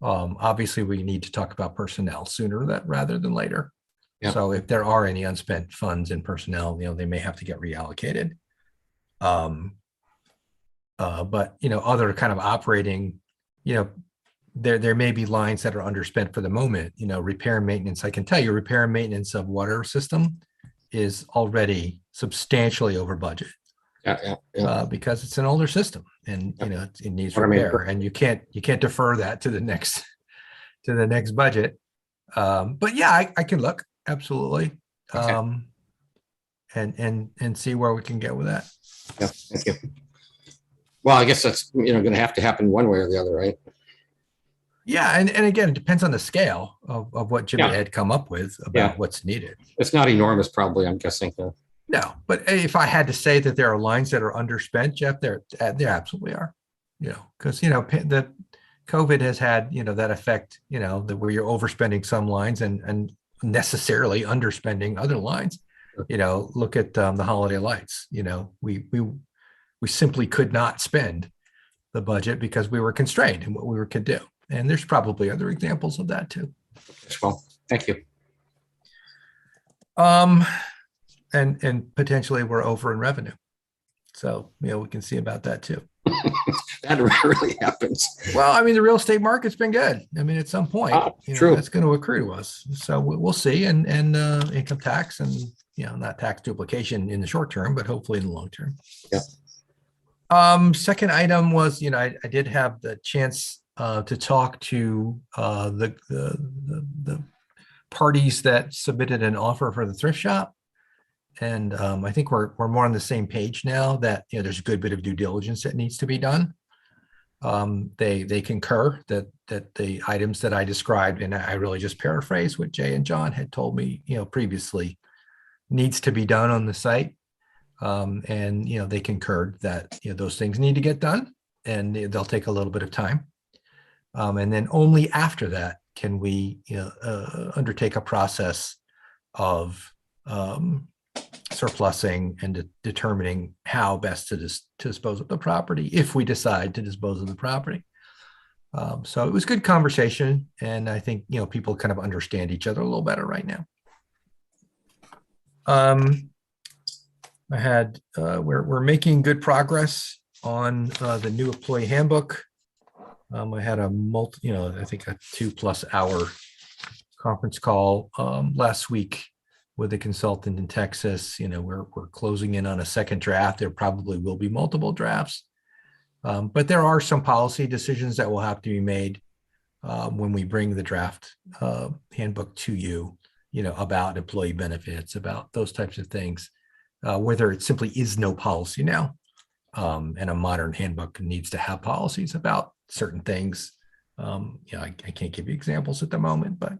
Obviously we need to talk about personnel sooner rather than later. Yeah. So if there are any unspent funds in personnel, they may have to get reallocated. But other kind of operating, there may be lines that are underspent for the moment, repair and maintenance. I can tell you repair and maintenance of water system is already substantially over budget. Yeah. Because it's an older system and it needs What I mean, repair, and you can't defer that to the next budget. But yeah, I can look, absolutely. Okay. And see where we can get with that. Yeah, thank you. Well, I guess that's, going to have to happen one way or the other, right? Yeah, and again, it depends on the scale of what Jimmy Yeah. had come up with about Yeah. what's needed. It's not enormous, probably, I'm guessing. No, but if I had to say that there are lines that are underspent, Jeff, there absolutely are. Because the COVID has had that effect. That where you're overspending some lines and necessarily underspending other lines. Sure. Look at the holiday lights. We simply could not spend the budget because we were constrained in what we could do. And there's probably other examples of that too. Well, thank you. And potentially we're over in revenue. So, we can see about that too. That rarely happens. Well, I mean, the real estate market's been good. I mean, at some point, True. that's going to accrue to us. So we'll see. And income tax and, not tax duplication in the short term, but hopefully in the long term. Yeah. Second item was, I did have the chance to talk to the parties that submitted an offer for the thrift shop. And I think we're more on the same page now that there's a good bit of due diligence that needs to be done. They concur that the items that I described, and I really just paraphrase what Jay and John had told me previously, needs to be done on the site. And they concurred that those things need to get done, and they'll take a little bit of time. And then only after that can we undertake a process of surplusing and determining how best to dispose of the property if we decide to dispose of the property. So it was good conversation, and I think people kind of understand each other a little better right now. I had we're making good progress on the new employee handbook. I had I think a 2+ hour conference call last week with a consultant in Texas. We're closing in on a second draft. There probably will be multiple drafts, but there are some policy decisions that will have to be made when we bring the draft handbook to you, about employee benefits, about those types of things, where there simply is no policy now. And a modern handbook needs to have policies about certain things. I can't give you examples at the moment, but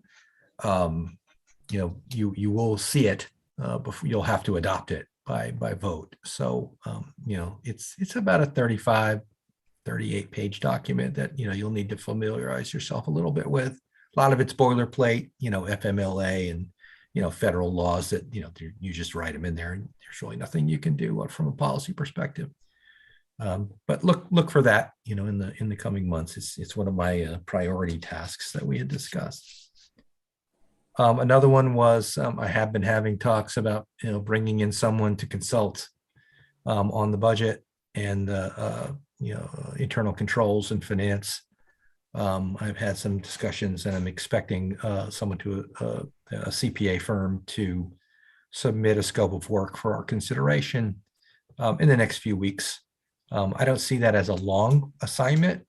you will see it before you'll have to adopt it by vote. So it's about a 38 page document that you'll need to familiarize yourself a little bit with. A lot of it's boilerplate, FMLA and federal laws that you just write them in there, and there's really nothing you can do from a policy perspective. But look for that in the coming months. It's one of my priority tasks that we had discussed. Another one was I have been having talks about bringing in someone to consult on the budget. and internal controls and finance. I've had some discussions, and I'm expecting someone to a CPA firm to submit a scope of work for our consideration in the next few weeks. I don't see that as a long assignment.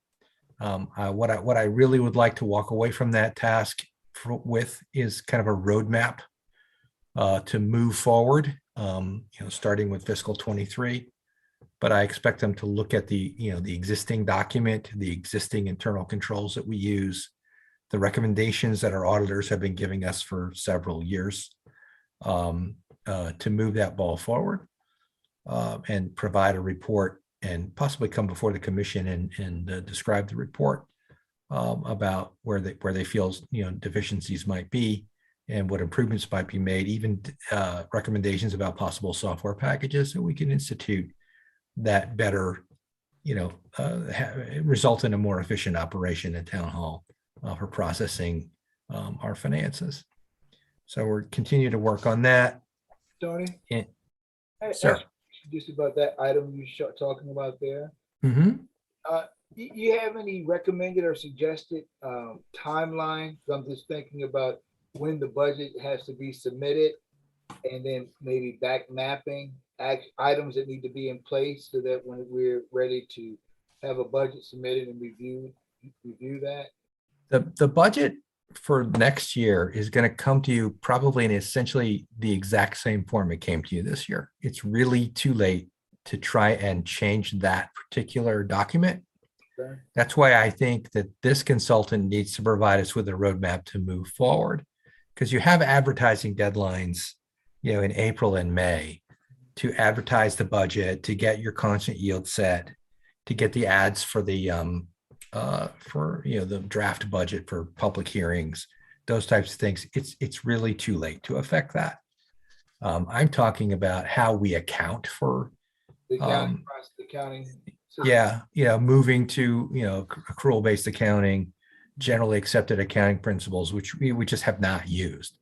What I really would like to walk away from that task with is kind of a roadmap to move forward, starting with fiscal 23. But I expect them to look at the existing document, the existing internal controls that we use, the recommendations that our auditors have been giving us for several years, to move that ball forward, and provide a report, and possibly come before the commission and describe the report about where they feel deficiencies might be and what improvements might be made, even recommendations about possible software packages that we can institute that better, result in a more efficient operation at town hall for processing our finances. So we're continuing to work on that. Tony? And, I sir. asked you just about that item you talking about there. Mm-hmm. You have any recommended or suggested timeline? I'm just thinking about when the budget has to be submitted, and then maybe back mapping items that need to be in place so that when we're ready to have a budget submitted and review that. The budget for next year is going to come to you probably in essentially the exact same form it came to you this year. It's really too late to try and change that particular document. Okay. That's why I think that this consultant needs to provide us with a roadmap to move forward, because you have advertising deadlines, in April and May to advertise the budget, to get your constant yield set, to get the ads for the the draft budget for public hearings, those types of things. It's really too late to affect that. I'm talking about how we account for The accounting process, the accounting system. moving to accrual-based accounting, generally accepted accounting principles, which we just have not used.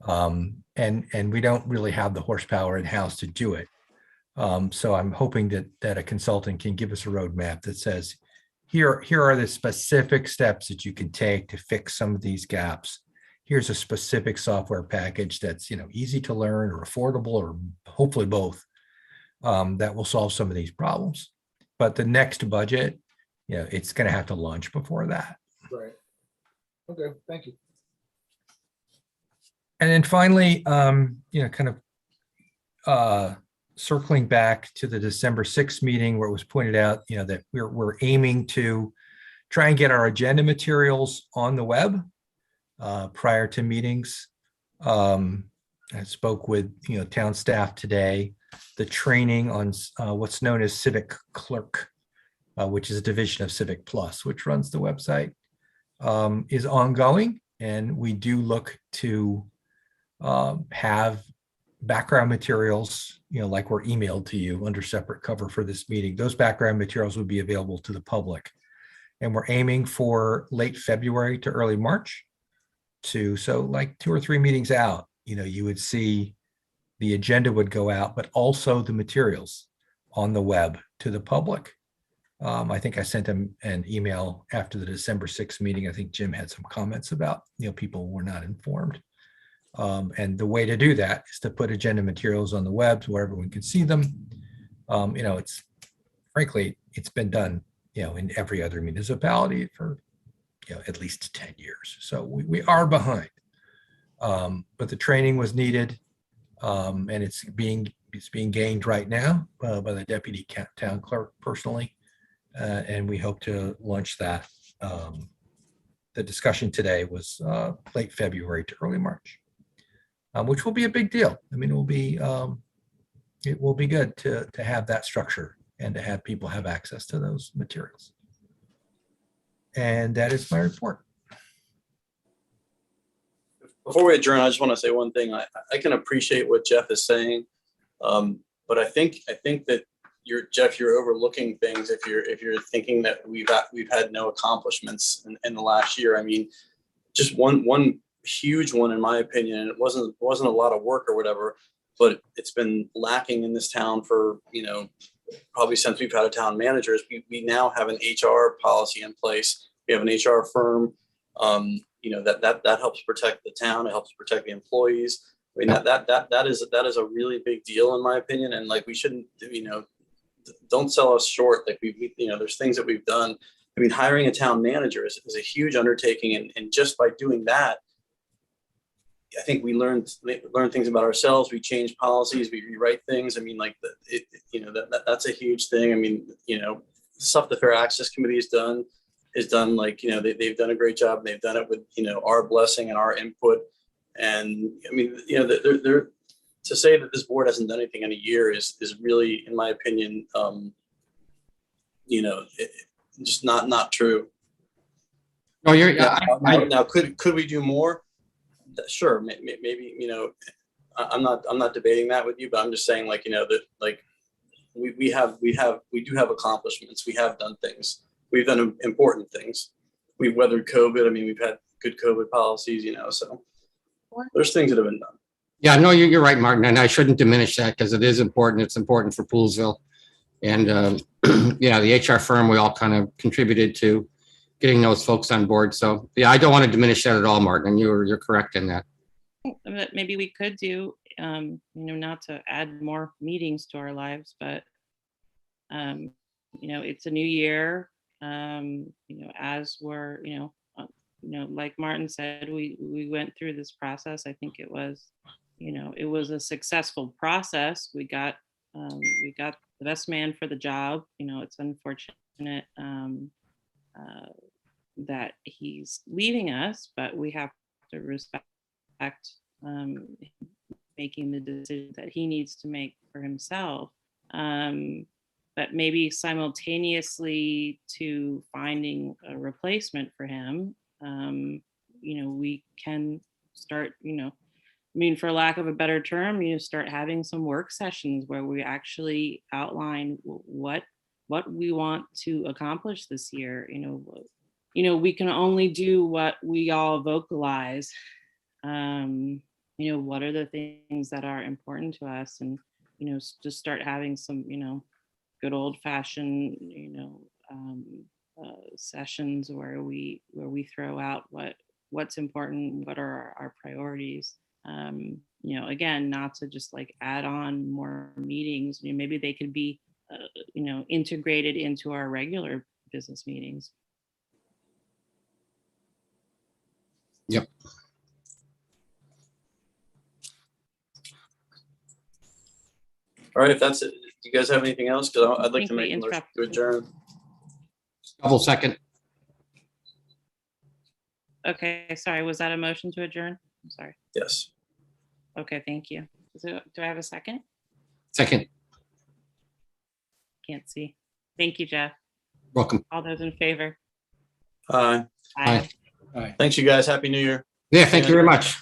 Okay. And we don't really have the horsepower in-house to do it. So I'm hoping that a consultant can give us a roadmap that says, here are the specific steps that you can take to fix some of these gaps. Here's a specific software package that's easy to learn or affordable, or hopefully both, that will solve some of these problems. But the next budget, it's going to have to launch before that. Right. Okay, thank you. And then finally, kind of circling back to the December 6th meeting, where it was pointed out, that we're aiming to try and get our agenda materials on the web prior to meetings. I spoke with town staff today. The training on what's known as Civic Clerk, which is a division of Civic Plus, which runs the website, is ongoing, and we do look to have background materials, like were emailed to you under separate cover for this meeting. Those background materials would be available to the public, and we're aiming for late February to early March. So like 2 or 3 meetings out, you would see the agenda would go out, but also the materials on the web to the public. I think I sent him an email after the December 6th meeting. I think Jim had some comments about, people were not informed. And the way to do that is to put agenda materials on the web where everyone can see them. It's frankly, it's been done, in every other municipality for, at least 10 years. So we are behind. But the training was needed, and it's being gained right now by the deputy town clerk personally. And we hope to launch that. The discussion today was late February to early March. Which will be a big deal. I mean, it will be good to have that structure and to have people have access to those materials. And that is my report. Before we adjourn, I just want to say one thing. I can appreciate what Jeff is saying, but I think that Jeff, you're overlooking things if you're thinking that we've had no accomplishments in the last year. I mean, just one huge one in my opinion, and it wasn't a lot of work or whatever, but it's been lacking in this town for probably since we've had a town manager, is we now have an HR policy in place. We have an HR firm. That helps protect the town. It helps protect the employees. I mean, that is a really big deal in my opinion. And like, we shouldn't, don't sell us short. Like there's things that we've done. I mean, hiring a town manager is a huge undertaking. And just by doing that, I think we learn things about ourselves. We change policies, we rewrite things. I mean, like that's a huge thing. I mean, stuff the Fair Access Committee has done like, they've done a great job. And they've done it with, our blessing and our input. And I mean, they're to say that this board hasn't done anything in a year is really, in my opinion, just not true. No, you're, Now, could we do more? Sure, maybe, I'm not debating that with you, but I'm just saying, like, that like we do have accomplishments. We have done things. We've done important things. We've weathered COVID. I mean, we've had good COVID policies, so there's things that have been done. yeah, no, you're right, Martin, and I shouldn't diminish that because it is important. It's important for Poolesville. And yeah, the HR firm, we all kind of contributed to getting those folks on board. So yeah, I don't want to diminish that at all, Martin. And you're correct in that. Maybe we could do, not to add more meetings to our lives, but, it's a new year. As we're, like Martin said, we went through this process. I think it was a successful process. We got the best man for the job. It's unfortunate that he's leaving us, but we have to respect making the decision that he needs to make for himself. But maybe simultaneously to finding a replacement for him, we can start, for lack of a better term, start having some work sessions where we actually outline what we want to accomplish this year. We can only do what we all vocalize. What are the things that are important to us, and just start having some good old fashioned sessions where we throw out what's important, what are our priorities. Again, not to just like add on more meetings. Maybe they could be integrated into our regular business meetings. Yep. All right, if that's it, do you guys have anything else? Because I'd like to make a motion to interrupted. adjourn. Double second. Okay, sorry, was that a motion to adjourn? I'm sorry. Yes. Okay, thank you. So, do I have a second? Second. Can't see. Thank you, Jeff. Welcome. All those in favor? Aye. Aye. Thanks, you guys. Happy New Year. Yeah, thank you very much.